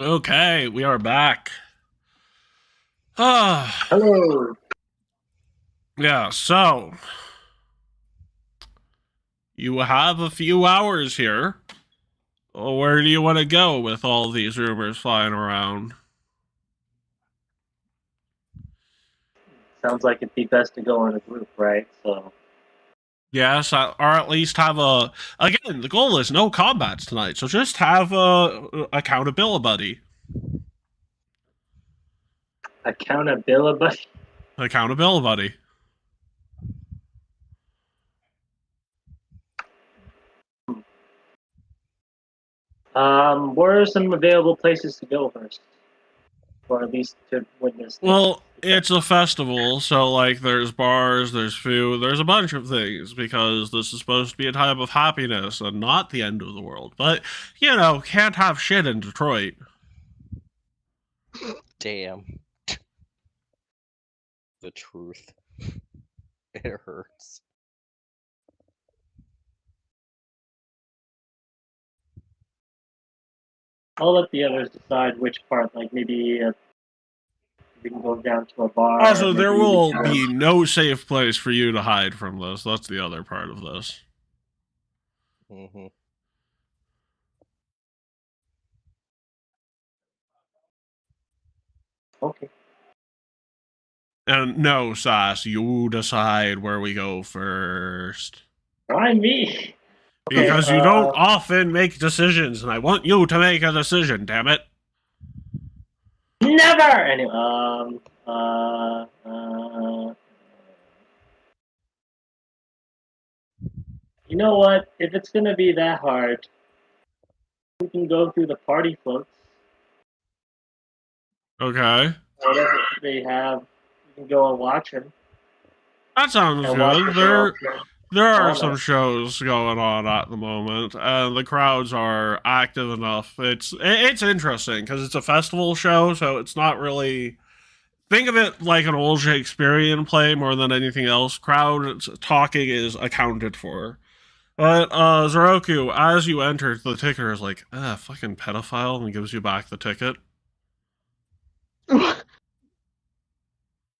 S1: Okay, we are back. Ah,
S2: Hello.
S1: yeah, so you have a few hours here. Where do you want to go with all these rumors flying around?
S2: Sounds like it'd be best to go in a group, right? So
S1: Yes, or at least have a. Again, the goal is no combats tonight, so just have a accountability buddy.
S2: accountability.
S1: Accountability buddy.
S2: Where are some available places to go first, or at least to witness?
S1: Well, it's a festival, so like there's bars, there's food, there's a bunch of things because this is supposed to be a time of happiness and not the end of the world. But you know, can't have shit in Detroit.
S7: Damn. The truth. It hurts.
S2: I'll let the others decide which part. Like maybe we can go down to a bar.
S1: Also, there
S2: maybe we
S1: will
S2: can-
S1: be no safe place for you to hide from this. That's the other part of this.
S7: Mm-hmm.
S2: Okay.
S1: And no, Sass, you decide where we go first.
S2: Why me?
S1: Because you don't often make decisions, and I want you to make a decision, damn it.
S2: Never. Anyway, you know what? If it's gonna be that hard, we can go through the party floats.
S1: Okay.
S2: Whatever they have, you can go and watch them.
S1: That sounds
S2: And watch
S1: good.
S2: the
S1: There are
S2: Oh,
S1: some
S2: no.
S1: shows going on at the moment, and the crowds are active enough. It's interesting because it's a festival show, so it's not really. Think of it like an old Shakespearean play more than anything else. Crowd talking is accounted for. But Zoroku, as you enter, the ticker is like, fucking pedophile, and gives you back the ticket.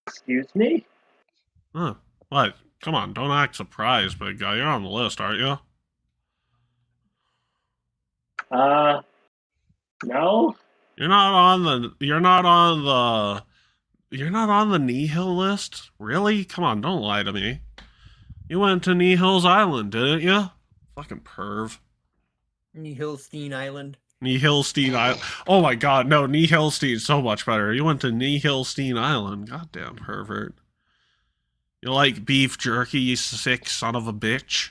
S2: Excuse me?
S1: Huh. What? Come on, don't act surprised, big guy. You're on the list, aren't you?
S2: No.
S1: You're not on the Nihil list? Really? Come on, don't lie to me. You went to Nihil's Island, didn't you? Fucking perv.
S6: Nihilstein Island.
S1: Nihilstein Island. Oh my god, no, Nihilstein's so much better. You went to Nihilstein Island. Goddamn pervert. You like beef jerky, you sick son of a bitch?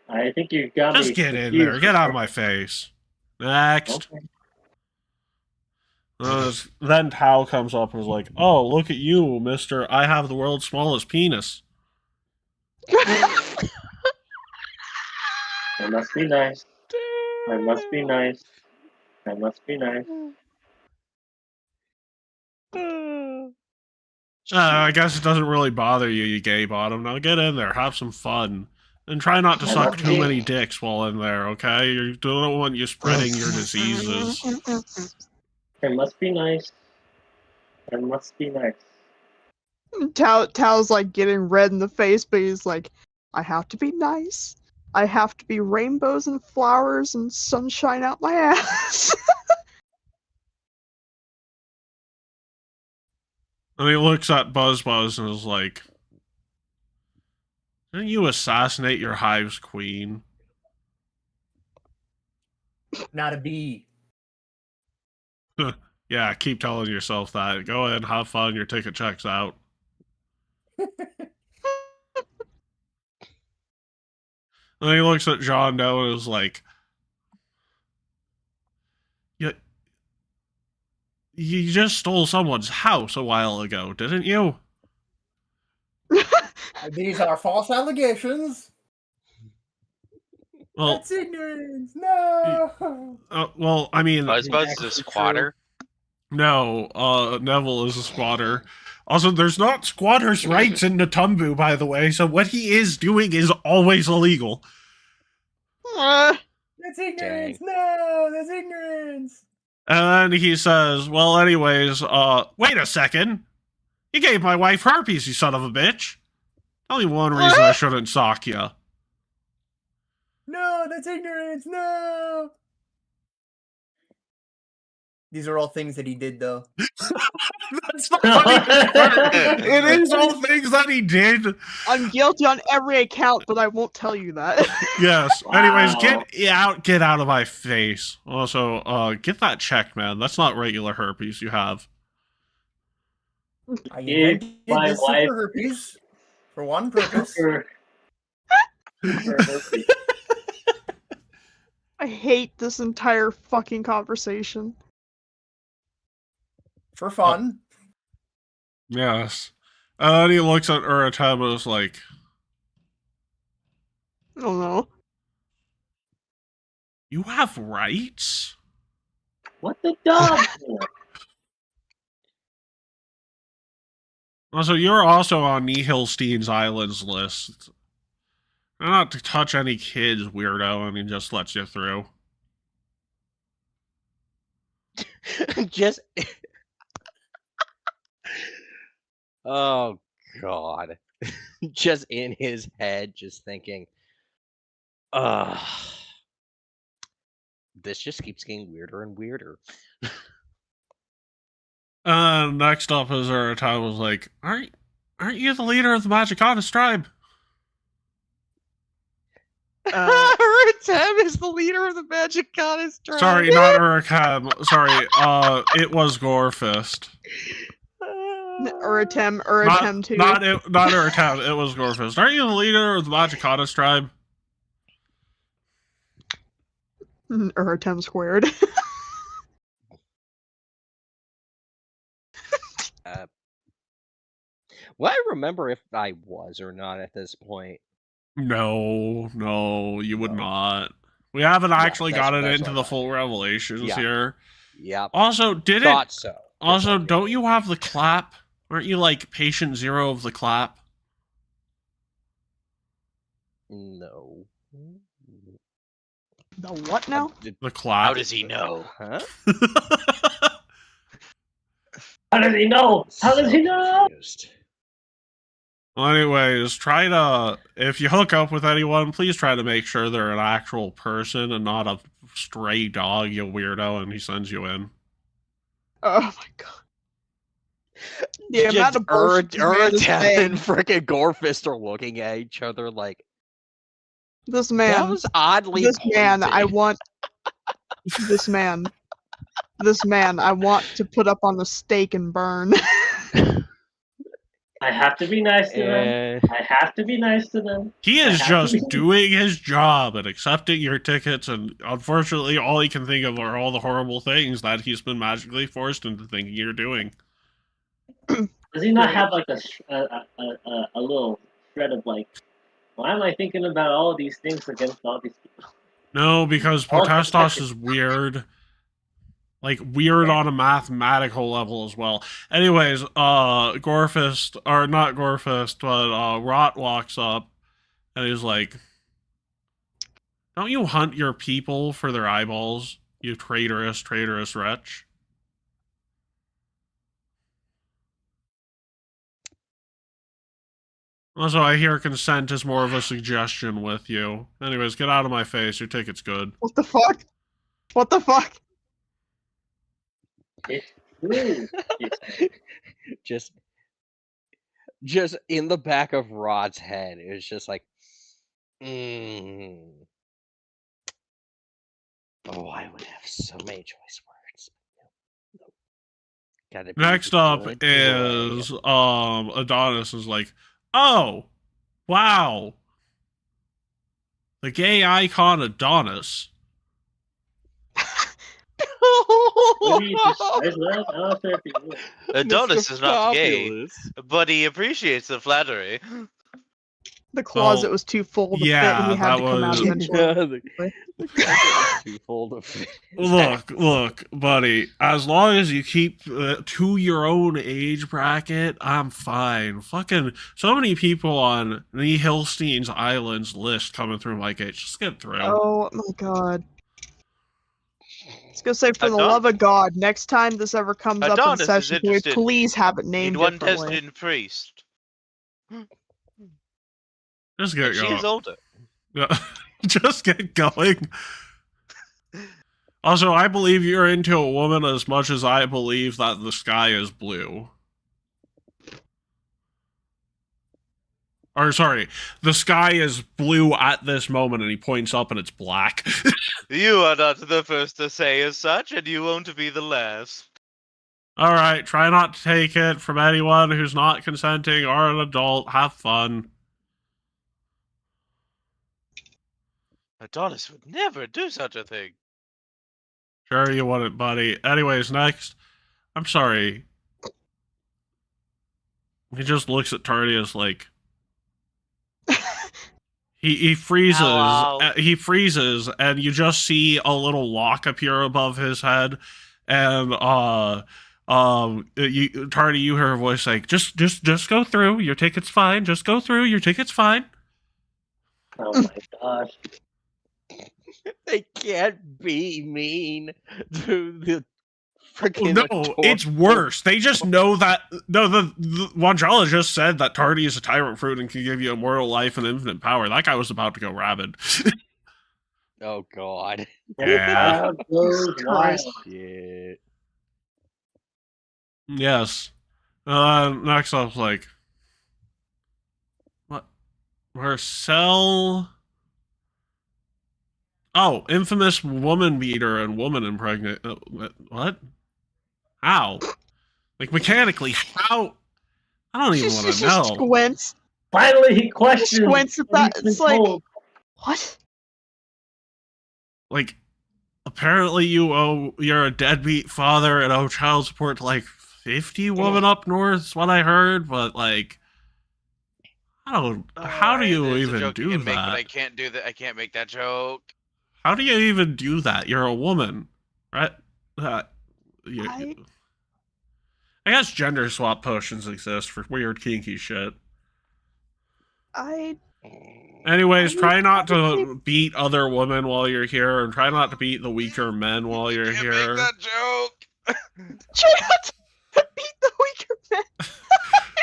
S2: I think you got me.
S1: Just get in there. Get out of my face. Next.
S2: Okay.
S1: Then Tao comes up and is like, oh, look at you, mister. I have the world's smallest penis.
S2: That must be nice. That must be nice. That must be nice.
S1: I guess it doesn't really bother you, you gay bottom. Now get in there, have some fun. And try not to suck too many dicks while in there, okay? You don't want you spreading your diseases.
S2: It must be nice. It must be nice.
S3: Tao's like getting red in the face, but he's like, I have to be nice. I have to be rainbows and flowers and sunshine out my ass.
S1: And he looks at Buzz and is like, didn't you assassinate your hive's queen?
S6: Not a bee.
S1: Yeah, keep telling yourself that. Go ahead and have fun, your ticket checks out. And he looks at John Doe and is like, you just stole someone's house a while ago, didn't you?
S6: These are false allegations.
S1: Well,
S6: That's ignorance. No.
S1: well, I mean,
S4: Buzz is a squatter.
S1: No, Neville is a squatter. Also, there's not squatters' rights in Natumbu, by the way, so what he is doing is always illegal.
S6: That's ignorance. No, that's ignorance.
S1: And then he says, well, anyways, wait a second. You gave my wife herpes, you son of a bitch. Only one reason I shouldn't sock you.
S6: No, that's ignorance. No. These are all things that he did, though.
S1: That's the funniest part. It is all things that he did.
S3: I'm guilty on every account, but I won't tell you that.
S1: Yes.
S2: Wow.
S1: Anyways, get out of my face. Also, get that checked, man. That's not regular herpes you have.
S6: I
S2: Gave
S6: invented
S2: my
S6: this
S2: wife-
S6: super herpes for one purpose.
S2: For herpes.
S3: I hate this entire fucking conversation.
S6: For fun.
S1: Yes. And then he looks at Uratem and is like,
S3: I don't know.
S1: you have rights?
S2: What the dog for?
S1: Also, you're also on Nihilstein's Islands list. Not to touch any kids, weirdo, and he just lets you through.
S7: Just. Oh God. Just in his head, just thinking, this just keeps getting weirder and weirder.
S1: Next up is Uratem was like, aren't you the leader of the Magicanus tribe?
S7: Uratem is the leader of the Magicanus tribe.
S1: Sorry, not Uratem. Sorry, it was Gorefist.
S3: Uratem too.
S1: Not Uratem, it was Gorefist. Aren't you the leader of the Magicanus tribe?
S3: Uratem squared.
S7: Well, I remember if I was or not at this point.
S1: No, you would not. We haven't actually gotten
S7: that's
S1: into
S7: what I
S1: the
S7: thought.
S1: full revelations
S7: Yeah.
S1: here.
S7: Yep.
S1: Also,
S7: Thought so.
S1: Also,
S7: Good
S1: don't you have the clap? Aren't you like patient zero of the clap?
S7: No.
S3: The what now?
S1: The clap.
S4: How does he know?
S7: Huh?
S2: How does he know? How does he know?
S7: Confused.
S1: Well, anyways, if you hook up with anyone, please try to make sure they're an actual person and not a stray dog, you weirdo, and he sends you in.
S3: Oh my god. The amount of bullshit this man is
S7: Uratem
S3: saying.
S7: and frickin' Gorefist are looking at each other like,
S3: This
S7: that
S3: man.
S7: was oddly
S3: This man, I
S7: pointed.
S3: want. This man. This man, I want to put up on the stake and burn.
S2: I have to be nice to them.
S7: Eh,
S2: I have to be nice to them.
S1: He is
S2: I have
S1: just
S2: to be-
S1: doing his job and accepting your tickets, and unfortunately, all he can think of are all the horrible things that he's been magically forced into thinking you're doing.
S2: Does he not have like a little shred of like, why am I thinking about all of these things against all these people?
S1: No, because
S2: Oh,
S1: Potestos is weird. Like, weird on a mathematical level as well. Anyways, Gorefist, or not Gorefist, but Rot walks up, and he's like, don't you hunt your people for their eyeballs, you traitorous wretch? Also, I hear consent is more of a suggestion with you. Anyways, get out of my face, your ticket's good.
S3: What the fuck? What the fuck?
S2: It's true. It's
S7: just in the back of Rod's head, it was just like, oh, I would have so many choice words. No. Gotta be
S1: Next
S7: the
S1: up
S7: good boy.
S1: is Adonis is like, oh, wow. The gay icon Adonis.
S2: Maybe he despises that? I'm not sure if he would.
S4: Adonis
S7: Mr.
S4: is not gay,
S7: Fabulous.
S4: but he appreciates the flattery.
S3: The closet
S1: Oh,
S3: was too full to fit,
S1: yeah,
S3: and we had
S1: that
S3: to come out
S1: was-
S3: eventually.
S7: The closet was too full to fit.
S1: Look, buddy. As long as you keep to your own age bracket, I'm fine. Fucking so many people on the Hillstein's Islands list coming through my gate. Just get through.
S3: Oh my god. I was gonna say, for the
S4: Adon-
S3: love of God, next time this ever comes up in
S4: Adonis is
S3: session, can we
S4: interested.
S3: please have it named
S4: Need one
S3: differently?
S4: tested in priest.
S1: Just get
S4: And she is
S1: going.
S4: older.
S1: Yeah. Just get going. Also, I believe you're into a woman as much as I believe that the sky is blue. Or, sorry, the sky is blue at this moment, and he points up and it's black.
S4: You are not the first to say as such, and you won't be the last.
S1: Alright, try not to take it from anyone who's not consenting or an adult. Have fun.
S4: Adonis would never do such a thing.
S1: Sure you wouldn't, buddy. Anyways, next. I'm sorry. He just looks at Tardius like... He freezes.
S4: Ow.
S1: He freezes, and you just see a little lock appear above his head, and Tardy, you hear a voice like, just go through. Your ticket's fine. Just go through. Your ticket's fine.
S2: Oh my gosh.
S7: They can't be mean to the freaking.
S1: No,
S7: adorable-
S1: it's worse. They just know that. No, the Wanjala just said that Tardy is a tyrant fruit and can give you immortal life and infinite power. That guy was about to go rabid.
S7: Oh god.
S1: Yeah.
S2: Crowd goes wild.
S7: Shit.
S1: Yes. Next up, like, what? Marcel. Oh, infamous woman beater and woman impregnate. What? How? Like, mechanically, how? I don't even want
S3: She
S1: to know.
S3: squints.
S2: Finally, he questions.
S3: Squints at
S2: what
S3: that.
S2: he's been
S3: It's like,
S2: told.
S3: what?
S1: Like, apparently you're a deadbeat father and owe child support to like 50 women up north, is what I heard, but like, how do you
S4: There's a
S1: even
S4: joke you
S1: do
S4: can make, but
S1: that?
S4: I can't do that. I can't make that joke.
S1: How do you even do that? You're a woman, right? I guess gender swap potions exist for weird kinky shit. Anyways, try not to beat other women while you're here, and try not to beat the weaker men while you're
S4: Can't
S1: here.
S4: make that joke.
S3: Chat! Beat the weaker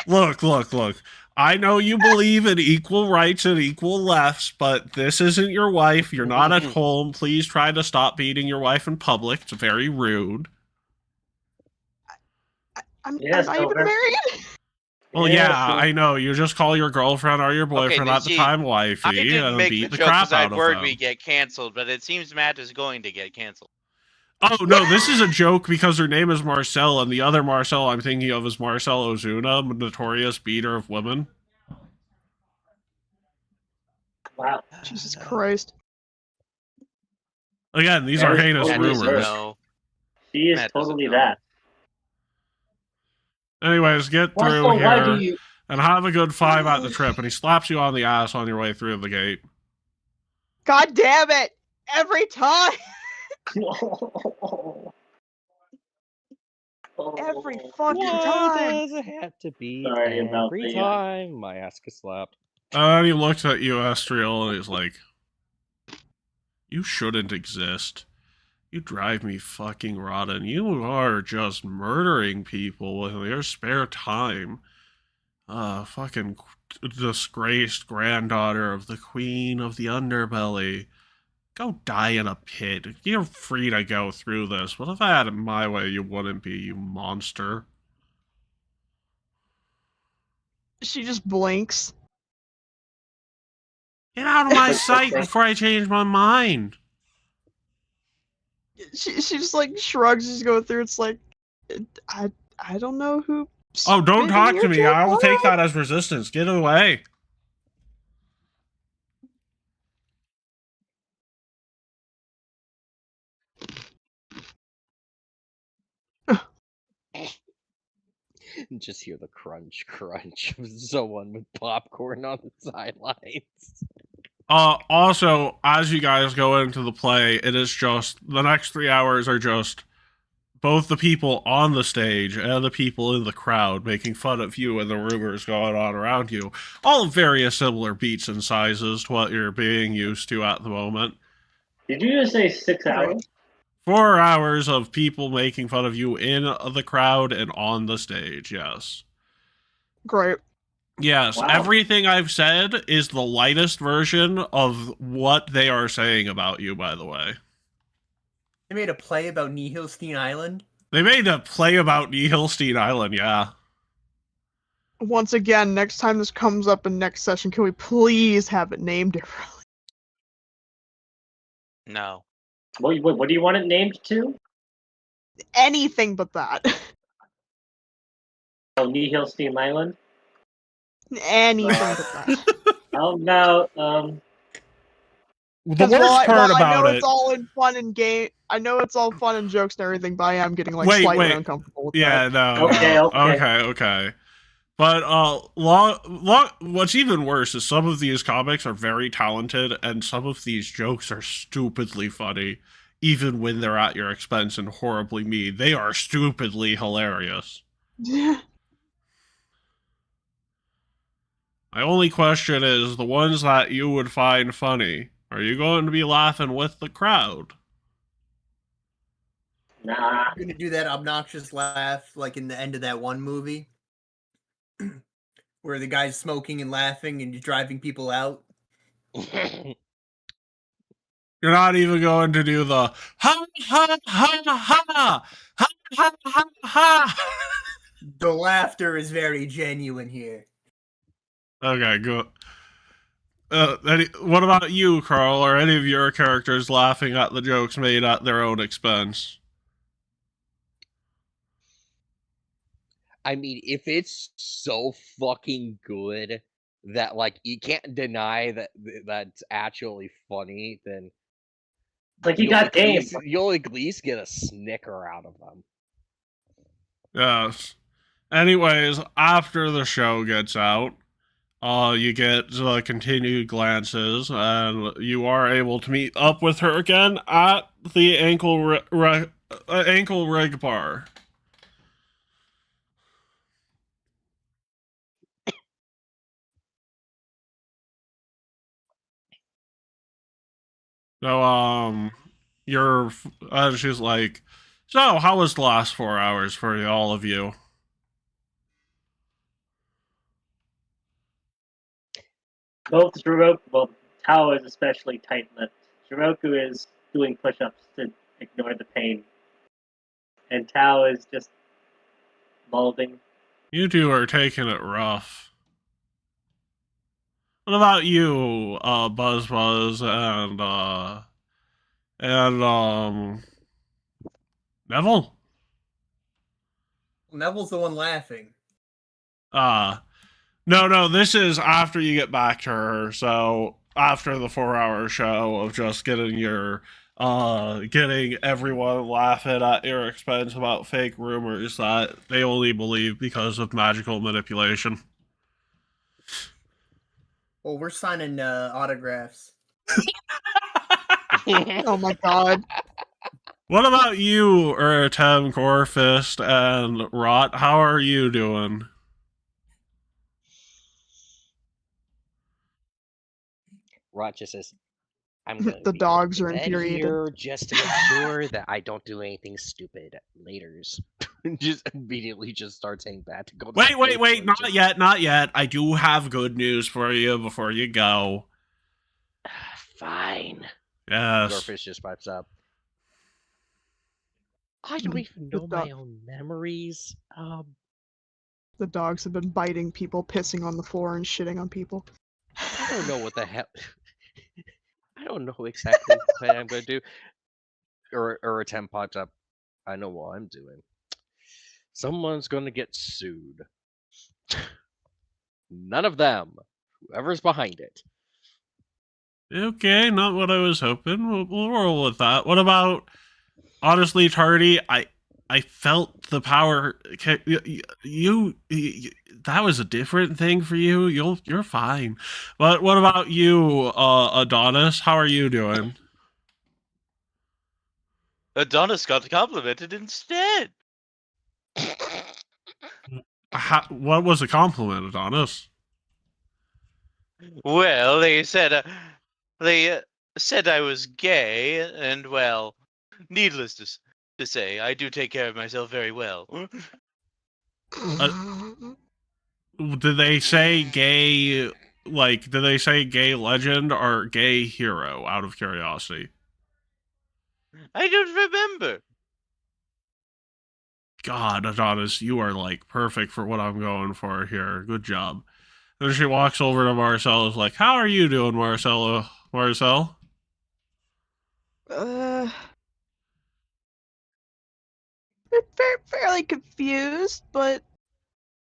S3: man!
S1: Look. I know you believe in equal rights and equal lefts, but this isn't your wife. You're not at home. Please try to stop beating your wife in public. It's very rude.
S3: I'm
S2: Yes,
S3: not even
S2: Silver.
S3: married.
S1: Well, yeah, I know. You just call your girlfriend or your boyfriend
S4: then
S1: at the
S4: see,
S1: time
S4: I
S1: wifey
S4: didn't
S1: and
S4: make
S1: beat
S4: the
S1: the
S4: joke
S1: crap
S4: because I'd
S1: out of
S4: worried
S1: them.
S4: we get canceled, but it seems Matt is going to get canceled.
S1: Oh, no, this is a joke because her name is Marcel, and the other Marcel I'm thinking of is Marcel Ozuna, notorious beater of women.
S2: Wow.
S3: Jesus Christ.
S1: Again, these
S2: That
S1: are
S2: is
S1: heinous
S2: totally
S1: rumors.
S2: worse.
S4: No.
S2: She is
S4: Matt doesn't
S2: totally
S4: know.
S2: that.
S1: Anyways, get through
S2: Also, why do
S1: here
S2: you?
S1: and have a good 5 at the trip, and he slaps you on the ass on your way through the gate.
S3: God damn it! Every time! Every fucking
S7: Why
S3: time!
S7: does it have to be
S2: Sorry about
S7: every
S2: the,
S7: time my ass gets slapped?
S1: And he looks at you, Estriel, and he's like, you shouldn't exist. You drive me fucking rotten. You are just murdering people with your spare time. Fucking disgraced granddaughter of the queen of the underbelly. Go die in a pit. You're free to go through this, but if I had it my way, you wouldn't be, you monster.
S3: She just blinks.
S1: Get out of my sight before I change my mind.
S3: She just like shrugs as you go through. It's like, I don't know who.
S1: Oh, don't
S3: spit in
S1: talk
S3: your
S1: to me.
S3: joke.
S1: I will take
S3: Alright.
S1: that as resistance. Get away.
S7: Just hear the crunch, crunch of someone with popcorn on the sidelines.
S1: Also, as you guys go into the play, it is just the next 3 hours are just both the people on the stage and the people in the crowd making fun of you and the rumors going on around you. All various similar beats and sizes to what you're being used to at the moment.
S2: Did you just say 6 hours?
S1: 4 hours of people making fun of you in the crowd and on the stage, yes.
S3: Great.
S1: Yes,
S2: Wow.
S1: Everything I've said is the lightest version of what they are saying about you, by the way.
S6: They made a play about Nihilstein Island.
S1: They made a play about Nihilstein Island, yeah.
S3: Once again, next time this comes up in next session, can we please have it named differently?
S4: No.
S2: What do you want it named to?
S3: Anything but that.
S2: Oh, Nihilstein Island?
S3: Anything but that.
S2: No,
S1: The
S3: 'Cause
S1: worst
S3: while
S1: part
S3: I know
S1: about
S3: it's
S1: it...
S3: all in fun and game. I know it's all fun and jokes and everything, but I am getting like
S1: Wait,
S3: slightly
S1: wait.
S3: uncomfortable with
S1: Yeah,
S3: that.
S1: no.
S2: Okay,
S1: no.
S2: okay.
S1: Okay. But what's even worse is some of these comics are very talented, and some of these jokes are stupidly funny, even when they're at your expense and horribly mean. They are stupidly hilarious. My only question is, the ones that you would find funny, are you going to be laughing with the crowd?
S2: nah.
S6: I'm gonna do that obnoxious laugh like in the end of that one movie. Where the guy's smoking and laughing and driving people out.
S1: You're not even going to do the ha ha ha ha ha ha ha ha.
S6: The laughter is very genuine here.
S1: Okay, good. What about you, Carl? Are any of your characters laughing at the jokes made at their own expense?
S7: I mean, if it's so fucking good that like you can't deny that that's actually funny, then
S2: Like you got game.
S7: you'll at least get a snicker out of them.
S1: Yes. Anyways, after the show gets out, you get the continued glances, and you are able to meet up with her again at the ankle rig bar. So, she's like, so how was the last 4 hours for all of you?
S2: Both Shiroku, well, Tao is especially tight-lipped. Shiroku is doing push-ups to ignore the pain. And Tao is just molding.
S1: You two are taking it rough. What about you, Buzz, and Neville?
S6: Neville's the one laughing.
S1: No, this is after you get back to her, so after the 4-hour show of just getting everyone laughing at your expense about fake rumors that they only believe because of magical manipulation.
S6: Well, we're signing autographs.
S3: Oh my god.
S1: What about you, Urtem, Gorefist, and Rot? How are you doing?
S7: Rot just says, I'm gonna
S3: The
S7: be
S3: dogs
S7: in
S3: are
S7: bed
S3: infuriated.
S7: here just to make sure that I don't do anything stupid laters. Just immediately just starts saying that to go to
S1: Wait, not yet. I do have good news for you before you go.
S7: Fine.
S1: Yes.
S7: Gorfish just pipes up. I don't even
S3: The
S7: know my own memories.
S3: The dogs have been biting people, pissing on the floor, and shitting on people.
S7: I don't know what the hell. I don't know exactly what I'm going to do. Or a 10 pops up. I know what I'm doing. Someone's going to get sued. None of them. Whoever's behind it.
S1: Okay, not what I was hoping. We'll roll with that. What about, honestly, Tardy, I I felt the power. You that was a different thing for you. You're fine. But what about you, Adonis? How are you doing?
S4: Adonis got complimented instead.
S1: What was a compliment, Adonis?
S4: Well, they said I was gay, and well, needless to say, I do take care of myself very well.
S1: Did they say gay? Like, did they say gay legend or gay hero? Out of curiosity.
S4: I don't remember.
S1: God, Adonis, you are like perfect for what I'm going for here. Good job. Then she walks over to Marcel. Is like, "How are you doing, Marcel? Marcel?"
S3: Fairly confused, but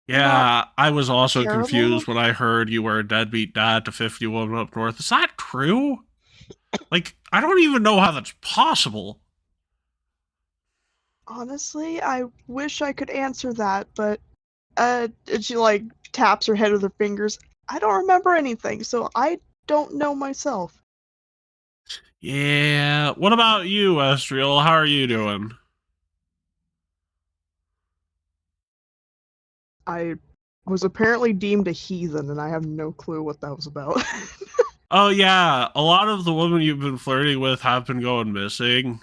S1: Yeah, I was also
S3: terrible.
S1: confused when I heard you were a deadbeat dad to 50 women up north. Is that true? Like, I don't even know how that's possible.
S3: honestly, I wish I could answer that, but and she like taps her head with her fingers. I don't remember anything, so I don't know myself.
S1: Yeah. What about you, Estriel? How are you doing?
S3: I was apparently deemed a heathen, and I have no clue what that was about.
S1: Oh, yeah. A lot of the women you've been flirting with have been going missing.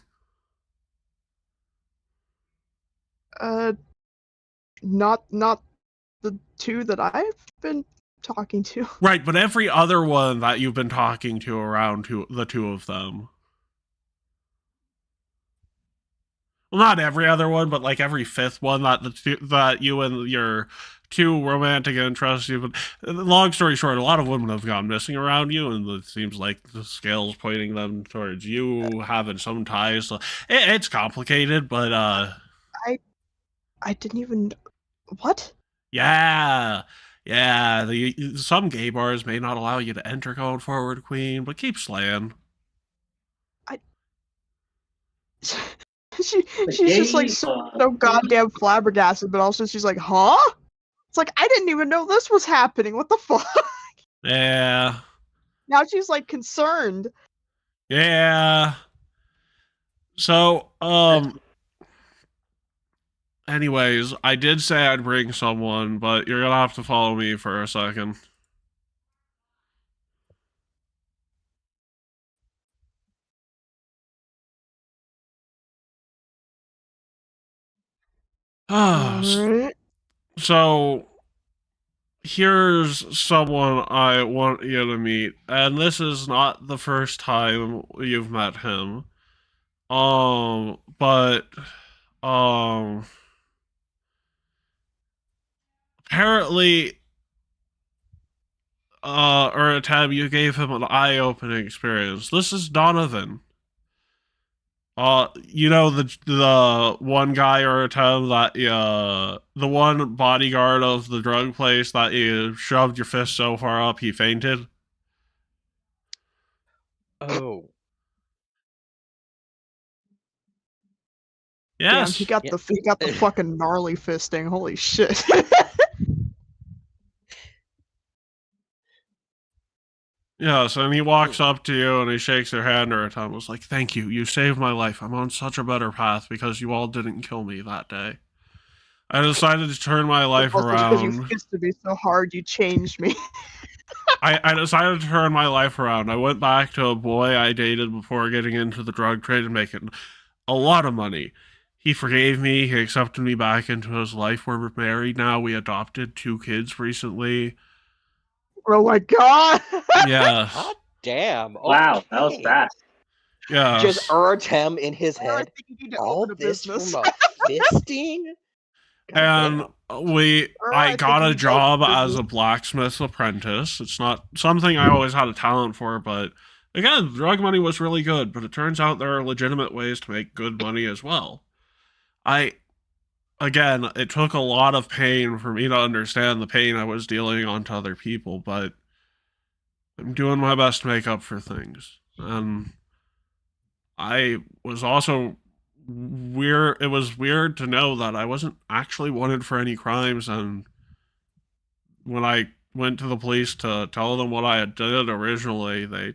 S3: Not the two that I've been talking to.
S1: Right, but every other one that you've been talking to around the two of them. Well, not every other one, but like every fifth one that you and your two romantic interests. But long story short, a lot of women have gone missing around you, and it seems like the scale's pointing them towards you having some ties. So it's complicated, but
S3: I didn't even. What?
S1: yeah. Some gay bars may not allow you to enter going forward, Queen, but keep slaying.
S3: She's just like so goddamn flabbergasted, but also she's like, huh? It's like, I didn't even know this was happening. What the fuck?
S1: Yeah.
S3: Now she's like concerned.
S1: Yeah. So, anyways, I did say I'd bring someone, but you're gonna have to follow me for a second.
S3: Alright.
S1: So, here's someone I want you to meet, and this is not the first time you've met him. But, apparently, or a tab, you gave him an eye-opening experience. This is Donovan. You know the one guy or a tab that the one bodyguard of the drug place that you shoved your fist so far up he fainted?
S7: Oh.
S3: Damn,
S1: Yes.
S3: he got the fucking gnarly fisting. Holy shit.
S1: Yes, and he walks up to you and he shakes your hand or a time was like, "Thank you, you saved my life. I'm on such a better path because you all didn't kill me that day. I decided to turn my life
S3: Also because you
S1: around.
S3: fisted me so hard, you changed me.
S1: I decided to turn my life around. I went back to a boy I dated before getting into the drug trade and making a lot of money. He forgave me. He accepted me back into his life. We're married now. We adopted 2 kids recently.
S3: Oh my god!
S1: Yes.
S7: God damn.
S2: Wow, that was
S7: okay.
S2: fast.
S1: Yes.
S7: Just urge him in his
S3: I
S7: head.
S3: think you need to
S7: All
S3: open a
S7: this
S3: business.
S7: from a fisting?
S1: And
S3: I
S1: I
S3: think
S1: got
S3: you
S1: a
S3: need to
S1: job
S3: open a
S1: as
S3: business.
S1: a blacksmith apprentice. It's not something I always had a talent for, but again, drug money was really good, but it turns out there are legitimate ways to make good money as well. Again, it took a lot of pain for me to understand the pain I was dealing onto other people, but I'm doing my best to make up for things. And I was also it was weird to know that I wasn't actually wanted for any crimes, and when I went to the police to tell them what I had did originally, they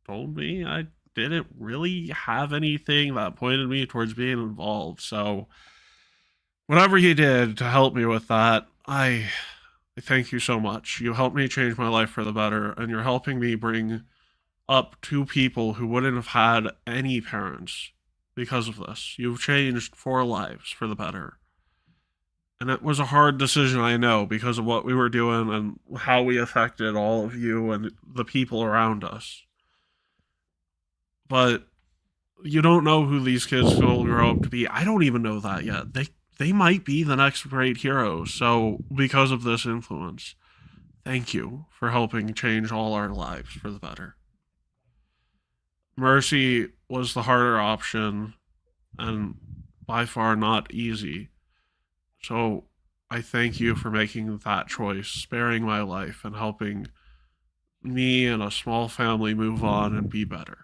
S1: told me I didn't really have anything that pointed me towards being involved. So whatever you did to help me with that, I thank you so much. You helped me change my life for the better, and you're helping me bring up 2 people who wouldn't have had any parents because of this. You've changed 4 lives for the better. And it was a hard decision, I know, because of what we were doing and how we affected all of you and the people around us. But you don't know who these kids will grow up to be. I don't even know that yet. They might be the next great heroes. So because of this influence, thank you for helping change all our lives for the better. Mercy was the harder option and by far not easy. So I thank you for making that choice, sparing my life and helping me and a small family move on and be better.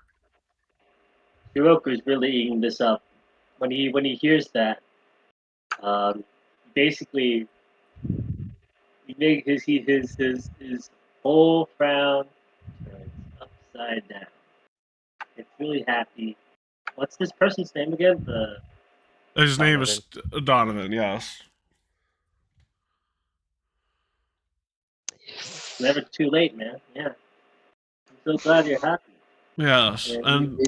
S2: Hiroku's really eating this up. When he hears that, basically, he make his whole frown turns upside down. It's really happy. What's this person's name again?
S1: His name is Donovan, yes.
S2: Never too late, man. Yeah. I'm so glad you're happy.
S1: Yes, and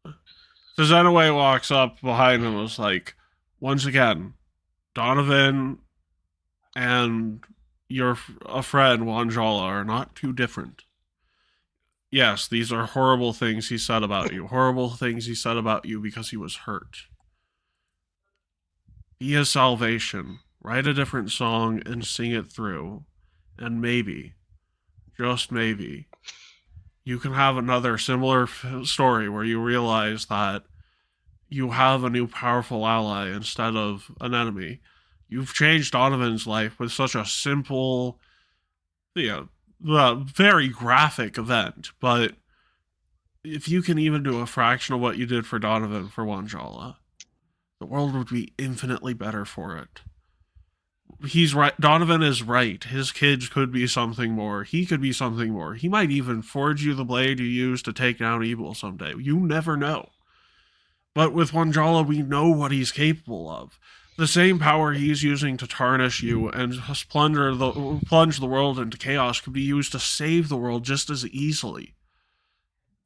S1: the Zenaway walks up behind him and was like, once again, Donovan and a friend, Wanjala, are not too different. Yes, these are horrible things he said about you. Horrible things he said about you because he was hurt. Be his salvation. Write a different song and sing it through. And maybe, just maybe, you can have another similar story where you realize that you have a new powerful ally instead of an enemy. You've changed Donovan's life with such a simple, very graphic event, but if you can even do a fraction of what you did for Donovan for Wanjala, the world would be infinitely better for it. He's right. Donovan is right. His kids could be something more. He could be something more. He might even forge you the blade you use to take down evil someday. You never know. But with Wanjala, we know what he's capable of. The same power he's using to tarnish you and plunge the world into chaos could be used to save the world just as easily.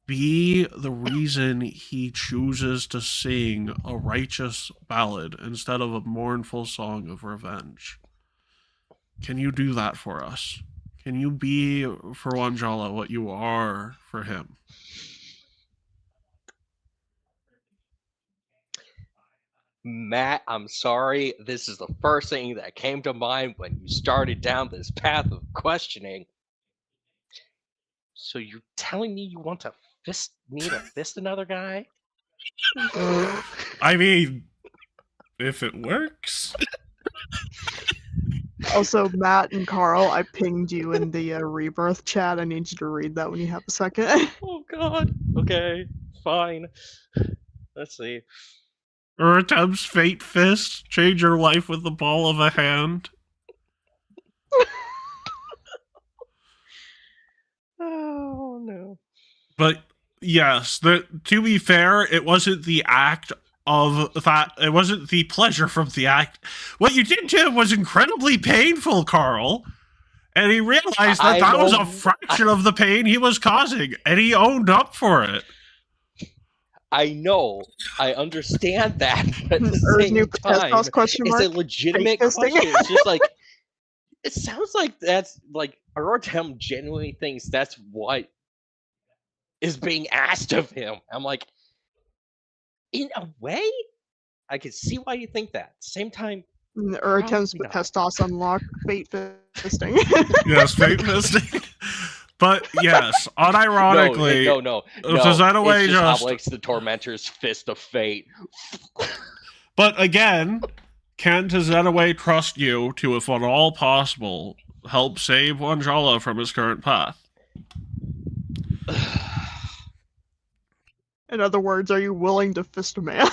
S1: Be the reason he chooses to sing a righteous ballad instead of a mournful song of revenge. Can you do that for us? Can you be for Wanjala what you are for him?
S7: Matt, I'm sorry. This is the first thing that came to mind when you started down this path of questioning. So you're telling me you want to fist another guy?
S1: I mean, if it works.
S3: Also, Matt and Carl, I pinged you in the Rebirth chat. I need you to read that when you have a second.
S7: Oh God. Okay, fine. Let's see.
S1: Or attempts Fate Fist, change your life with the ball of a hand.
S7: Oh no.
S1: But yes, to be fair, it wasn't the act of that. It wasn't the pleasure from the act. What you did to him was incredibly painful, Carl. And he realized that was a fraction of the pain he was causing, and he owned up for it.
S7: I know. I understand that, but at the same time, it's a legitimate question. It's just like, it sounds like that's like Arotem genuinely thinks that's what is being asked of him. I'm like, in a way, I can see why you think that. Same time,
S3: or attempts with Pestos unlock fate fisting.
S1: Yes, fate fisting. But yes, unironically,
S7: no.
S1: Zenaway
S7: It's just Obelix the Tormentor's fist of fate.
S1: But again, can Zenaway trust you to, if at all possible, help save Wanjala from his current path?
S3: In other words, are you willing to fist a man?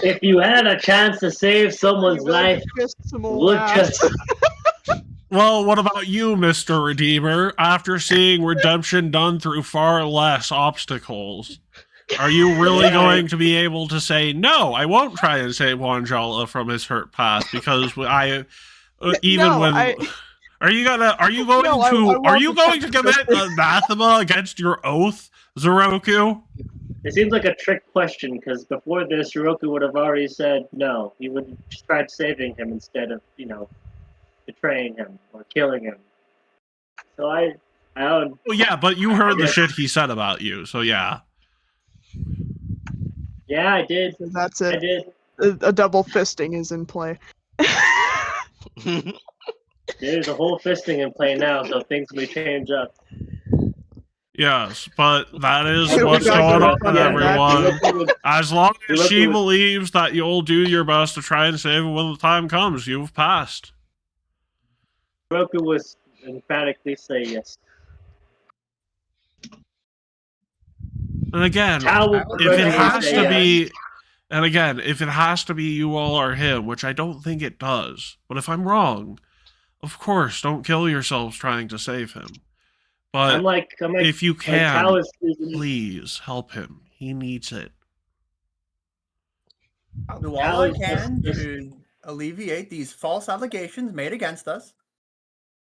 S2: If you had a chance to save someone's
S3: You will
S2: life,
S3: fist some old
S2: would
S3: ass.
S2: just
S1: Well, what about you, Mr. Redeemer? After seeing redemption done through far less obstacles, are you really
S2: Yeah.
S1: going to be able to say, no, I won't try and save Wanjala from his hurt path because even
S3: No,
S1: when... Are you going
S3: No, I
S1: to
S3: won't
S1: commit anathema against your oath, Zeroku?
S2: It seems like a trick question because before this, Hiroku would have already said no. He would have tried saving him instead of, betraying him or killing him. So I don't.
S1: Well, yeah, but you heard the
S2: Yes.
S1: shit he said about you, so yeah.
S2: Yeah, I did.
S3: That's
S2: I
S3: it.
S2: did.
S3: A double fisting is in play.
S2: There's a whole fisting in play now, so things may change up.
S1: Yes, but that is
S3: Yeah, we
S1: what's
S3: gotta
S1: going
S3: go
S1: on,
S3: back on that.
S1: everyone.
S2: Hiroku would-
S1: As long as
S2: Hiroku
S1: she
S2: would-
S1: believes that you'll do your best to try and save him when the time comes, you've passed.
S2: Hiroku was emphatically say yes.
S1: And again,
S2: How would
S1: if it
S2: Hiroku
S1: has
S2: say
S1: to
S2: yes?
S1: be, and again, if it has to be you all or him, which I don't think it does, but if I'm wrong, of course, don't kill yourselves trying to save him. But
S2: I'm like,
S1: if you
S2: like,
S1: can,
S2: Cal is
S1: please help him. He needs it.
S6: I'll do all
S2: Cal
S6: I
S2: is
S6: can
S2: just-
S6: to alleviate these false allegations made against us.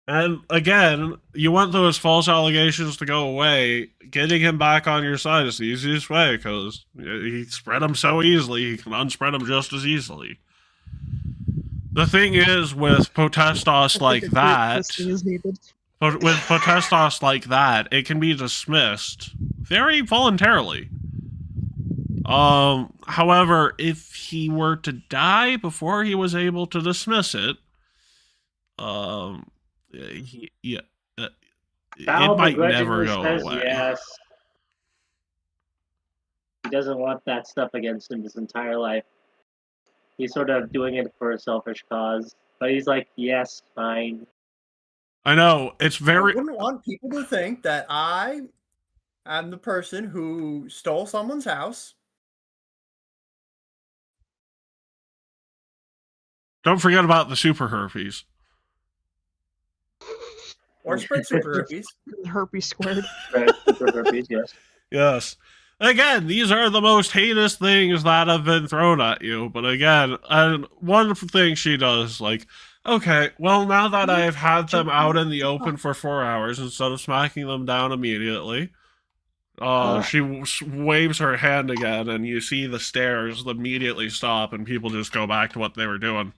S1: And again, you want those false allegations to go away. Getting him back on your side is the easiest way because he spread them so easily, he can unspread them just as easily. The thing is, with Potestos like
S3: A group
S1: that,
S3: fisting is needed.
S1: but with Potestos like that, it can be dismissed very voluntarily. However, if he were to die before he was able to dismiss it,
S2: Cal
S1: it might never
S2: begrudgingly
S1: go
S2: says
S1: away.
S2: yes. He doesn't want that stuff against him his entire life. He's sort of doing it for a selfish cause, but he's like, yes, fine.
S1: I know it's
S6: I
S1: very.
S6: wouldn't want people to think that I am the person who stole someone's house.
S1: Don't forget about the super herpes.
S6: Or spread super herpes.
S3: Herpes squared.
S2: Right, super herpes, yes.
S1: Yes. Again, these are the most heinous things that have been thrown at you. But again, and one thing she does, like, okay, well, now that I've had them out in the open for 4 hours instead of smacking them down immediately, she waves her hand again, and you see the stairs immediately stop, and people just go back to what they were doing.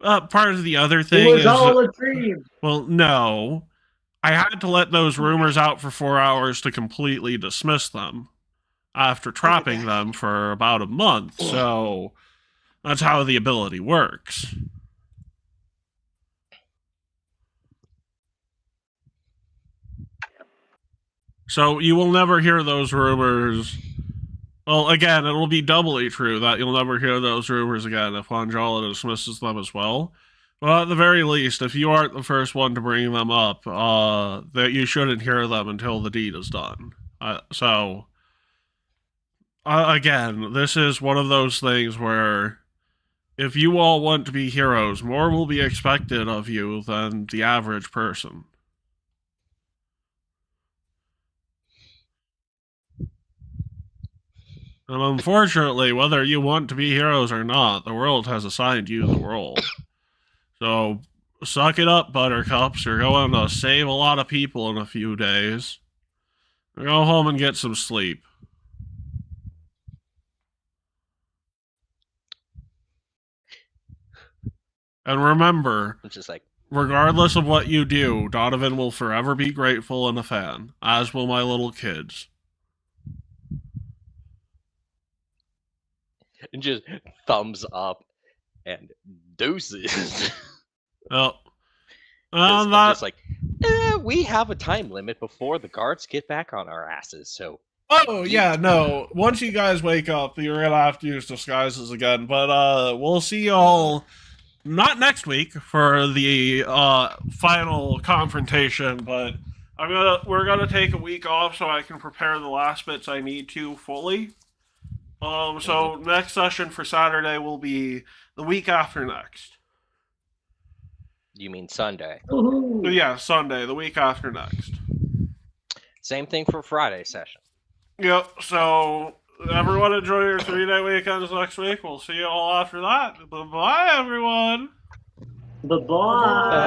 S1: Part of the other thing
S2: It was
S1: is,
S2: all a dream.
S1: well, no. I had to let those rumors out for 4 hours to completely dismiss them after trapping them for about a month, so that's how the ability works. So you will never hear those rumors. Well, again, it'll be doubly true that you'll never hear those rumors again if Wanjala dismisses them as well. Well, at the very least, if you aren't the first one to bring them up, that you shouldn't hear them until the deed is done. Again, this is one of those things where if you all want to be heroes, more will be expected of you than the average person. And unfortunately, whether you want to be heroes or not, the world has assigned you the role. So, suck it up, Buttercups. You're going to save a lot of people in a few days. Go home and get some sleep. And remember,
S7: It's just like,
S1: regardless of what you do, Donovan will forever be grateful and a fan, as will my little kids.
S7: and just thumbs up and deuces.
S1: Well,
S7: 'Cause I'm
S1: that,
S7: just like, we have a time limit before the guards get back on our asses, so
S1: oh, yeah, no. Once you guys wake up, you're going to have to use disguises again. But we'll see y'all not next week for the final confrontation, but We're gonna take a week off so I can prepare the last bits I need to fully. So next session for Saturday will be the week after next.
S7: You mean Sunday?
S2: Woohoo!
S1: Yeah, Sunday, the week after next.
S7: Same thing for Friday session.
S1: Yep, so everyone enjoy your 3-day weekends next week. We'll see you all after that. Bye-bye, everyone.
S2: Bye-bye.